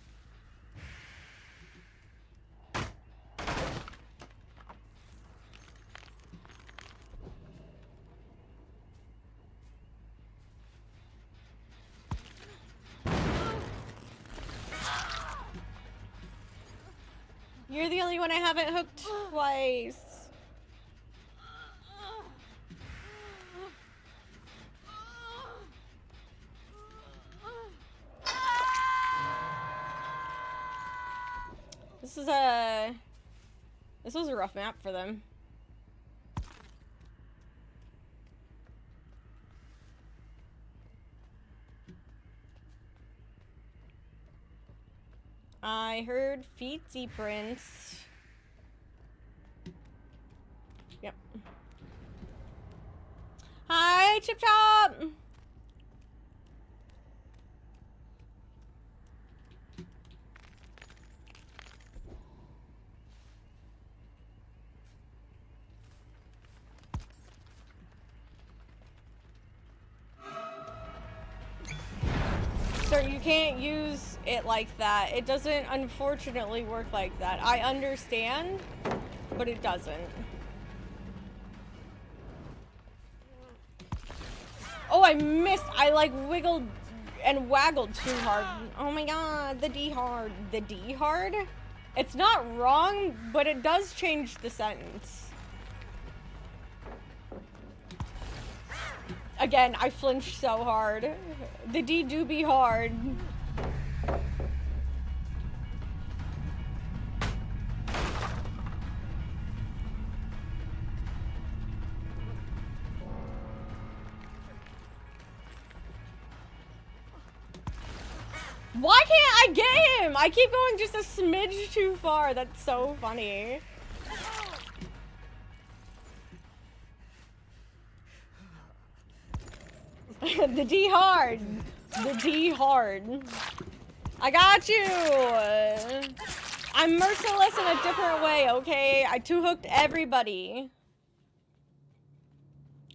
You're the only one I haven't hooked twice. This was a rough map for them. I heard feetsy prints. Yep. Hi, Chip Chop! Sir, you can't use it like that. It doesn't, unfortunately, work like that. I understand, but it doesn't. Oh, I missed. I, like, wiggled and waggled too hard. Oh my god, the D hard. The D hard? It's not wrong, but it does change the sentence. Again, I flinched so hard. The D do be hard. Why can't I get him? I keep going just a smidge too far. That's so funny. The D hard. The D hard. I got you. I'm merciless in a different way, okay? I two-hooked everybody.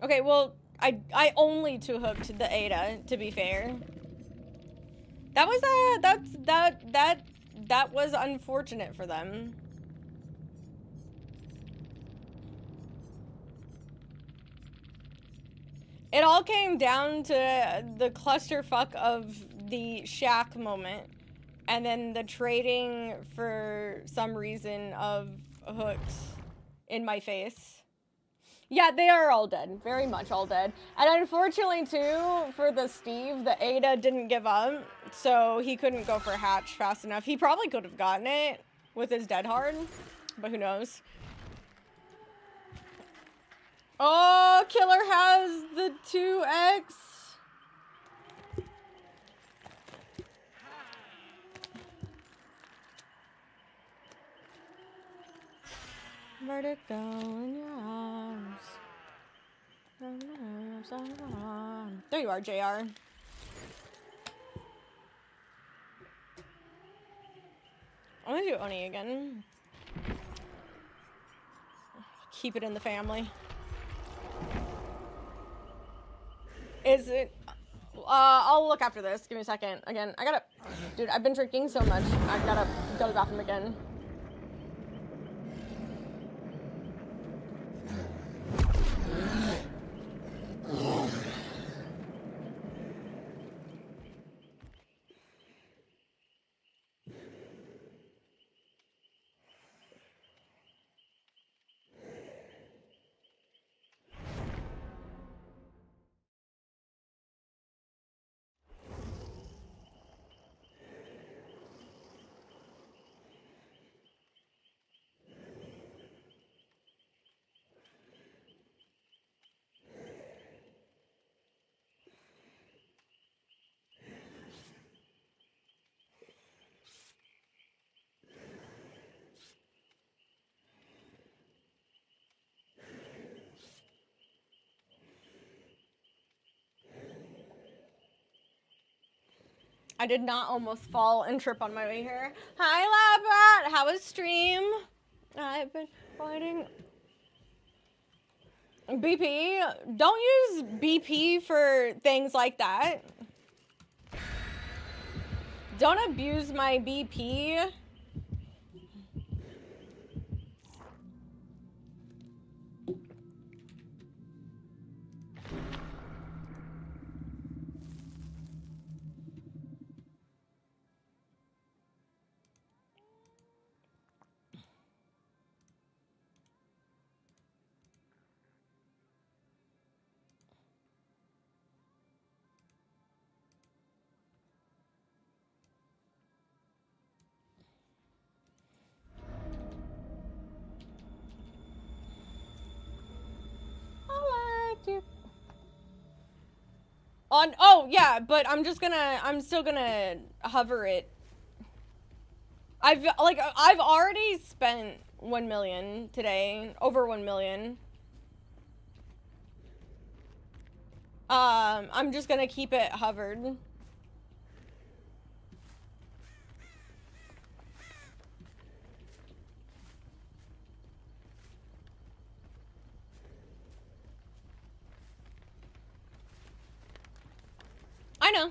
Okay, well, I only two-hooked the Ada, to be fair. That was that was unfortunate for them. It all came down to the clusterfuck of the shack moment, and then the trading for some reason of hooks in my face. Yeah, they are all dead. Very much all dead. And unfortunately, too, for the Steve, the Ada didn't give up, so he couldn't go for hatch fast enough. He probably could have gotten it with his dead hard, but who knows. Oh, Killer has the 2x. Vertigo in your arms. There you are, JR. I'm gonna do Oni again. Keep it in the family. Is it? I'll look after this. Give me a second. Again, I gotta. Dude, I've been drinking so much. I gotta go to the bathroom again. I did not almost fall and trip on my way here. Hi, Labrat. How was stream? I've been fighting. BP. Don't use BP for things like that. Don't abuse my BP. Oh yeah, but I'm still gonna hover it. I've already spent 1 million today, over 1 million. I'm just gonna keep it hovered. I know.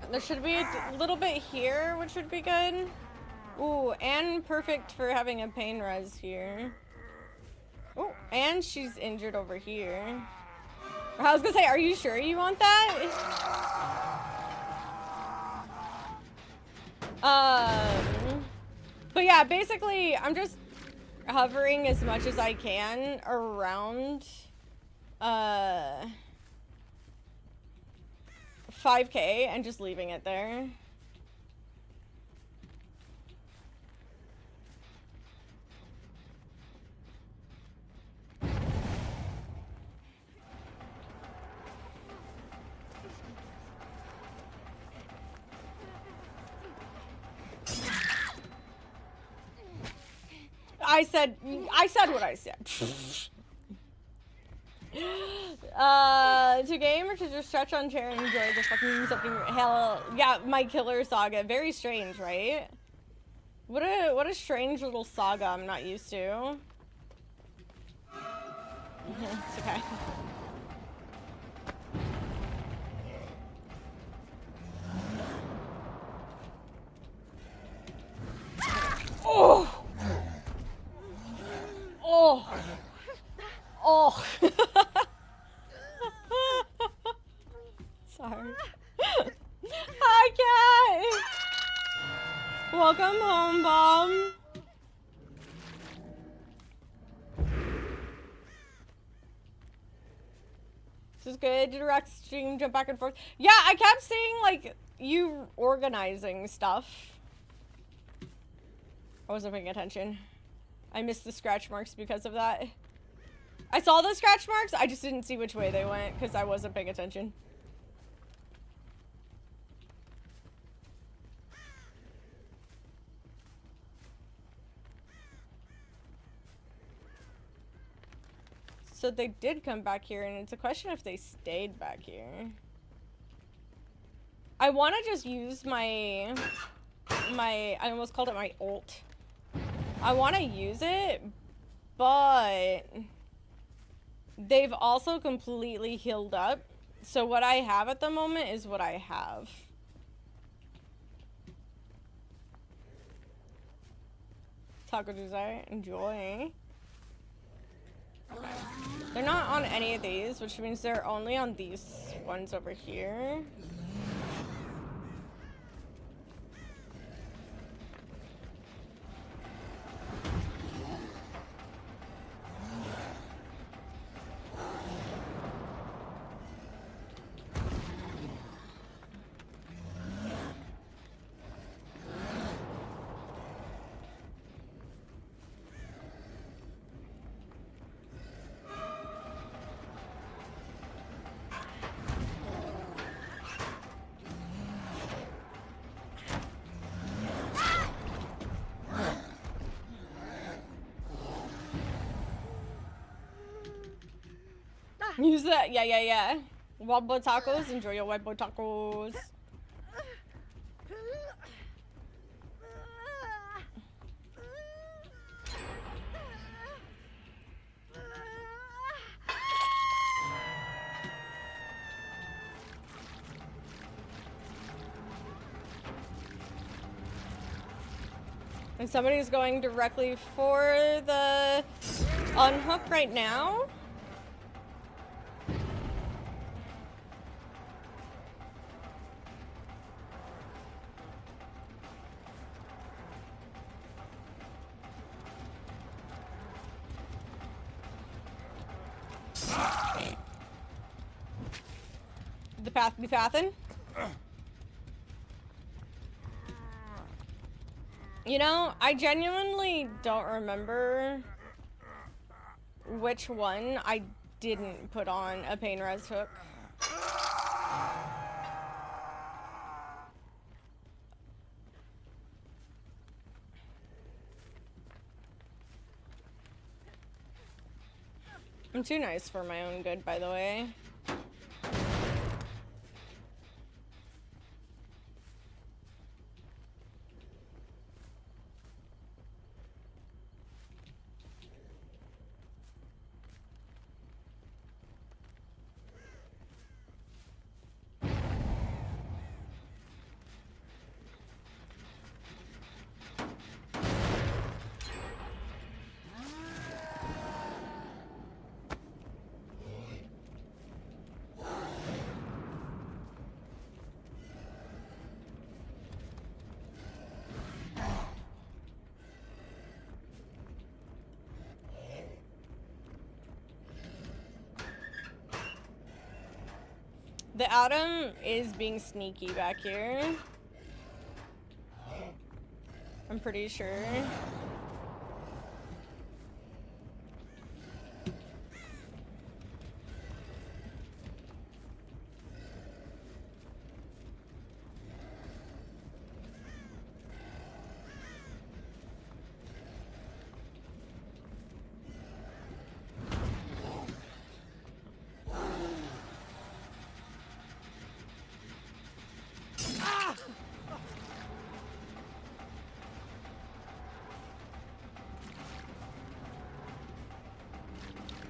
There should be a little bit here, which would be good. Ooh, and perfect for having a pain res here. Oh, and she's injured over here. I was gonna say, are you sure you want that? But yeah, basically, I'm just hovering as much as I can around 5K and just leaving it there. I said what I said. To game or to just stretch on chair and enjoy the fucking something. Hell, yeah, my killer saga. Very strange, right? What a strange little saga I'm not used to. It's okay. Oh! Oh! Oh! Sorry. Hi, cat! Welcome home, Bomb. This is good. Did a rock stream jump back and forth? Yeah, I kept seeing, like, you organizing stuff. I wasn't paying attention. I missed the scratch marks because of that. I saw the scratch marks, I just didn't see which way they went because I wasn't paying attention. So they did come back here, and it's a question if they stayed back here. I want to just use my, I almost called it my ult. I want to use it, but they've also completely healed up. So what I have at the moment is what I have. Taco Tuesday, enjoy. Okay. They're not on any of these, which means they're only on these ones over here. Use that, yeah. White boy tacos, enjoy your white boy tacos. And somebody's going directly for the unhook right now. The path be pathin'. You know, I genuinely don't remember which one I didn't put on a pain res hook. I'm too nice for my own good, by the way. The Atom is being sneaky back here. I'm pretty sure.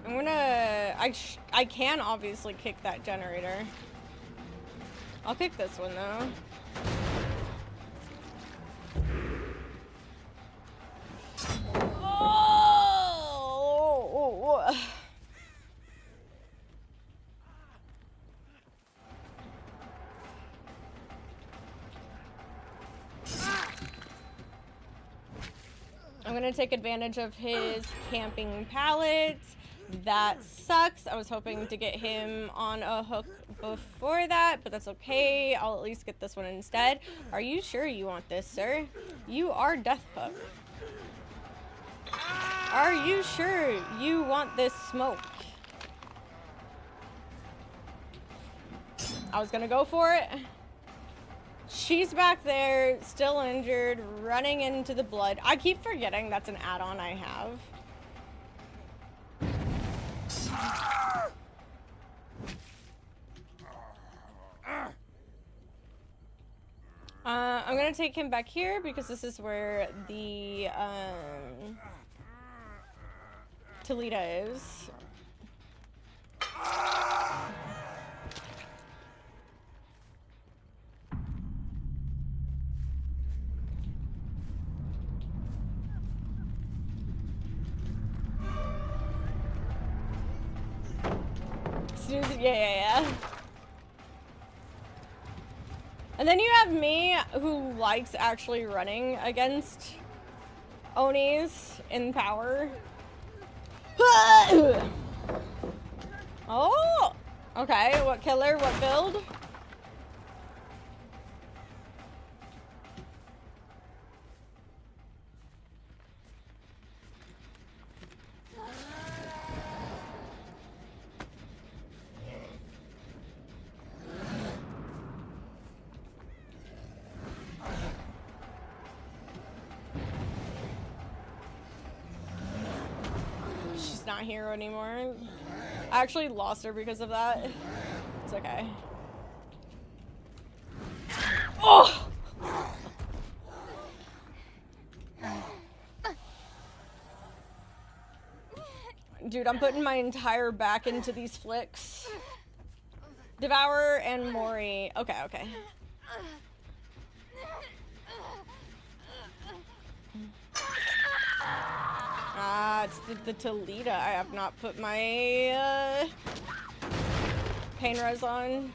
I'm gonna... I can obviously kick that generator. I'll kick this one, though. Oh! I'm gonna take advantage of his camping pallets. That sucks. I was hoping to get him on a hook before that, but that's okay. I'll at least get this one instead. Are you sure you want this, sir? You are Death Hook. Are you sure you want this smoke? I was gonna go for it. She's back there, still injured, running into the blood. I keep forgetting that's an add-on I have. I'm gonna take him back here because this is where the Talita is. Yeah. And then you have me, who likes actually running against Onis in power. Oh! Okay, what killer, what build? Not Hero anymore. I actually lost her because of that. It's okay. Oh! Dude, I'm putting my entire back into these flicks. Devourer and Mori. Okay. It's the Talita. I have not put my pain res on.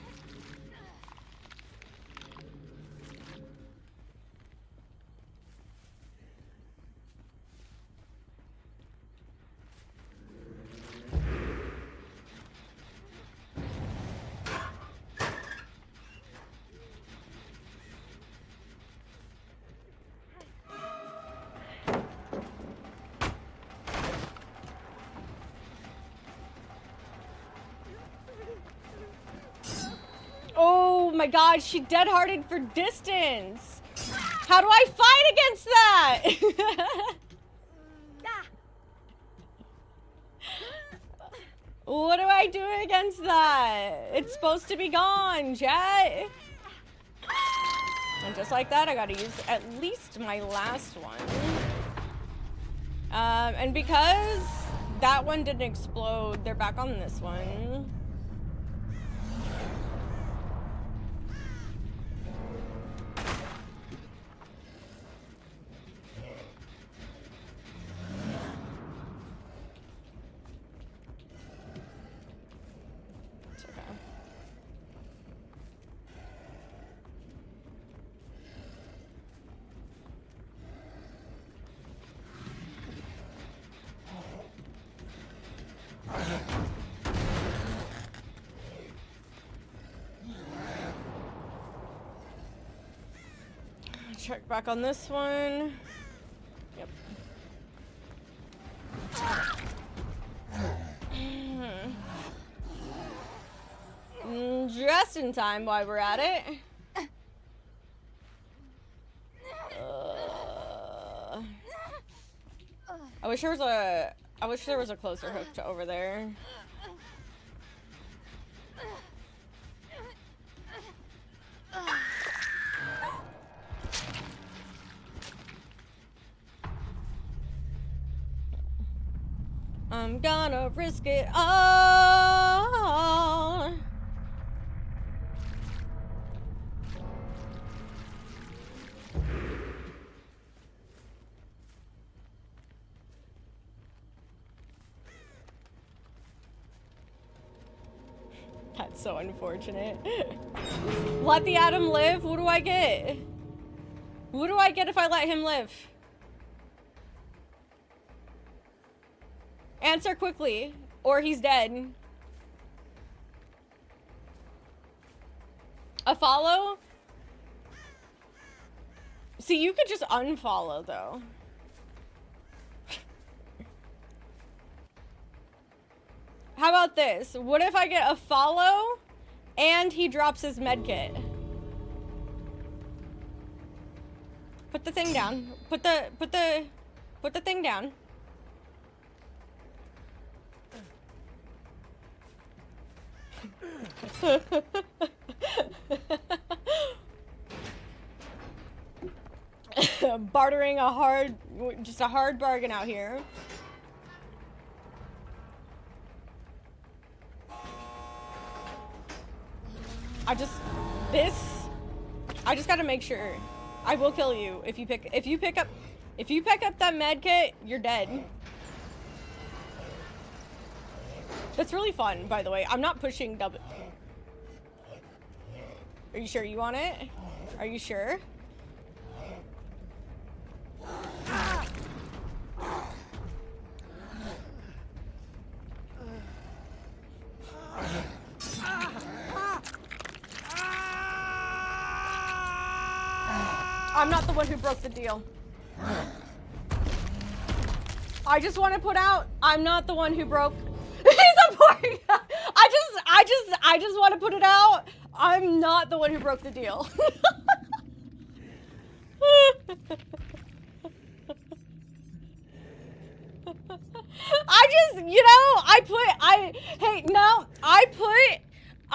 Oh my god, she dead-hearted for distance. How do I fight against that? What do I do against that? It's supposed to be gone, chat. And just like that, I gotta use at least my last one. And because that one didn't explode, they're back on this one. Check back on this one. Yep. Just in time while we're at it. I wish there was a closer hook to over there. I'm gonna risk it all. That's so unfortunate. Let the Atom live? What do I get? What do I get if I let him live? Answer quickly, or he's dead. A follow? See, you could just unfollow, though. How about this? What if I get a follow and he drops his medkit? Put the thing down. Put the thing down. Bartering just a hard bargain out here. I just gotta make sure. I will kill you if you pick up that med kit, you're dead. That's really fun, by the way. I'm not pushing double. Are you sure you want it? Are you sure? I'm not the one who broke the deal. I just want to put out, I'm not the one who broke. He's a boring. I just want to put it out. I'm not the one who broke the deal.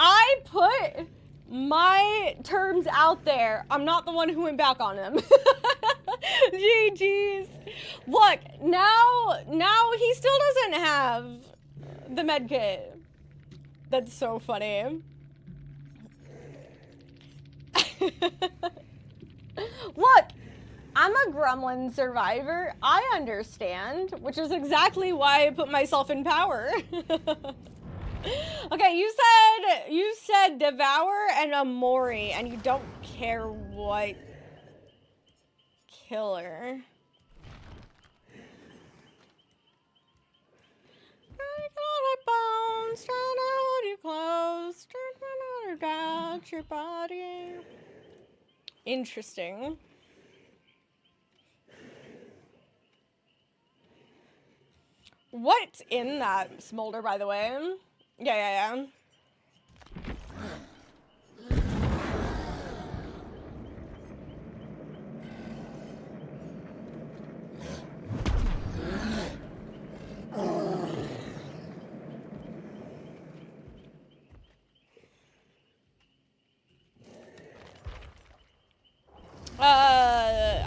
I put my terms out there. I'm not the one who went back on him. GG's. Look, now he still doesn't have the medkit. That's so funny. Look, I'm a gremlin survivor. I understand, which is exactly why I put myself in power. Okay, you said devour and a Mori, and you don't care what killer. Bones, trying to hold you close, trying to doubt your body. Interesting. What's in that smolder, by the way? Yeah.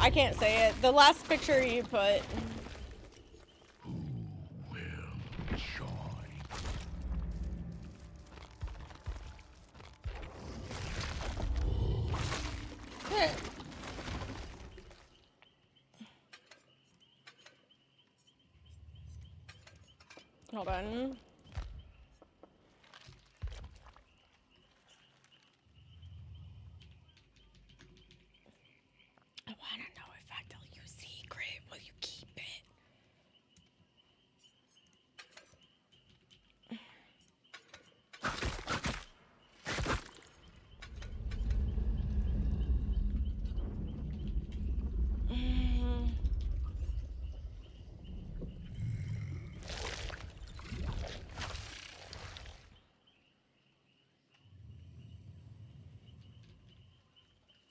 I can't say it. The last picture you put.
Who will join?
Hold on. I want to know if I tell you secret, will you keep it?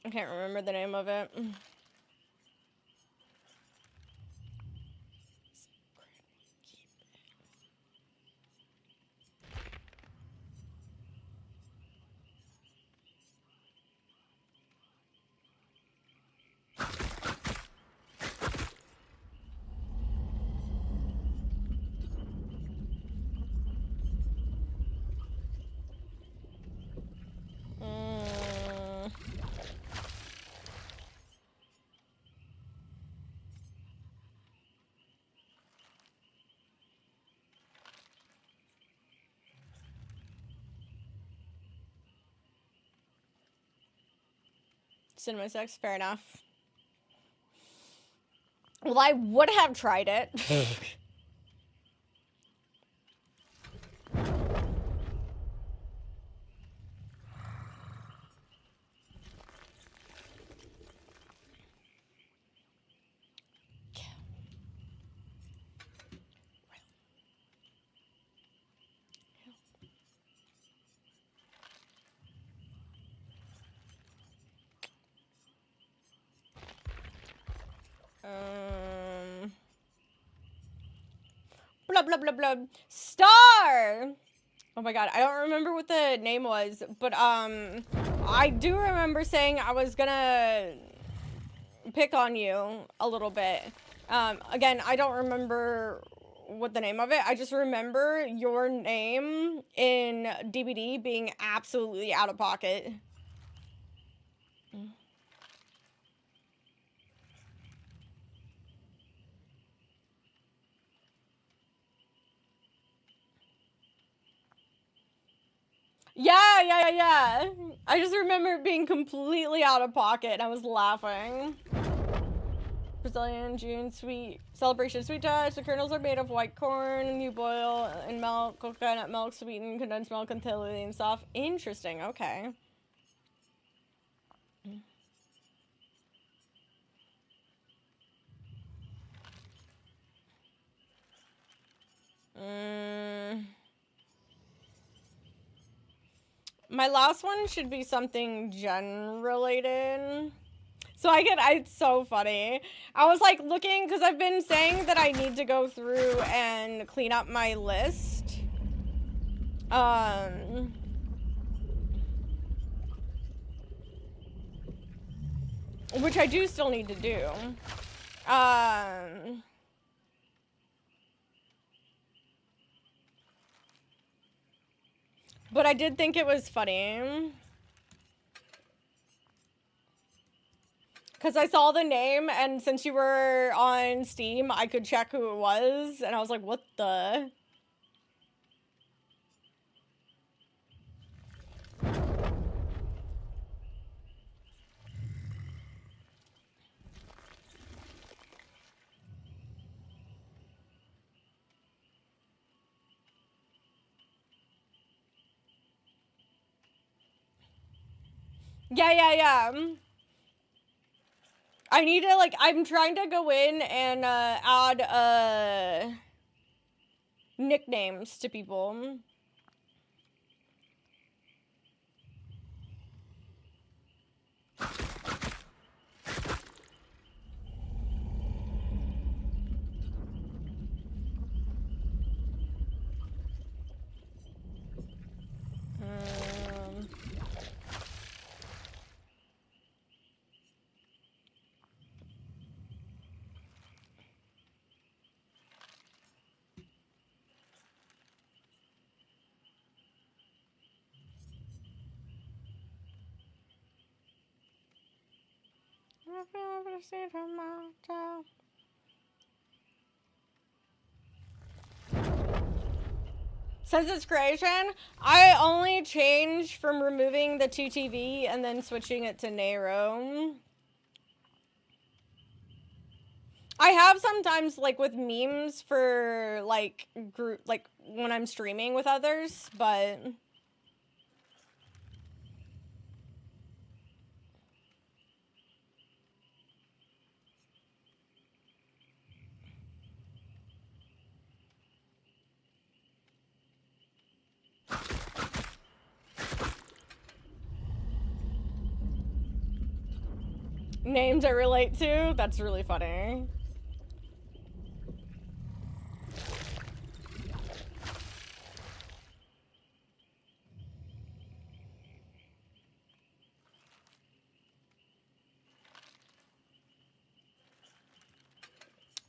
I can't remember the name of it. Cinema Sticks, fair enough. Well, I would have tried it. Blub, blub, blub, blub. Star! Oh my god, I don't remember what the name was, but, I do remember saying I was gonna pick on you a little bit. Again, I don't remember what the name of it. I just remember your name in DBD being absolutely out of pocket. Yeah. I just remember it being completely out of pocket and I was laughing. Brazilian June sweet celebration sweet touch. The kernels are made of white corn. You boil in milk, coconut milk, sweetened condensed milk until it's soft. Interesting. Okay. My last one should be something gen related. So it's so funny. I was like looking, because I've been saying that I need to go through and clean up my list. Which I do still need to do. But I did think it was funny. Because I saw the name, and since you were on Steam, I could check who it was, and I was like, what the? Yeah. I need to, like, I'm trying to go in and, add, nicknames to people. Since its creation, I only changed from removing the 2TV and then switching it to Neyro. I have sometimes, like, with memes for, like, group, like, when I'm streaming with others, but... names I relate to? That's really funny.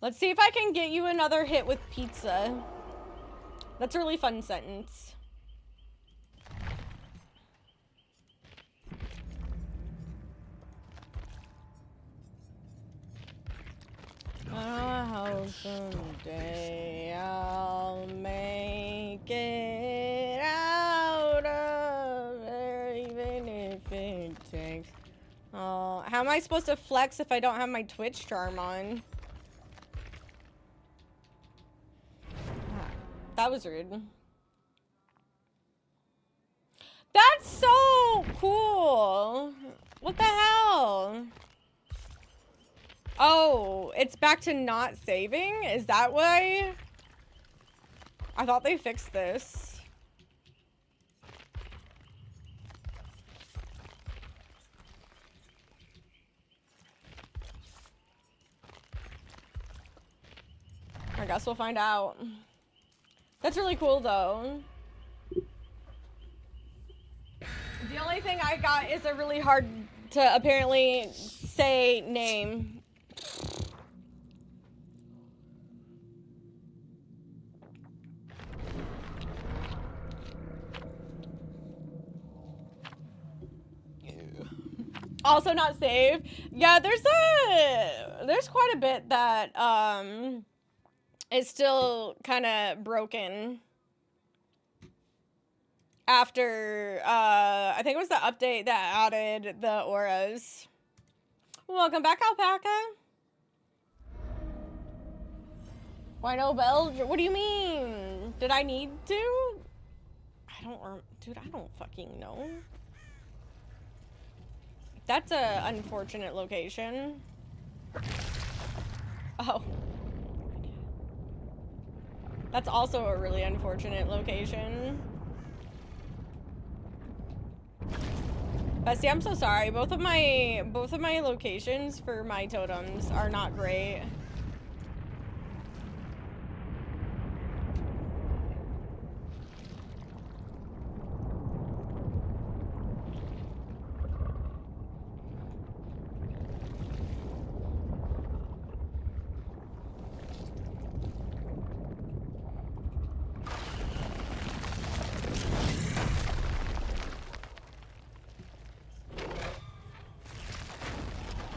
Let's see if I can get you another hit with pizza. That's a really fun sentence. I hope someday I'll make it out of there, even if it takes Oh, how am I supposed to flex if I don't have my Twitch charm on? That was rude. That's so cool. What the hell? Oh, it's back to not saving? Is that why? I thought they fixed this. I guess we'll find out. That's really cool, though. The only thing I got is a really hard to apparently say name. Also not save. Yeah, there's quite a bit that is still kind of broken after I think it was the update that added the auras. Welcome back, Alpaca. Why no bell? What do you mean? Did I need to? Dude, I don't fucking know. That's a unfortunate location. Oh. That's also a really unfortunate location. Bestie, I'm so sorry. Both of my locations for my totems are not great.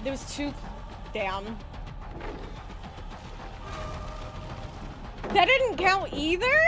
There was two. Damn. That didn't count either?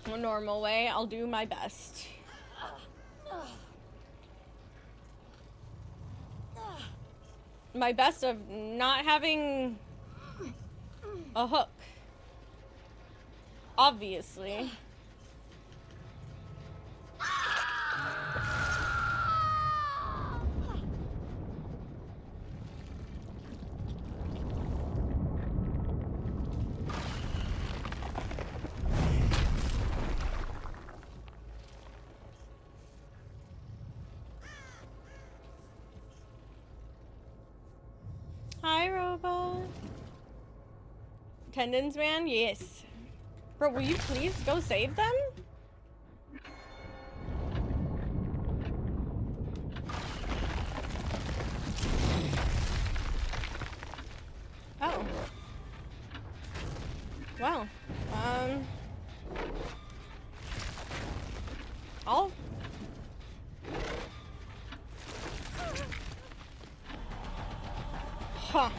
A normal way, I'll do my best. My best of not having a hook. Obviously. Hi, robot. Tendons, man? Yes. Bro, will you please go save them? Oh. Well, I'll... Huh.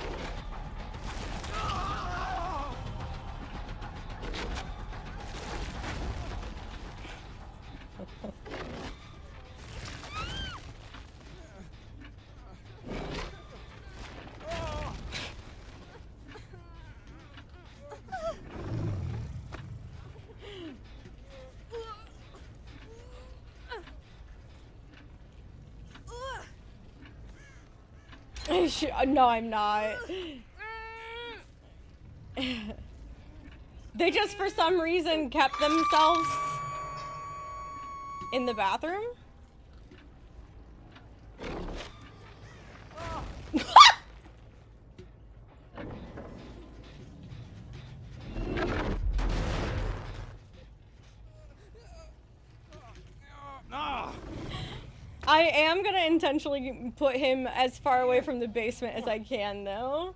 No, I'm not. They just, for some reason, kept themselves in the bathroom? I am gonna intentionally put him as far away from the basement as I can, though.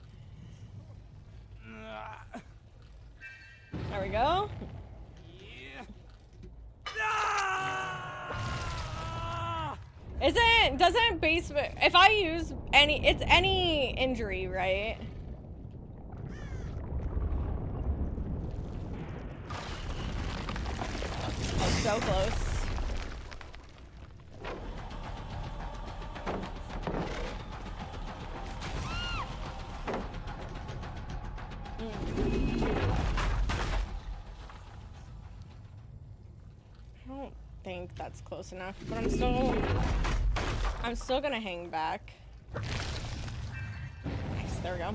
There we go. Doesn't basement, if I use it's any injury, right? Oh, so close. I don't think that's close enough, but I'm still gonna hang back. Nice, there we go.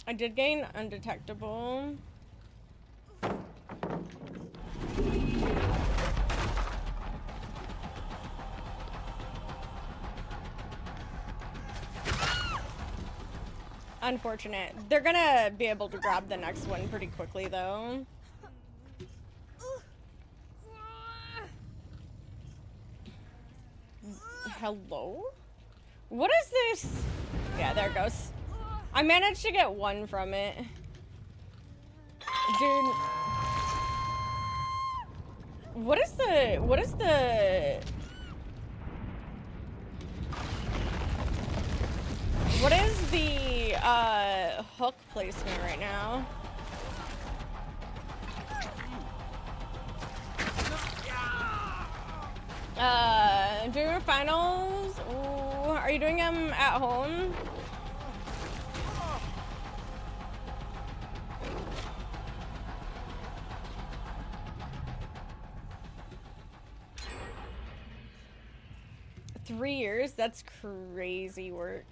I did gain undetectable. Unfortunate. They're gonna be able to grab the next one pretty quickly, though. Hello? What is this? Yeah, there it goes. I managed to get one from it. Dude. What is the hook placement right now? Doing finals? Ooh, are you doing them at home? Three years? That's crazy work.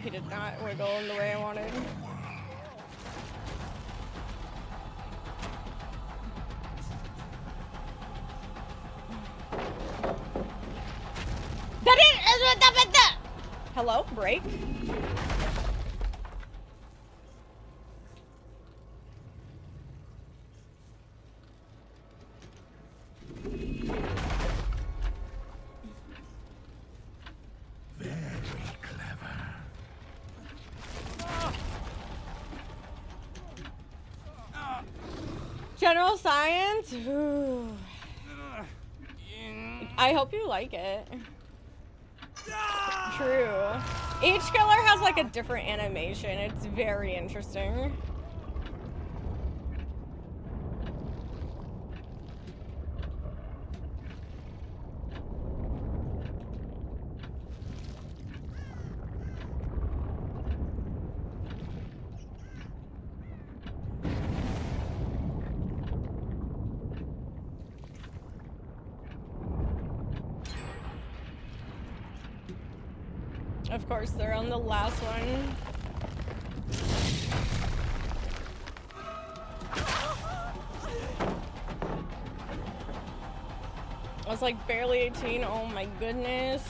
He did not wiggle in the way I wanted. Hello? Break? General science? Ooh. I hope you like it. True. Each killer has like a different animation. It's very interesting. Of course, they're on the last one. I was like barely 18. Oh my goodness.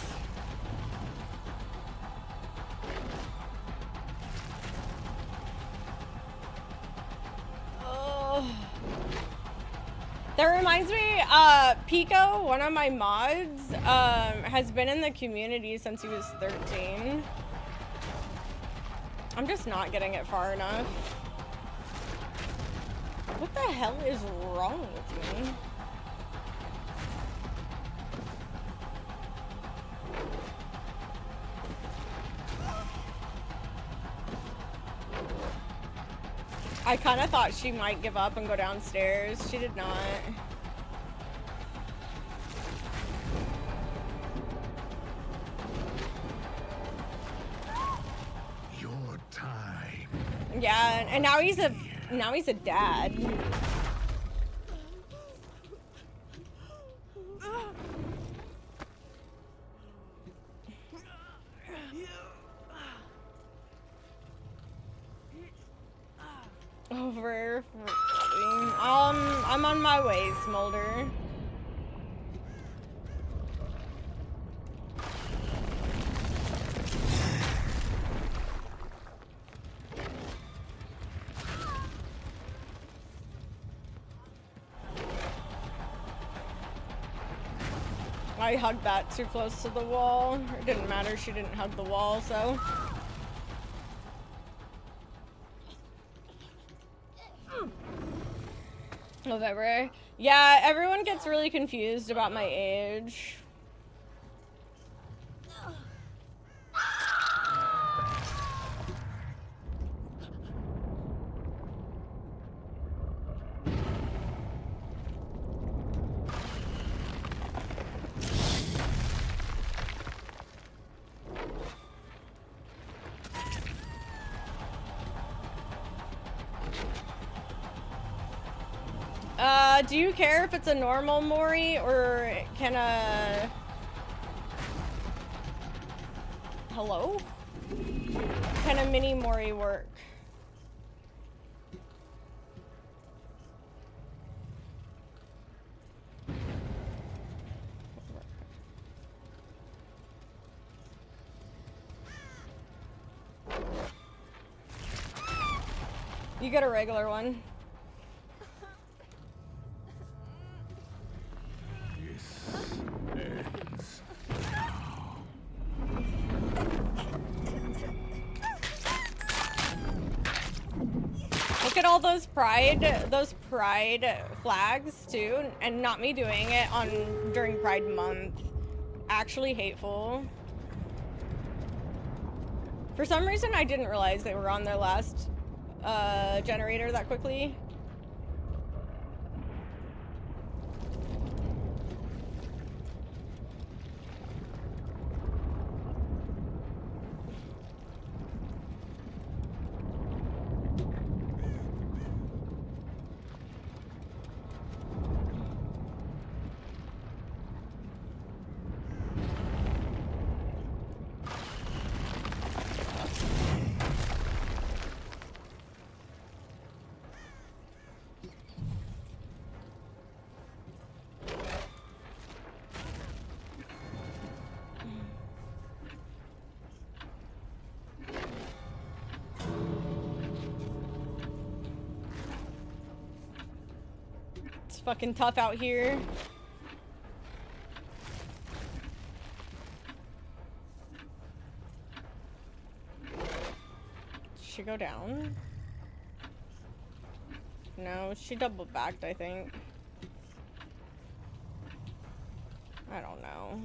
Oh. That reminds me, Pico, one of my mods, has been in the community since he was 13. I'm just not getting it far enough. What the hell is wrong with me? I kind of thought she might give up and go downstairs. She did not.
Your time.
Yeah, and now he's a dad. Over. I'm on my way, Smolder. I hugged that too close to the wall. It didn't matter, she didn't hug the wall, so. Whatever. Yeah, everyone gets really confused about my age. Do you care if it's a normal Mori or can a... Hello? Can a mini Mori work? You get a regular one. Look at all those pride flags too, and not me doing it during Pride Month. Actually hateful. For some reason, I didn't realize they were on their last generator that quickly. It's fucking tough out here. Did she go down? No, she double backed, I think. I don't know.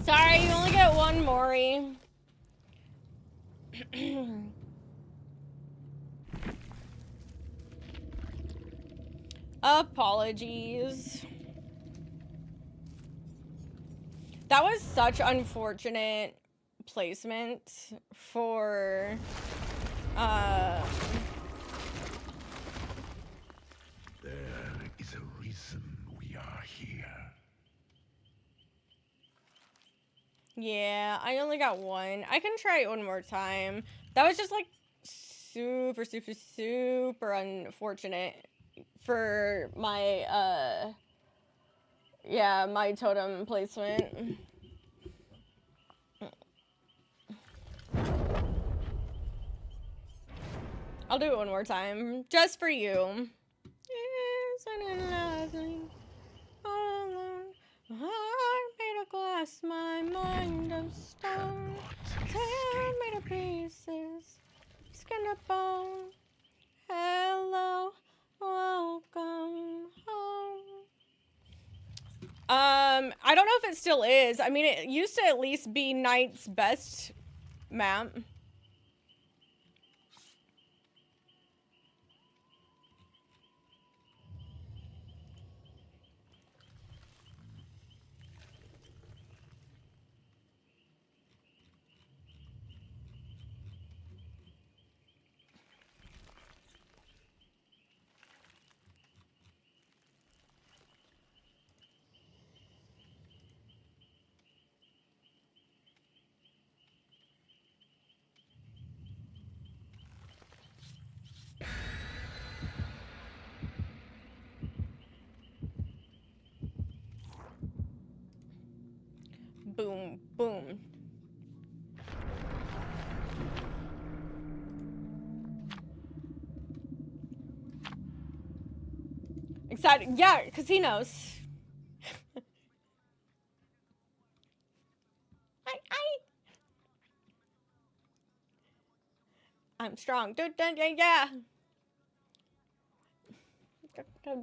Sorry, you only get one Mori. Apologies. That was such unfortunate placement for
There is a reason we are here.
yeah, I only got one. I can try it one more time. That was just like super unfortunate for my yeah, my totem placement. I'll do it one more time, just for you. Isn't it lovely? All alone, my heart made of glass, my mind of stone. Tear me to pieces. Skin and a bone. Hello, welcome home. I don't know if it still is. I mean, it used to at least be Knight's best map. Boom, boom. Excited. Yeah, because he knows. I'm strong. Yeah.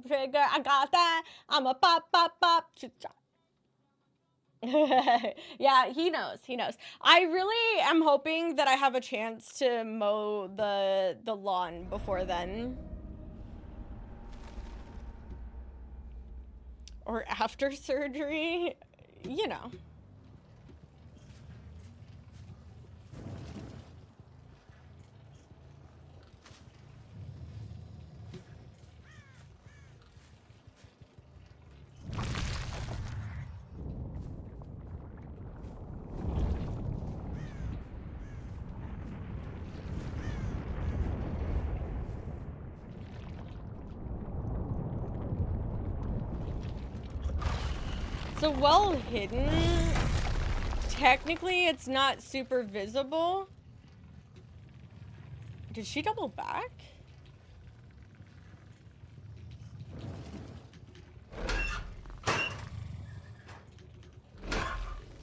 Trigger, I got that. I'm a pop, pop, pop. Yeah, he knows. He knows. I really am hoping that I have a chance to mow the lawn before then. Or after surgery. You know. So well hidden. Technically, it's not super visible. Did she double back?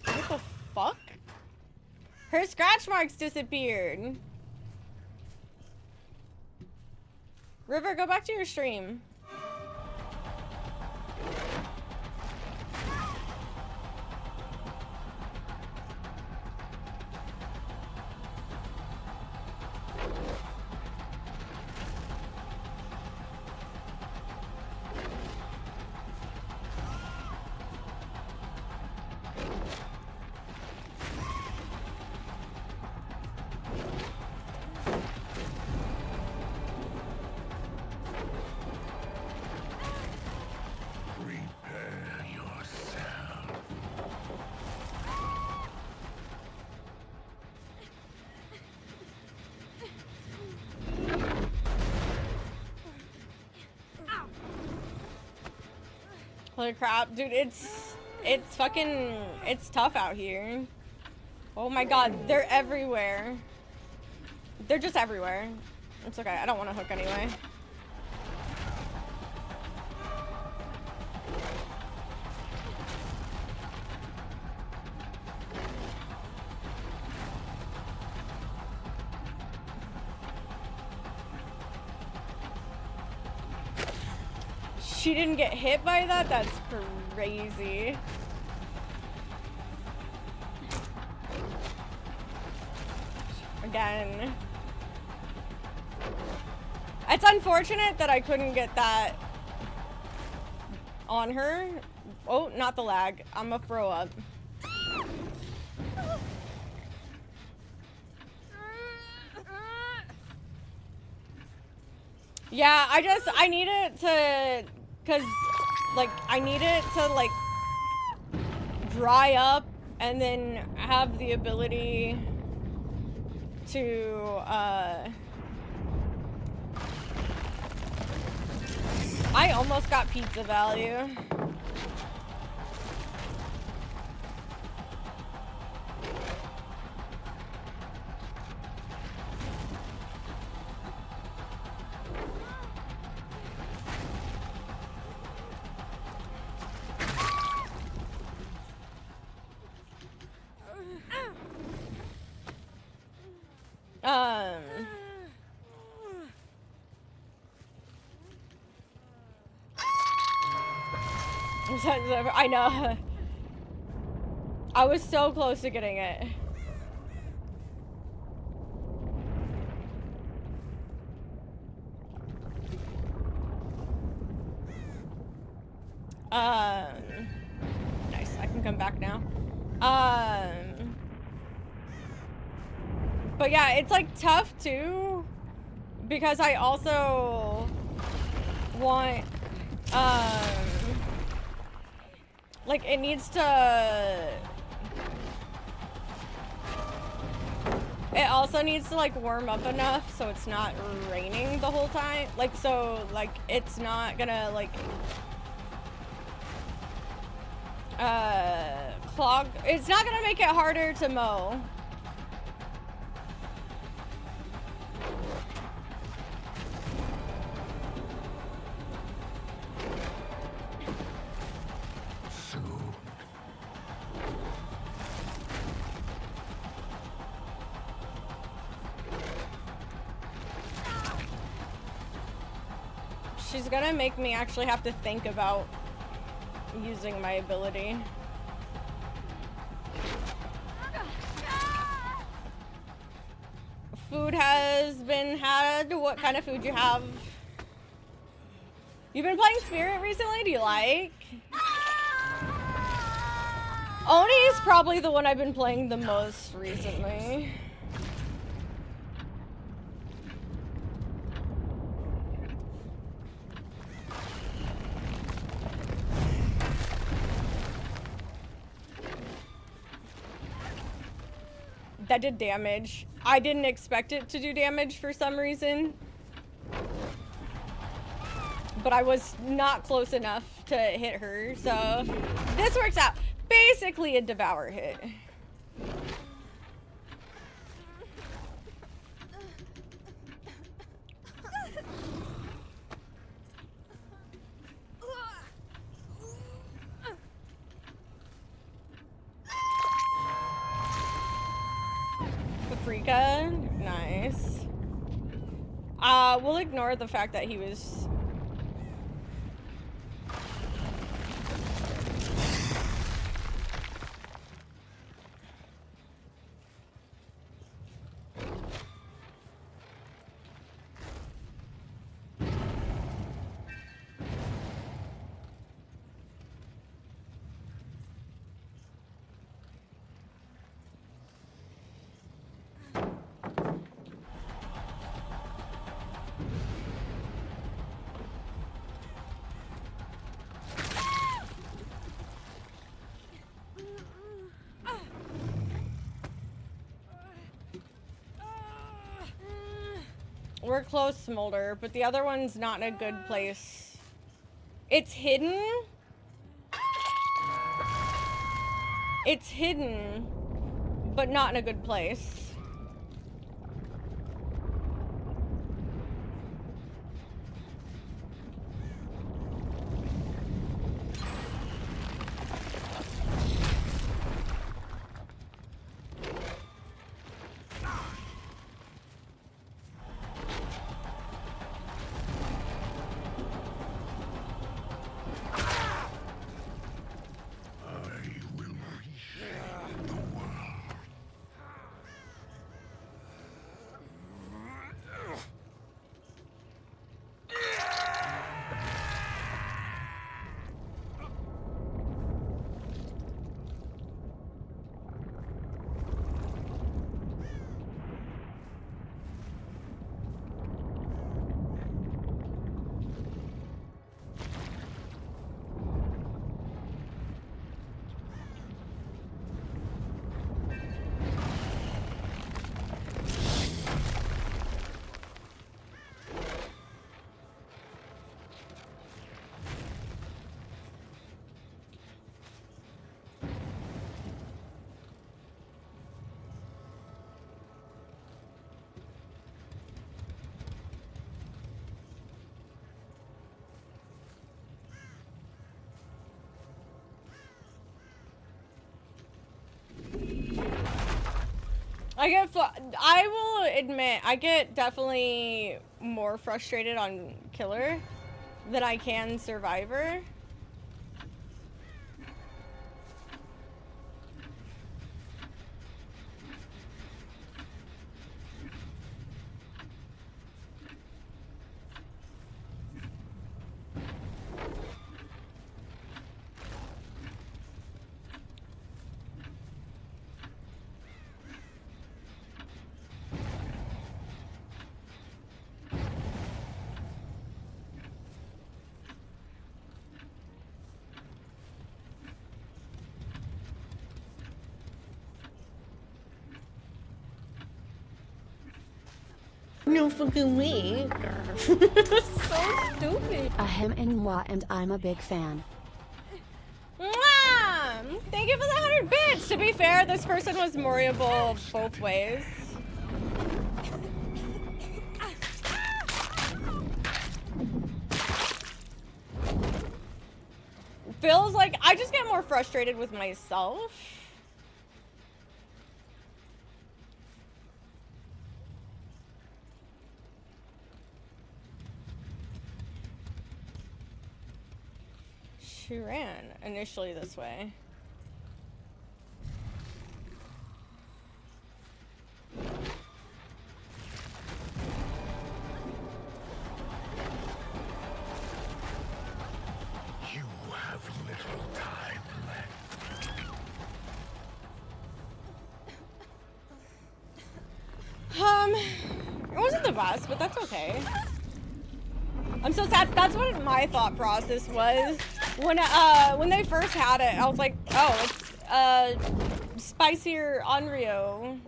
What the fuck? Her scratch marks disappeared. River, go back to your stream.
Prepare yourself.
Holy crap, dude, it's fucking, it's tough out here. Oh my god, they're everywhere. They're just everywhere. It's okay, I don't want to hook anyway. She didn't get hit by that? That's crazy. Again. It's unfortunate that I couldn't get that on her. Oh, not the lag. I'm a throw up. Yeah, I need it to, cause like I need it to like dry up and then have the ability to I almost got pizza value. I know. I was so close to getting it. Nice. I can come back now. But yeah, it's like tough too, because I also want, like it needs to, it also needs to like warm up enough so it's not raining the whole time. Like, so like it's not gonna like, clog, it's not gonna make it harder to mow. She's gonna make me actually have to think about using my ability. Food has been had. What kind of food you have? You've been playing Spirit recently? Do you like? Oni's probably the one I've been playing the most recently. That did damage. I didn't expect it to do damage for some reason. But I was not close enough to hit her, so this works out. Basically a devour hit. Paprika, nice. We'll ignore the fact that he was... We're close, Smolder, but the other one's not in a good place. It's hidden. It's hidden, but not in a good place. I will admit, I get definitely more frustrated on Killer than I can Survivor. No fucking way. So stupid.
Ahem and moi, and I'm a big fan.
Mwah! Thank you for the 100 bits. To be fair, this person was Moriable both ways. Feels like I just get more frustrated with myself. She ran initially this way.
You have little time left.
It wasn't the best, but that's okay. I'm so sad. That's what my thought process was when they first had it. I was like, oh, it's spicier Onryo.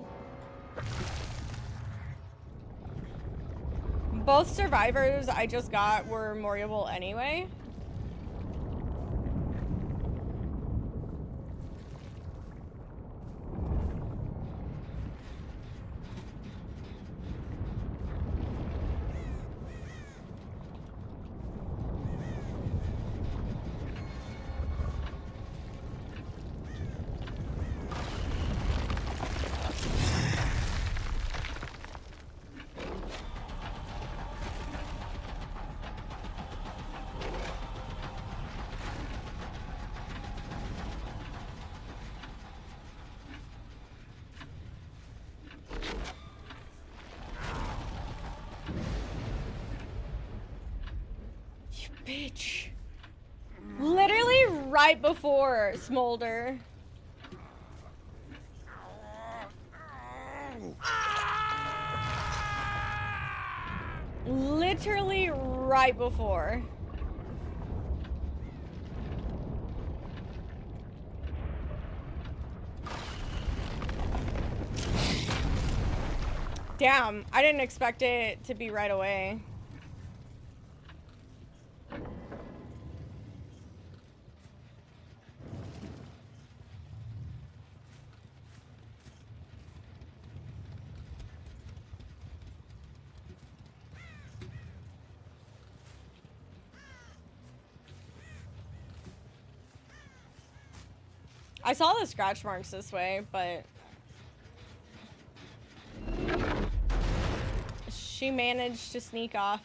Both survivors I just got were Moriable anyway. Bitch. Literally right before Smolder. Literally right before. Damn, I didn't expect it to be right away. I saw the scratch marks this way, but she managed to sneak off.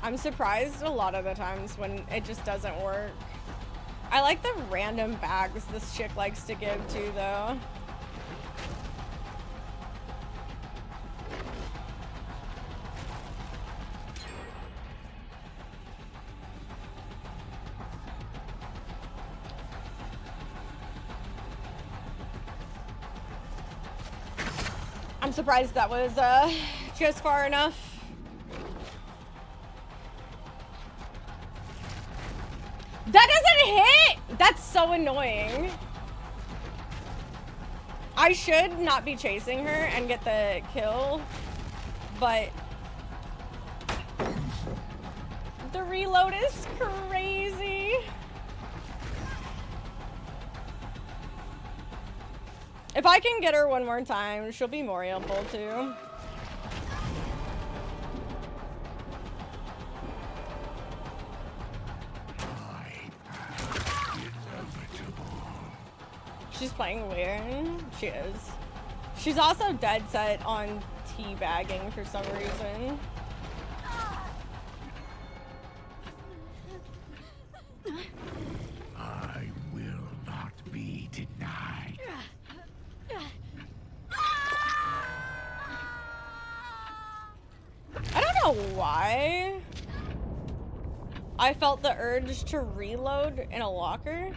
I'm surprised a lot of the times when it just doesn't work. I like the random bags this chick likes to give too, though. I'm surprised that was just far enough. That doesn't hit! That's so annoying. I should not be chasing her and get the kill, but the reload is crazy. If I can get her one more time, she'll be Moriable too. She's playing weird. She is. She's also dead set on teabagging for some reason.
I will not be denied.
I don't know why I felt the urge to reload in a locker.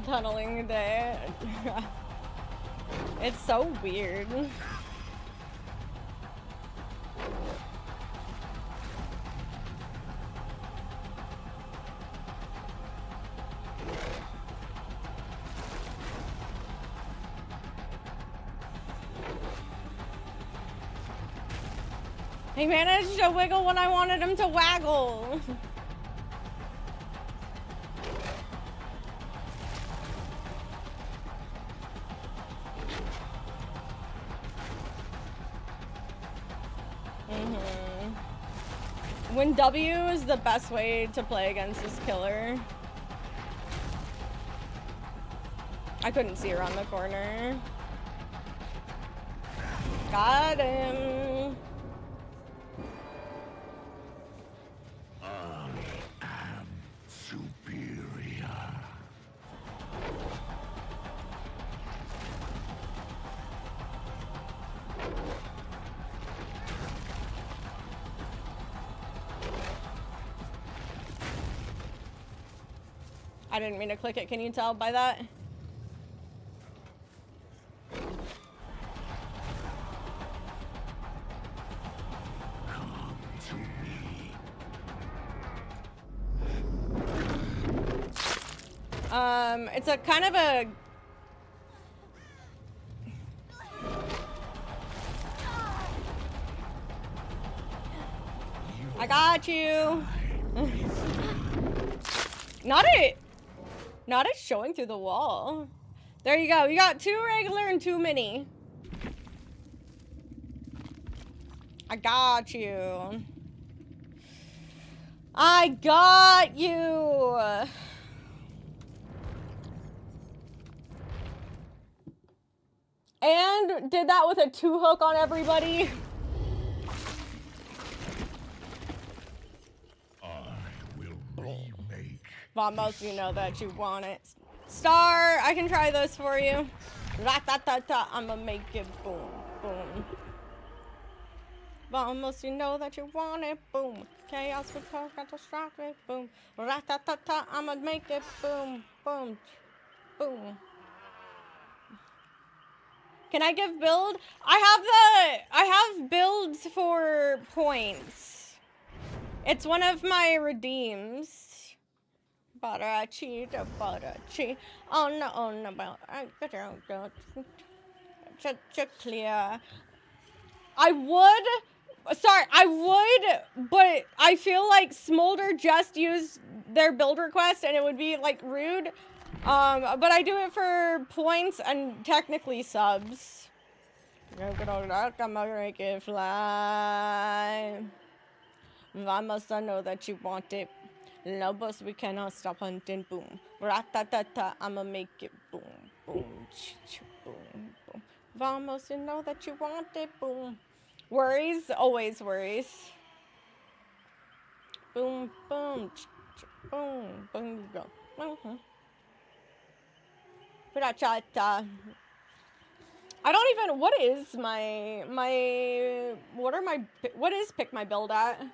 Tunneling a day. It's so weird. He managed to wiggle when I wanted him to waggle. When W is the best way to play against this killer. I couldn't see around the corner. Got him.
I am superior.
I didn't mean to click it. Can you tell by that?
Come to me.
It's a kind of a... I got you. Not it showing through the wall. There you go. You got 2 regular and 2 mini. I got you. I got you. And did that with a 2 hook on everybody.
I will remake.
Vamos, you know that you want it. Star, I can try this for you. Rat-ta-ta-ta, I'ma make it boom, boom. Vamos, you know that you want it, boom. Chaos with talk, catastrophic, boom. Rat-ta-ta-ta, I'ma make it boom, boom, boom. Can I give build? I have builds for points. It's one of my redeems. Barachi, the barachi. Oh no, but I don't clear. I would, but I feel like Smolder just used their build request and it would be like rude. But I do it for points and technically subs. I'm gonna make it fly. Vamos, I know that you want it. Lobos, we cannot stop hunting. Boom. Rat-ta-ta-ta, I'ma make it boom. Boom. Boom. Boom. Vamos, you know that you want it. Boom. Worries, always worries. Boom, boom. Boom. Boom, go. Rat-ta-ta. I don't even, what is what is pick my build at?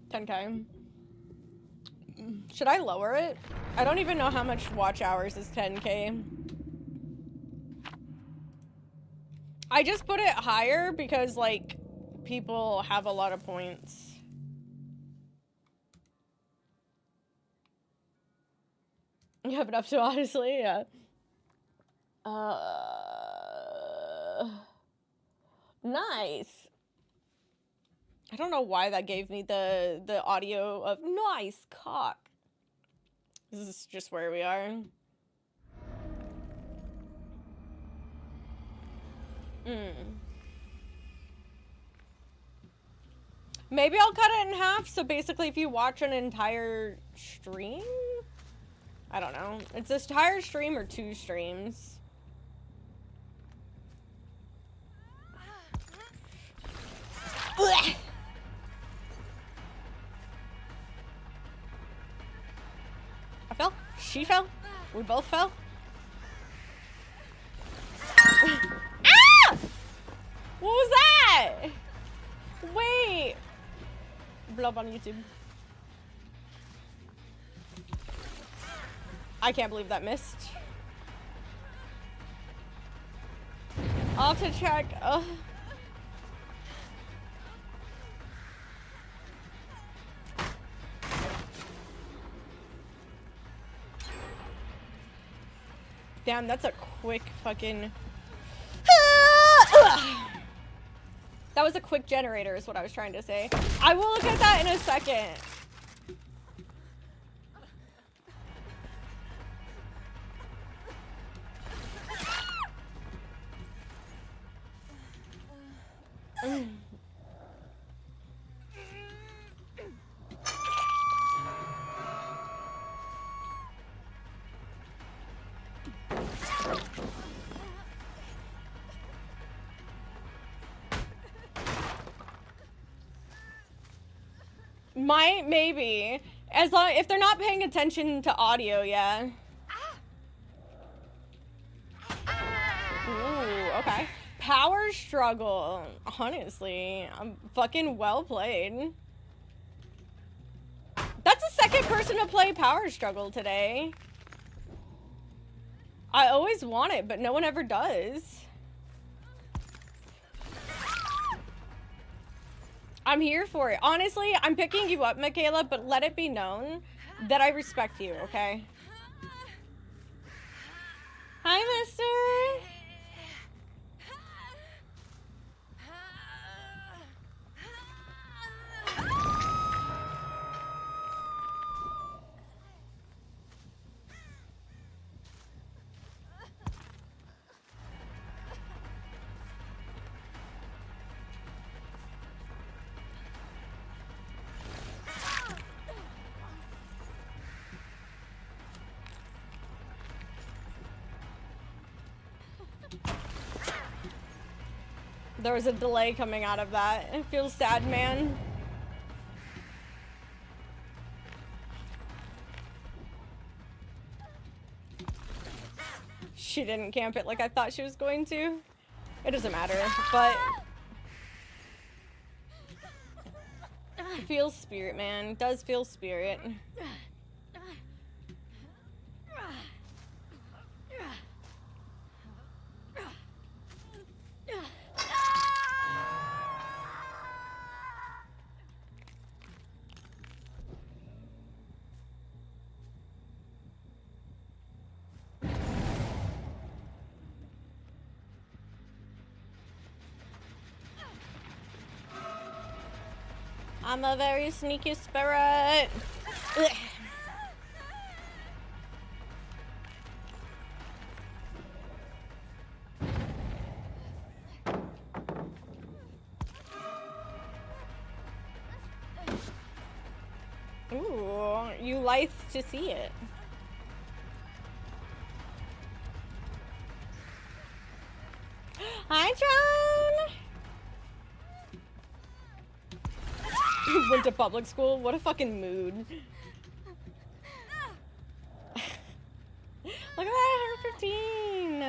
$10K. Should I lower it? I don't even know how much watch hours is 10K. I just put it higher because, like, people have a lot of points. You have enough to, honestly, yeah. Nice. I don't know why that gave me the audio of nice cock. This is just where we are. Maybe I'll cut it in half, so basically if you watch an entire stream? I don't know. It's this entire stream or 2 streams. Ugh. I fell. She fell. We both fell. Ah! What was that? Wait. Blub on YouTube. I can't believe that missed. I'll have to check. Ugh. Damn, that's a quick fucking... That was a quick generator is what I was trying to say. I will look at that in a second. Might, maybe. As long, if they're not paying attention to audio, yeah. Ooh, okay. Power struggle. Honestly, I'm fucking well played. That's the second person to play power struggle today. I always want it, but no one ever does. I'm here for it. Honestly, I'm picking you up, Michaela, but let it be known that I respect you, okay? Hi, mister. There was a delay coming out of that. It feels sad, man. She didn't camp it like I thought she was going to. It doesn't matter, but... It feels spirit, man. It does feel spirit. I'm a very sneaky spirit. Ugh. Ooh, you like to see it. Hi, John. Went to public school. What a fucking mood. Look at that, 115.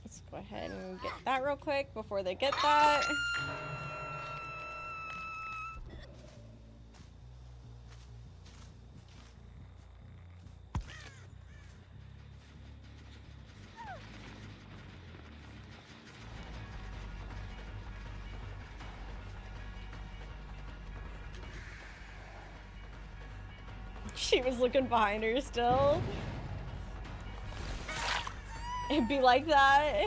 Let's go ahead and get that real quick before they get that. She was looking behind her still. It'd be like that.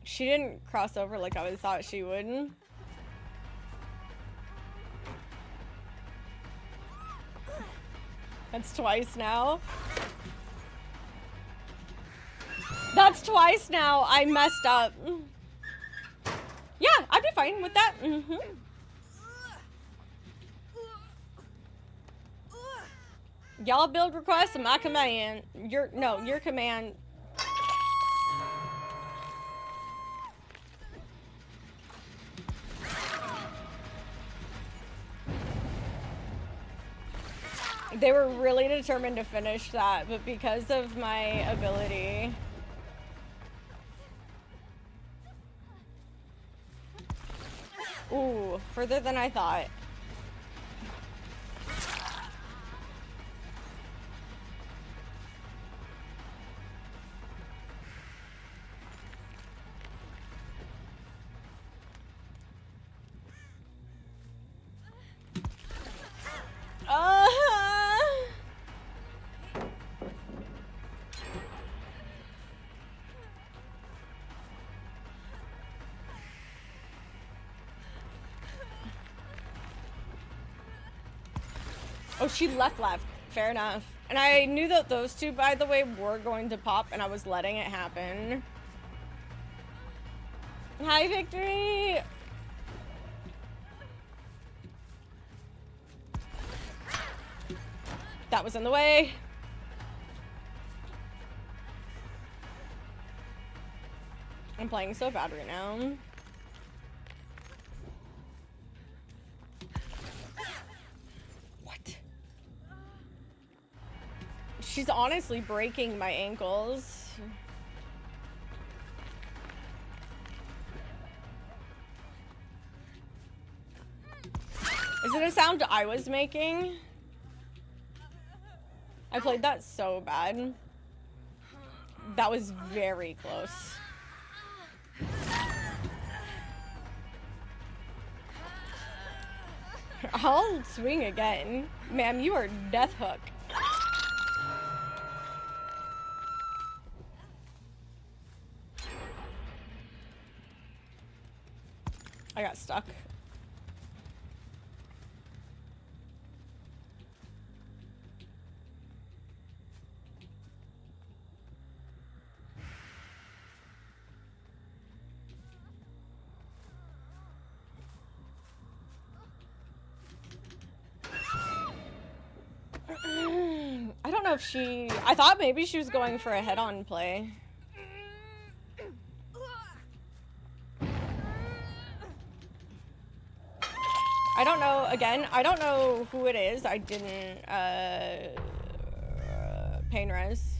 She didn't cross over like I thought she would. That's twice now. That's twice now. I messed up. Yeah, I'd be fine with that. Y'all build requests and my command. Your command. They were really determined to finish that, but because of my ability, Ooh, further than I thought. Oh, she left. Fair enough. And I knew that those two, by the way, were going to pop, and I was letting it happen. Hi, Victory! That was in the way. I'm playing so bad right now. What? She's honestly breaking my ankles. Is it a sound I was making? I played that so bad. That was very close. I'll swing again. Ma'am, you are death hook. I got stuck. I don't know if she... I thought maybe she was going for a head-on play. I don't know, again, I don't know who it is. I didn't, pain res.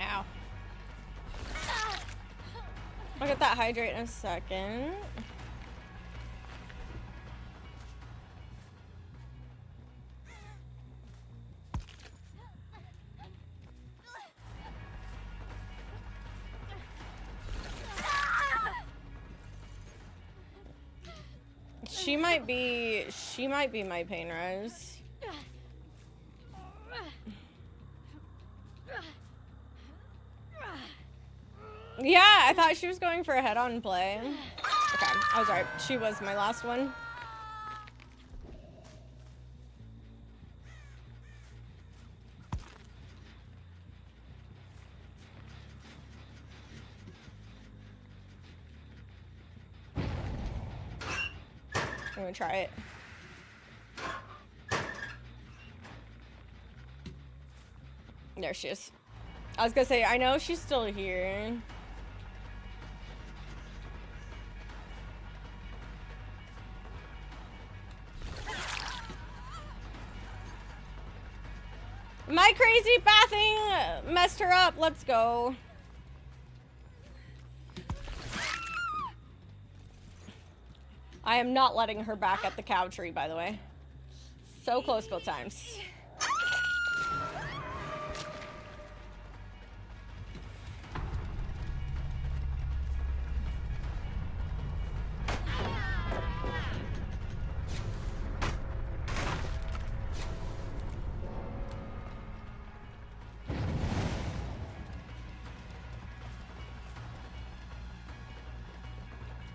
Ow. I'll get that hydrate in a second. She might be my pain res. Yeah, I thought she was going for a head-on play. Okay, I was right. She was my last one. I'm gonna try it. There she is. I was gonna say, I know she's still here. My crazy bathing messed her up. Let's go. I am not letting her back at the cow tree, by the way. So close both times.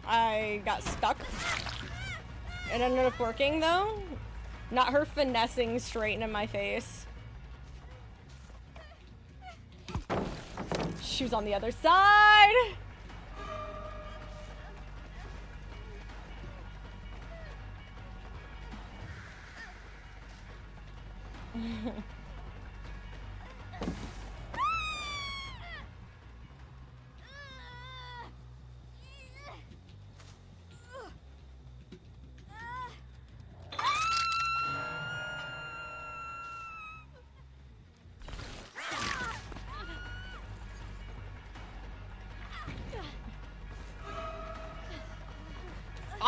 I got stuck. It ended up working though. Not her finessing straight into my face. She was on the other side.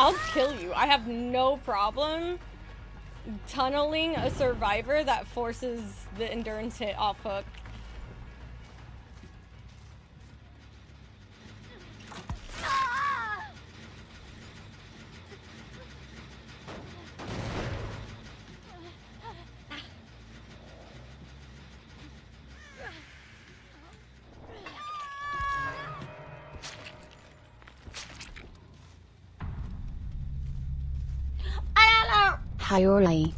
I'll kill you. I have no problem tunneling a survivor that forces the endurance hit off hook.
Hiori.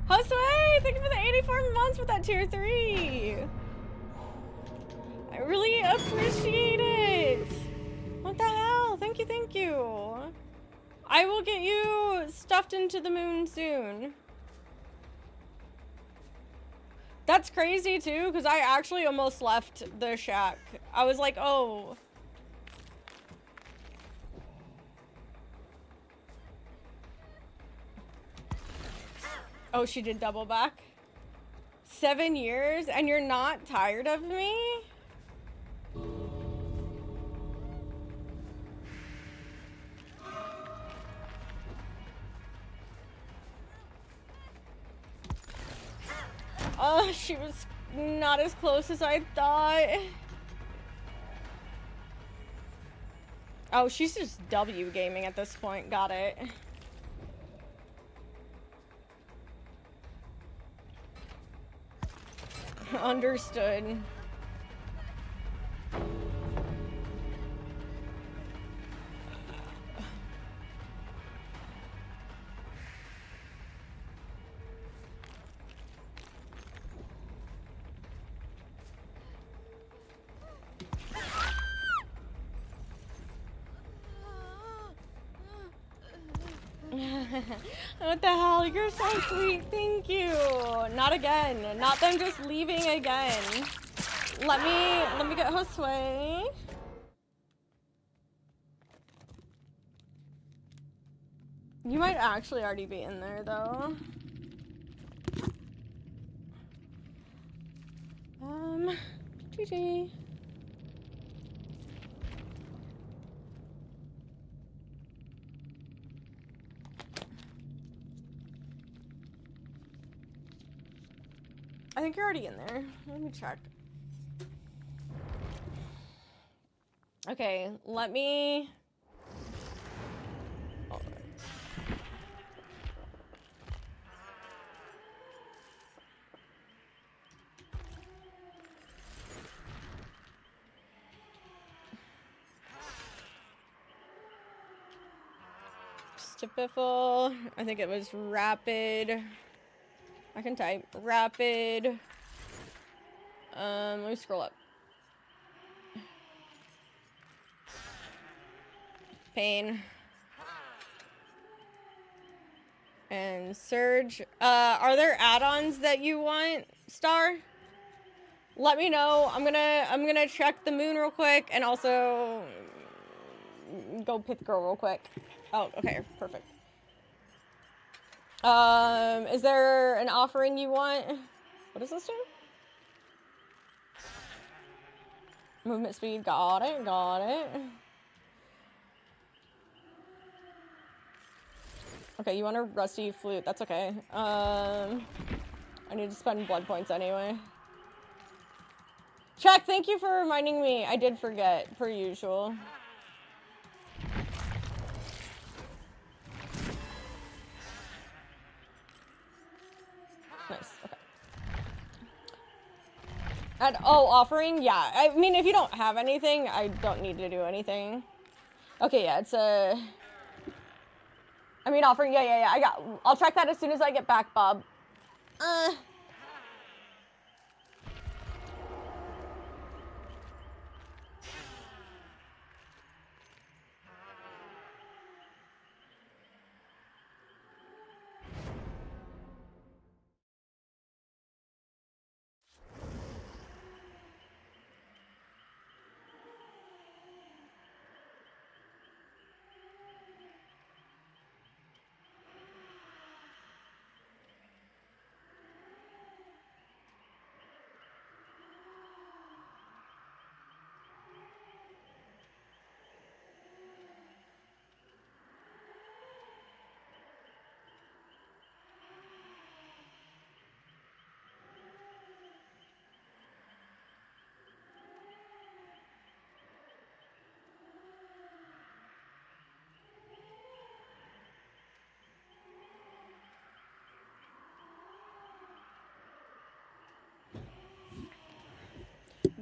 Josue, thank you for the 84 months with that tier 3. I really appreciate it. What the hell? Thank you, thank you. I will get you stuffed into the moon soon. That's crazy too, because I actually almost left the shack. I was like, oh. Oh, she did double back. 7 years and you're not tired of me? Oh, she was not as close as I thought. Oh, she's just W gaming at this point. Got it. Understood. What the hell? You're so sweet. Thank you. Not again. Not them just leaving again. Let me get Josue. You might actually already be in there though. GG. I think you're already in there. Let me check. Okay, let me... Oh. Stipiffle. I think it was rapid. I can type rapid. Let me scroll up. Pain. And surge. Are there add-ons that you want, Star? Let me know. I'm gonna check the moon real quick and also go Pith Girl real quick. Oh, okay, perfect. Is there an offering you want? What does this do? Movement speed, got it, got it. Okay, you want a rusty flute, that's okay. I need to spend blood points anyway. Check, thank you for reminding me. I did forget, per usual. Nice, okay. And, oh, offering? Yeah, I mean, if you don't have anything, I don't need to do anything. Okay, yeah, it's a... I mean, offering, yeah, I'll check that as soon as I get back, Bob.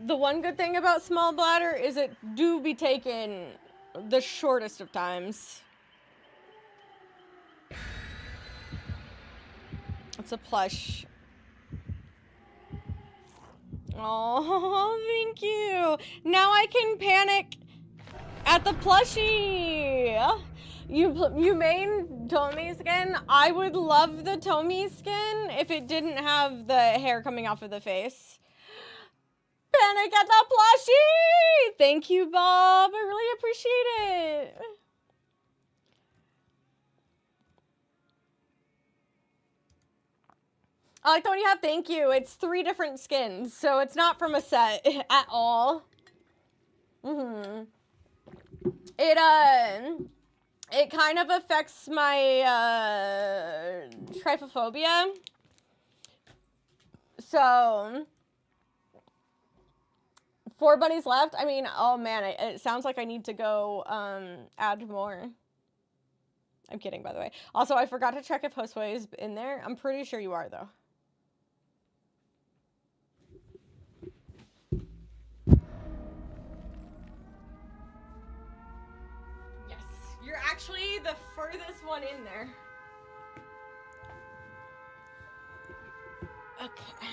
The one good thing about small bladder is it do be taken the shortest of times. It's a plush. Oh, thank you. Now I can panic at the plushie. You main Tommy skin? I would love the Tommy skin if it didn't have the hair coming off of the face. Panic at the plushie! Thank you, Bob. I really appreciate it. I like the one you have. Thank you. It's 3 different skins, so it's not from a set at all. It kind of affects my trypophobia. So 4 bunnies left. I mean, oh man, it sounds like I need to go add more. I'm kidding, by the way. Also, I forgot to check if Josue is in there. I'm pretty sure you are, though. Yes, you're actually the furthest one in there. Okay.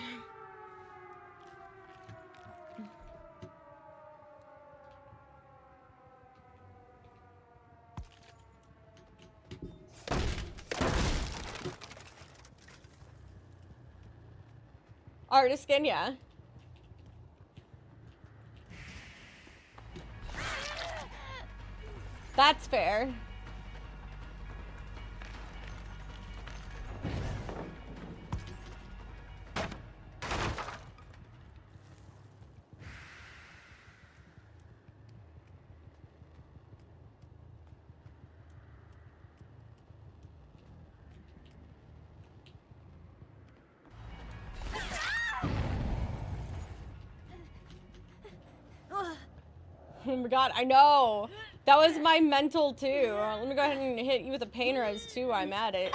Artist skin, yeah. That's fair. Oh my god, I know. That was my mental too. Let me go ahead and hit you with a pain res too. I'm at it.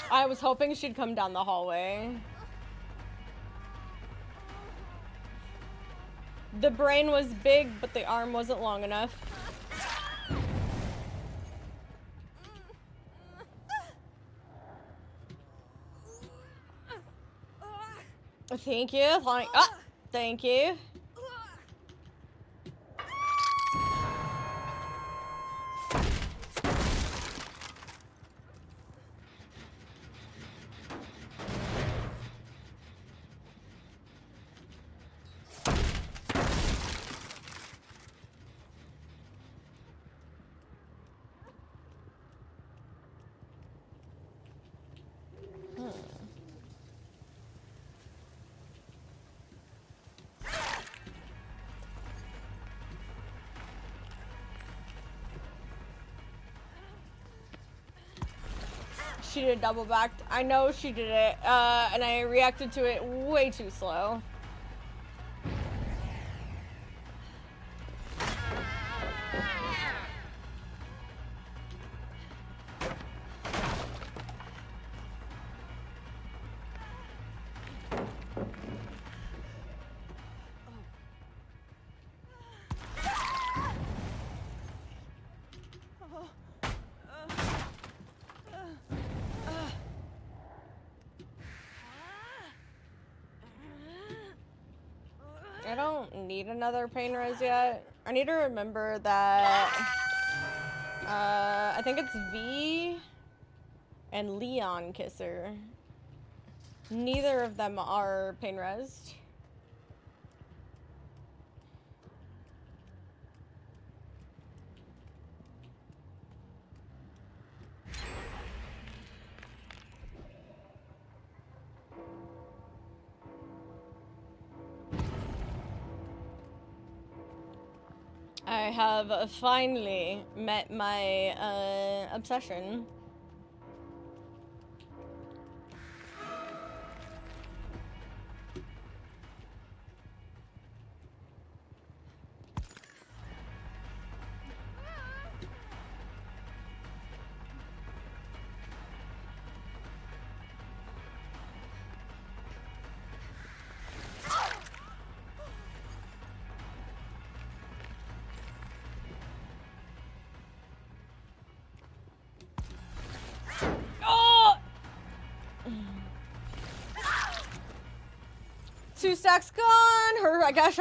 I was hoping she'd come down the hallway. The brain was big, but the arm wasn't long enough. Thank you. Thank you. She did double backed. I know she did it, and I reacted to it way too slow. I don't need another pain res yet. I need to remember that I think it's V and Leon Kisser. Neither of them are pain resed. I have finally met my obsession. 2 stacks gone. Her, I guess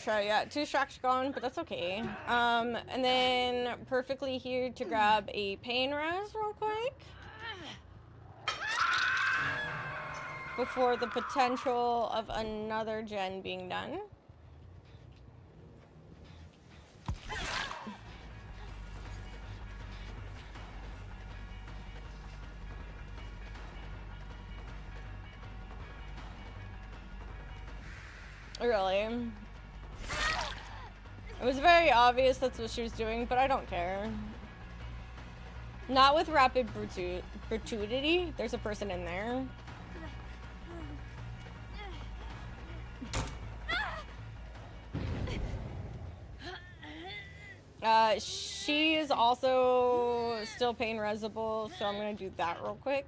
yeah, 2 stacks gone, but that's okay. And then perfectly here to grab a pain res real quick. Before the potential of another gen being done. Really? It was very obvious that's what she was doing, but I don't care. Not with rapid gratuity. There's a person in there. She is also still pain resable, so I'm gonna do that real quick.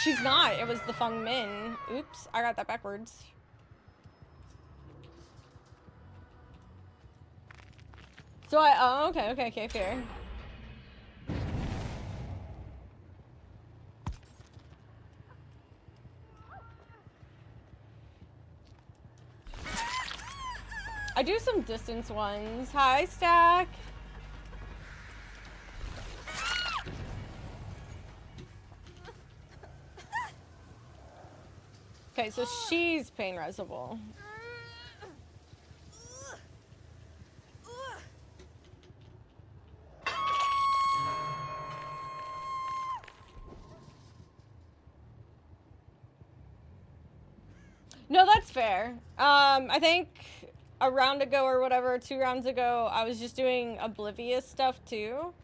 She's not. It was the Feng Min. Oops, I got that backwards. So oh, okay, fair. I do some distance ones. Hi, Stack. Okay, so she's pain resable. No, that's fair. I think a round ago or whatever, 2 rounds ago, I was just doing oblivious stuff too.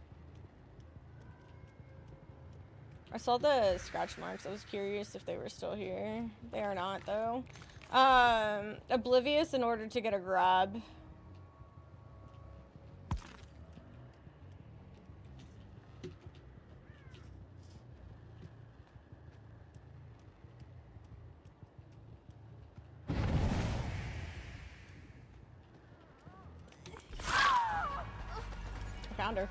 I saw the scratch marks. I was curious if they were still here. They are not, though. Oblivious in order to get a grab. I found her.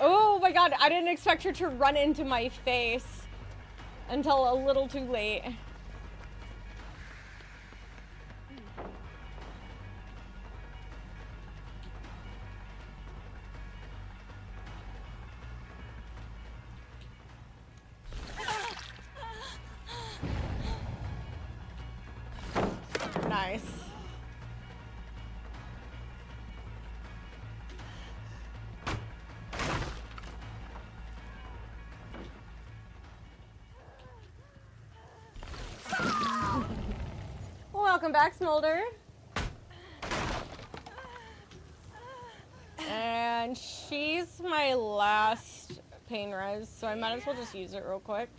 Oh my god, I didn't expect her to run into my face until a little too late. Nice. Welcome back, Smolder. And she's my last pain res, so I might as well just use it real quick.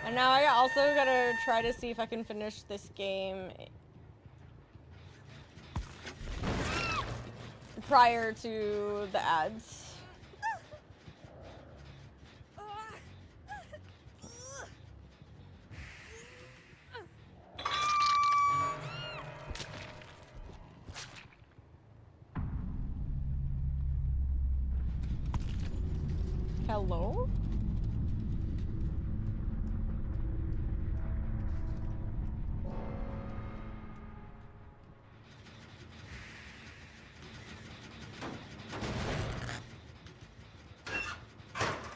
And now I also gotta try to see if I can finish this game prior to the ads. Hello?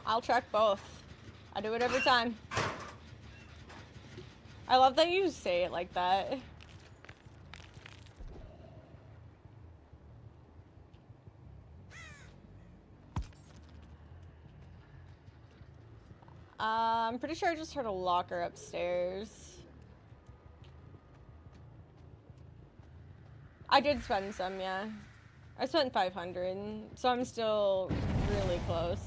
I'll track both. I do it every time. I love that you say it like that. I'm pretty sure I just heard a locker upstairs. I did spend some, yeah. I spent 500, so I'm still really close.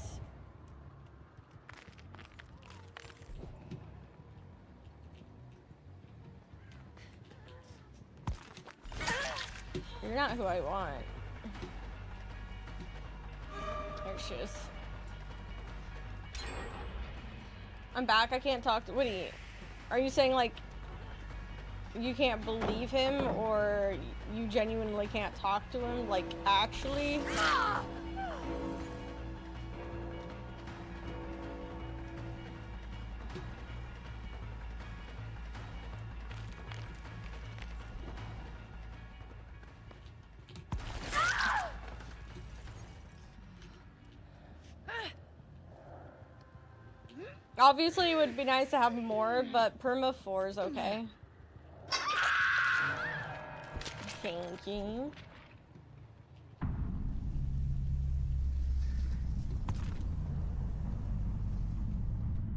You're not who I want. There she is. I'm back. I can't talk to Woody. Are you saying like you can't believe him, or you genuinely can't talk to him? Like actually? Obviously, it would be nice to have more, but perma 4 is okay. Thank you.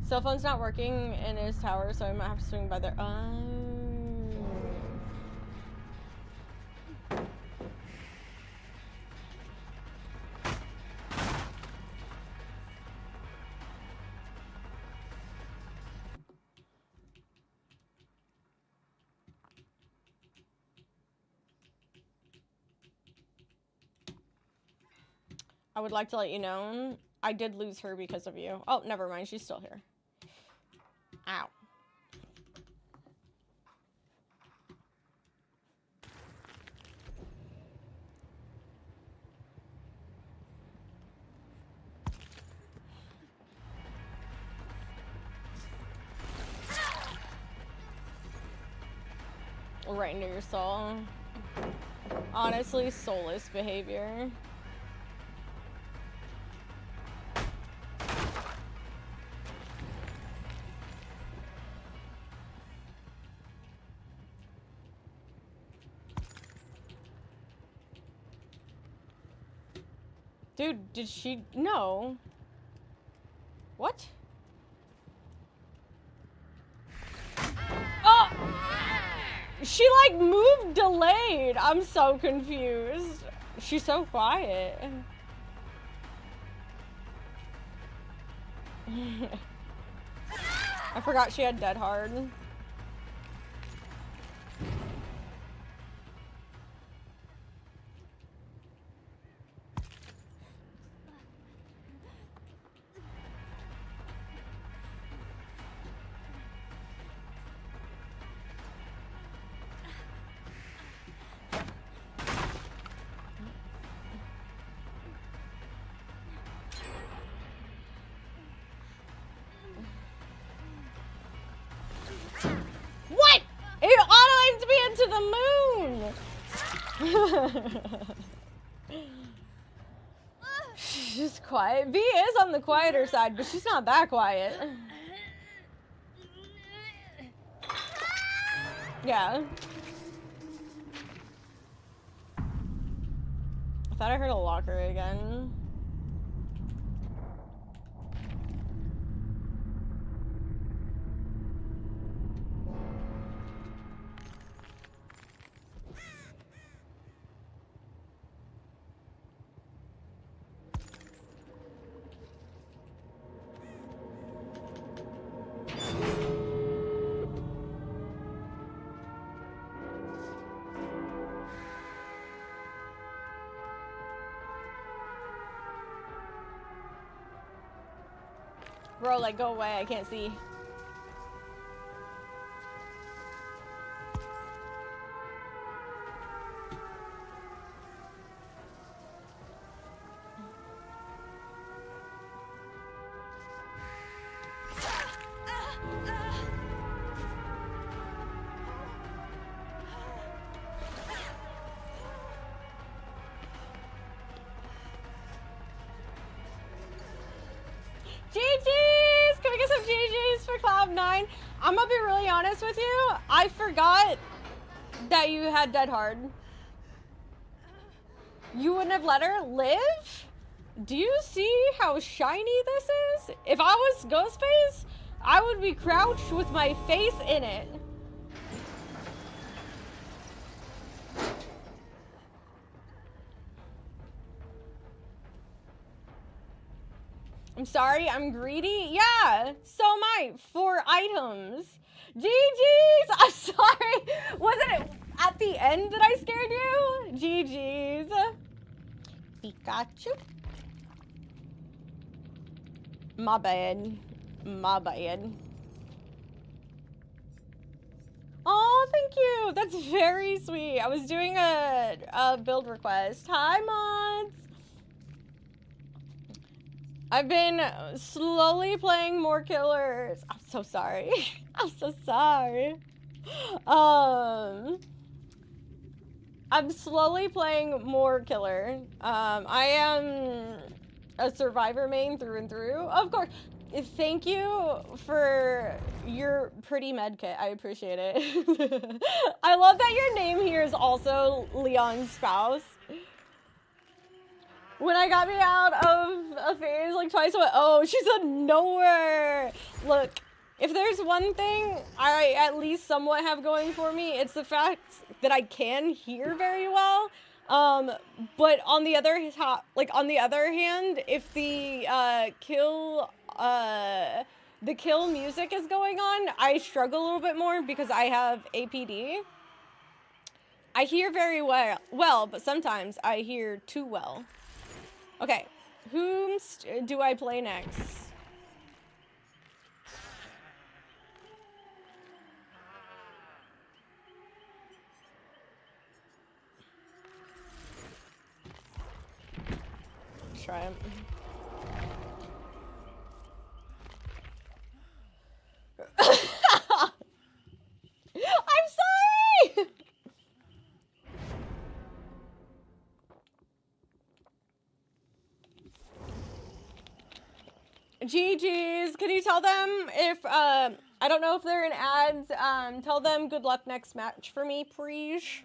Cell phone's not working in his tower, so I might have to swing by there. Oh. I would like to let you know, I did lose her because of you. Oh, never mind. She's still here. Ow. Right into your soul. Honestly, soulless behavior. Dude, did she? No. What? Oh! She like moved delayed. I'm so confused. She's so quiet. I forgot she had dead hard. What? It auto-aimed me into the moon! She's quiet. V is on the quieter side, but she's not that quiet. Yeah. I thought I heard a locker again. Bro, like, go away. I can't see. GG's! Can we get some GG's for Cloud9? I'm gonna be really honest with you. I forgot that you had dead hard. You wouldn't have let her live? Do you see how shiny this is? If I was Ghostface, I would be crouched with my face in it. I'm sorry, I'm greedy. Yeah, so am I. 4 items. GG's. I'm sorry. Wasn't it at the end that I scared you? GG's. Pikachu. My bad. My bad. Oh, thank you. That's very sweet. I was doing a build request. Hi, mods. I've been slowly playing more killers. I'm so sorry. I'm so sorry. I'm slowly playing more killer. I am a survivor main through and through. Of course. Thank you for your pretty med kit. I appreciate it. I love that your name here is also Leon's spouse. When I got me out of a phase like twice, I went, oh, she's a knower. Look, if there's one thing I at least somewhat have going for me, it's the fact that I can hear very well. But on the other hand, if the kill music is going on, I struggle a little bit more because I have APD. I hear very well, but sometimes I hear too well. Okay, whom do I play next? Let's try him. I'm sorry! GG's. Can you tell them if, I don't know if they're in ads, tell them good luck next match for me, please.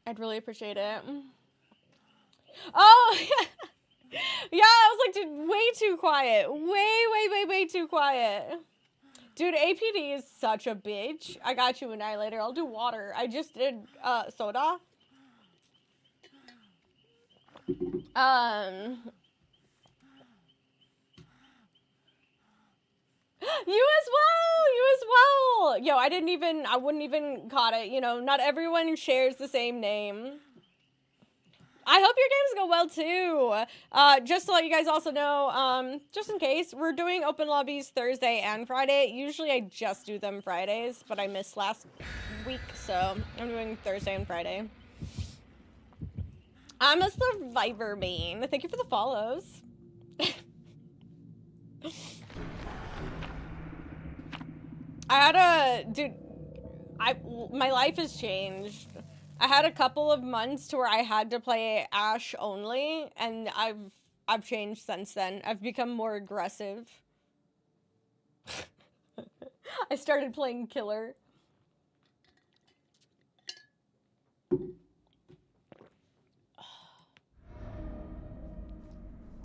I'd really appreciate it. Oh, yeah, I was like, dude, way too quiet. Way too quiet. Dude, APD is such a bitch. I got you, Annihilator. I'll do water. I just did, soda. You as well! Yo, I wouldn't even caught it. You know, not everyone shares the same name. I hope your games go well, too. Just to let you guys also know, just in case, we're doing open lobbies Thursday and Friday. Usually I just do them Fridays, but I missed last week, so I'm doing Thursday and Friday. I'm a survivor main. Thank you for the follows. My life has changed. I had a couple of months to where I had to play Ash only, and I've changed since then. I've become more aggressive. I started playing killer.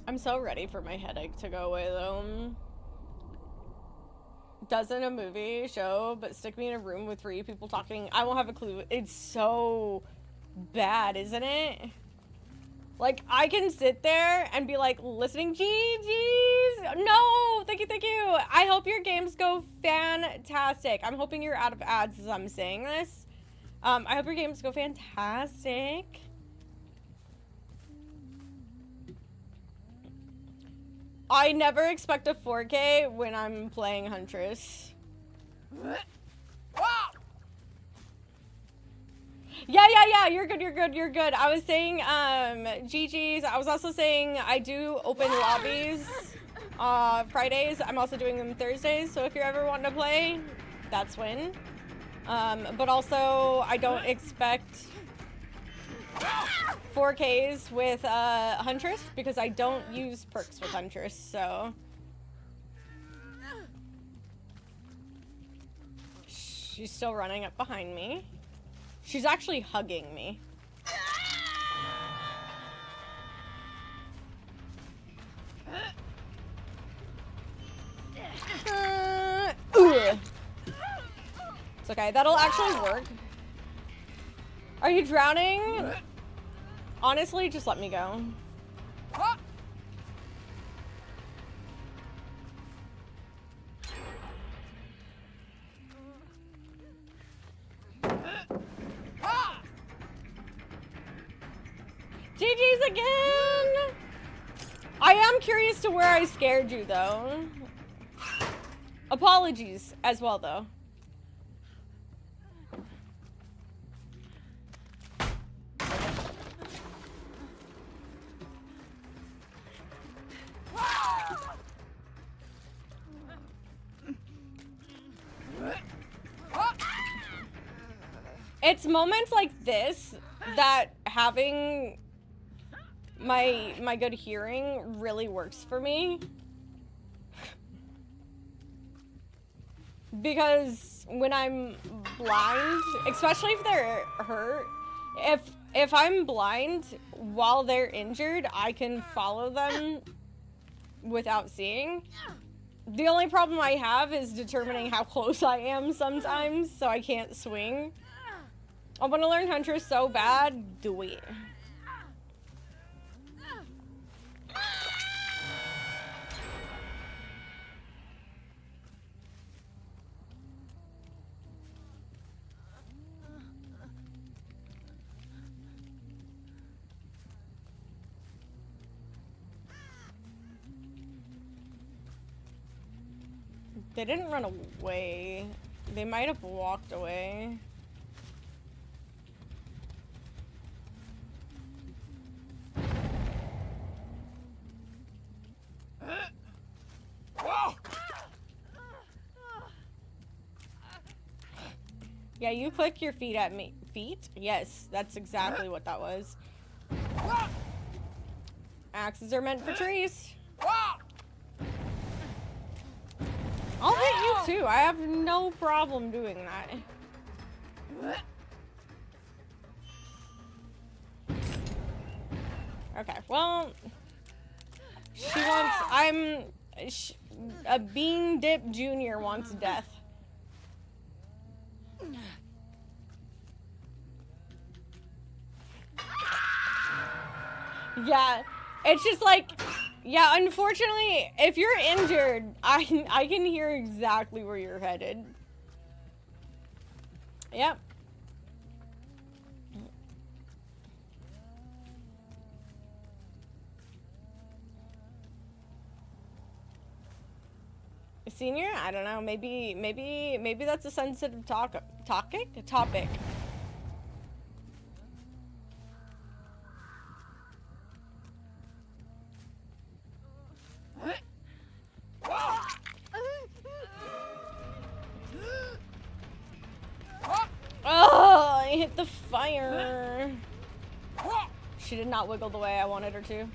I'm so ready for my headache to go away, though. Doesn't a movie show, but stick me in a room with 3 people talking, I won't have a clue. It's so bad, isn't it? Like, I can sit there and be like, listening, GG's. No, thank you. I hope your games go fantastic. I'm hoping you're out of ads as I'm saying this. I hope your games go fantastic. I never expect a 4K when I'm playing Huntress. Yeah, you're good. I was saying, GG's. I was also saying I do open lobbies, Fridays. I'm also doing them Thursdays, so if you're ever wanting to play, that's when. But also, I don't expect 4Ks with Huntress because I don't use perks with Huntress, so she's still running up behind me. She's actually hugging me. It's okay, that'll actually work. Are you drowning? Honestly, just let me go. GG's again! I am curious to where I scared you, though. Apologies as well, though. It's moments like this that having my good hearing really works for me. Because when I'm blind, especially if they're hurt, if I'm blind while they're injured, I can follow them without seeing. The only problem I have is determining how close I am sometimes, so I can't swing. I want to learn Huntress so bad. Do it. They didn't run away. They might have walked away. Yeah, you click your feet at me. Feet? Yes, that's exactly what that was. Axes are meant for trees. I'll hit you too. I have no problem doing that. Okay, well, she wants. A Bean Dip Junior wants death. Yeah, it's just like, yeah, unfortunately, if you're injured, I can hear exactly where you're headed. Yep. Senior? I don't know. Maybe that's a sensitive topic. Oh, I hit the fire. She did not wiggle the way I wanted her to.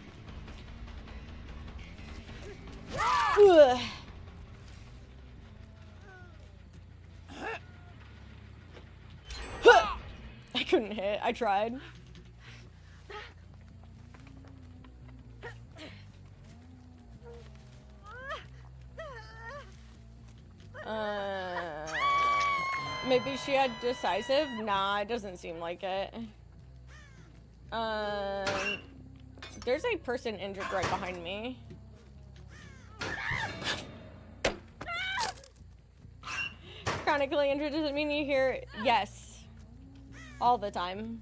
Ugh. I couldn't hit. I tried. Maybe she had decisive? Nah, it doesn't seem like it. There's a person injured right behind me. Chronically injured doesn't mean you hear yes all the time.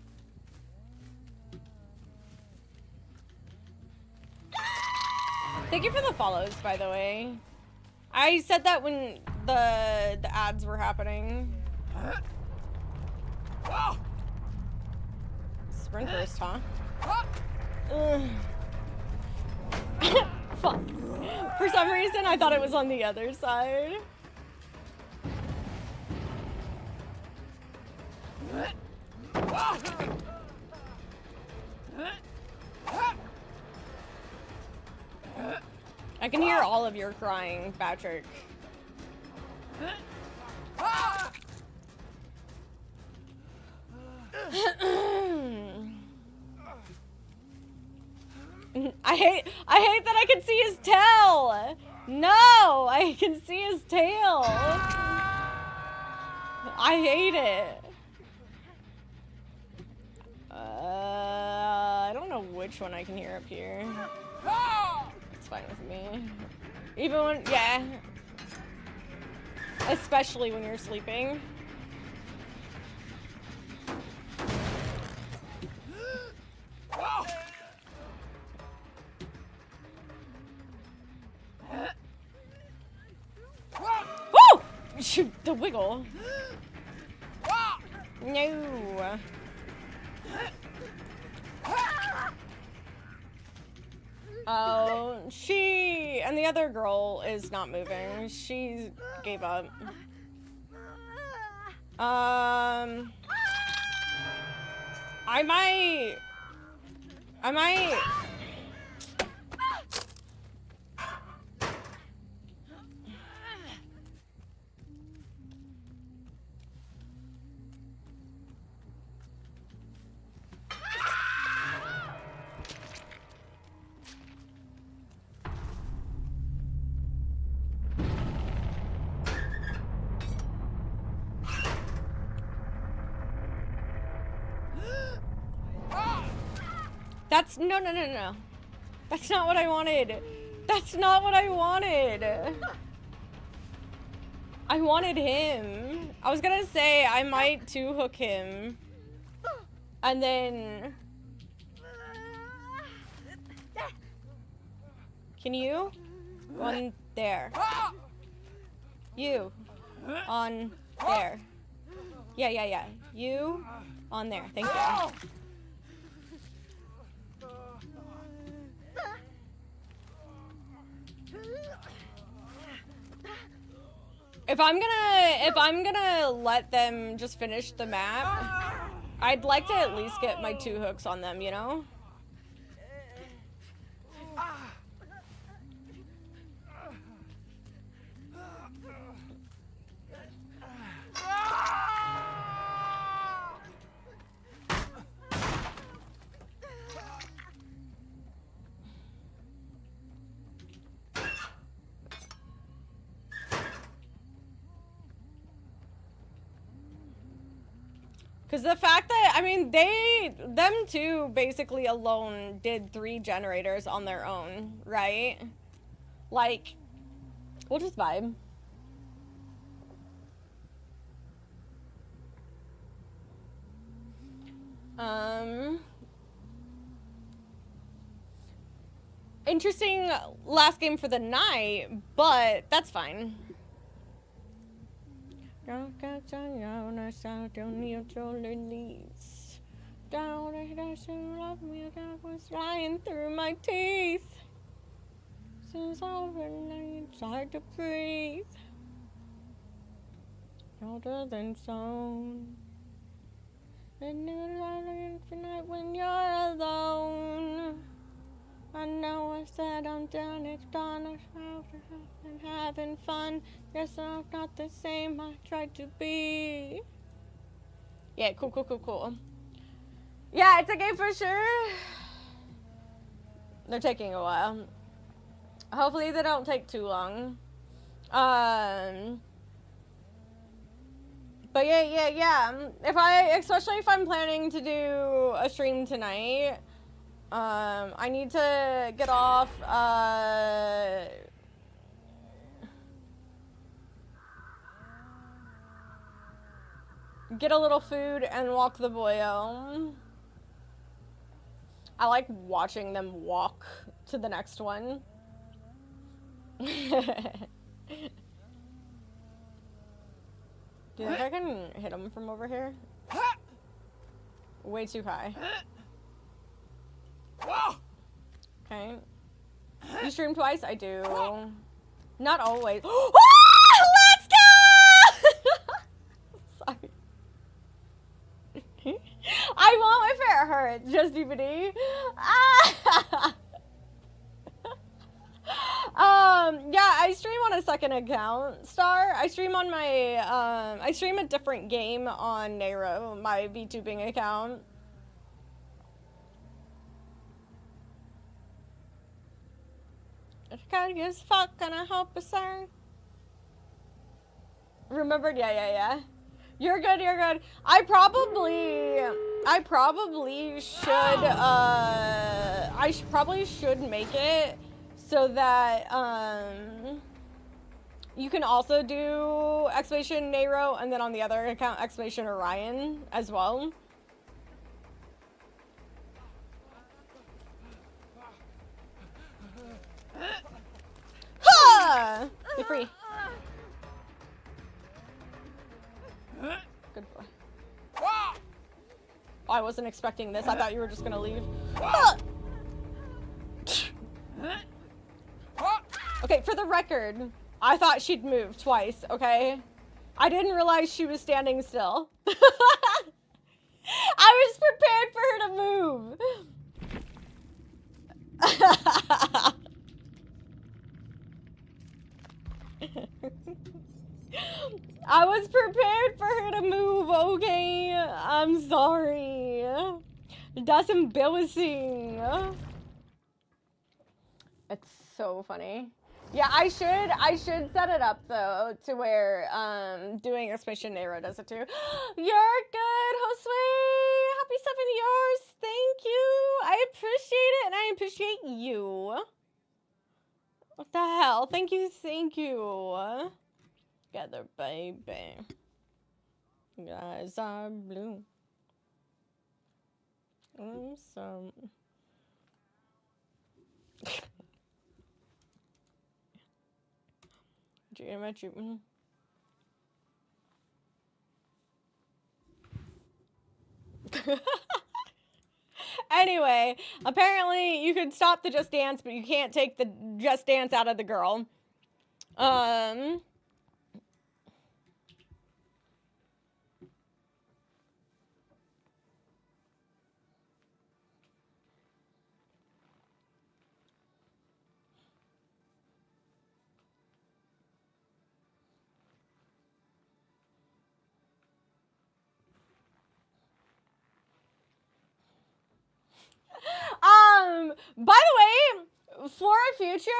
Thank you for the follows, by the way. I said that when the ads were happening. Sprint first, huh? Fuck. For some reason, I thought it was on the other side. I can hear all of your crying, Patrick. I hate that I can see his tail. No, I can see his tail. I hate it. I don't know which one I can hear up here. It's fine with me. Even when, yeah. Especially when you're sleeping. Shoot the wiggle. No. Oh, she and the other girl is not moving. She gave up. I might. That's no. That's not what I wanted. That's not what I wanted. I wanted him. I was gonna say I might two hook him. And then... Can you? On there. You. On there. Yeah. You. On there. Thank you. If I'm gonna let them just finish the map, I'd like to at least get my two hooks on them, you know? Because the fact that, I mean, them two basically alone did 3 generators on their own, right? Like, we'll just vibe. Interesting last game for the night, but that's fine. Don't catch on your sound, don't need to release. Don't love me, that was flying through my teeth. Since overnight, it's hard to breathe. Older than stone. And new infinite when you're alone. I know I said I'm done, it's done, I'm having fun. Guess I'm not the same I tried to be. Yeah, cool. Yeah, it's a game for sure. They're taking a while. Hopefully they don't take too long. But yeah. Especially if I'm planning to do a stream tonight, I need to get off, get a little food and walk the boy home. I like watching them walk to the next one. Do you think I can hit him from over here? Way too high. Okay. You stream twice? I do. Not always. Let's go! Sorry. I want if it hurts, just DVD. Yeah, I stream on a second account, Star. I stream on my, I stream a different game on Neyro, my VTubing account. Can't give a fuck, and I hope it's sir. Remembered? Yeah. You're good. I probably should make it so that, you can also do exclamation Neyro, and then on the other account, exclamation Oryen as well. Ha! Be free. Good boy. Oh, I wasn't expecting this. I thought you were just gonna leave. Okay, for the record, I thought she'd move twice, okay? I didn't realize she was standing still. I was prepared for her to move. I was prepared for her to move, okay? I'm sorry. That's embarrassing. It's so funny. Yeah, I should set it up though to where doing this mission Neyro does it too. You're good, Josue. Happy 7 years. Thank you. I appreciate it and I appreciate you. What the hell? Thank you, thank you. Together, baby. Guys are blue. So Anyway, apparently you can stop the Just Dance, but you can't take the Just Dance out of the girl. By the way, for a future,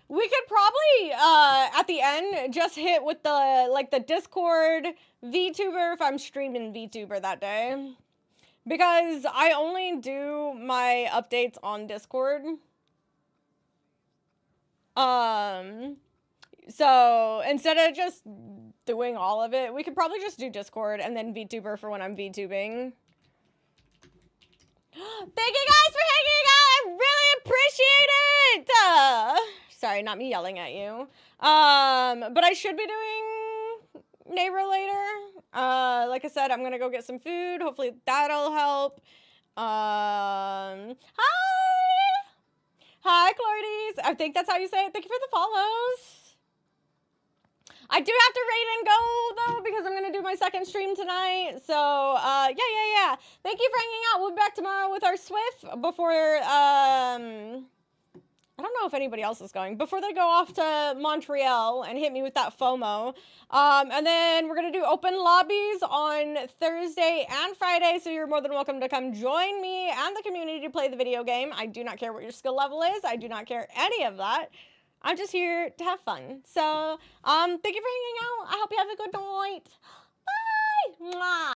we could probably, at the end, just hit with the, like, the Discord VTuber if I'm streaming VTuber that day. Because I only do my updates on Discord. So, instead of just doing all of it, we could probably just do Discord and then VTuber for when I'm VTubing. Thank you guys for hanging out. I really appreciate it. Sorry, not me yelling at you. But I should be doing Neyro later. Like I said, I'm gonna go get some food. Hopefully that'll help. Hi, Clordes. I think that's how you say it. Thank you for the follows. I do have to rate and go, though, because I'm going to do my second stream tonight. So, yeah. Thank you for hanging out. We'll be back tomorrow with our Swift before, I don't know if anybody else is going. Before they go off to Montreal and hit me with that FOMO. And then we're going to do open lobbies on Thursday and Friday. So you're more than welcome to come join me and the community to play the video game. I do not care what your skill level is. I do not care any of that. I'm just here to have fun. So, thank you for hanging out. I hope you have a good night. Bye! Mwah!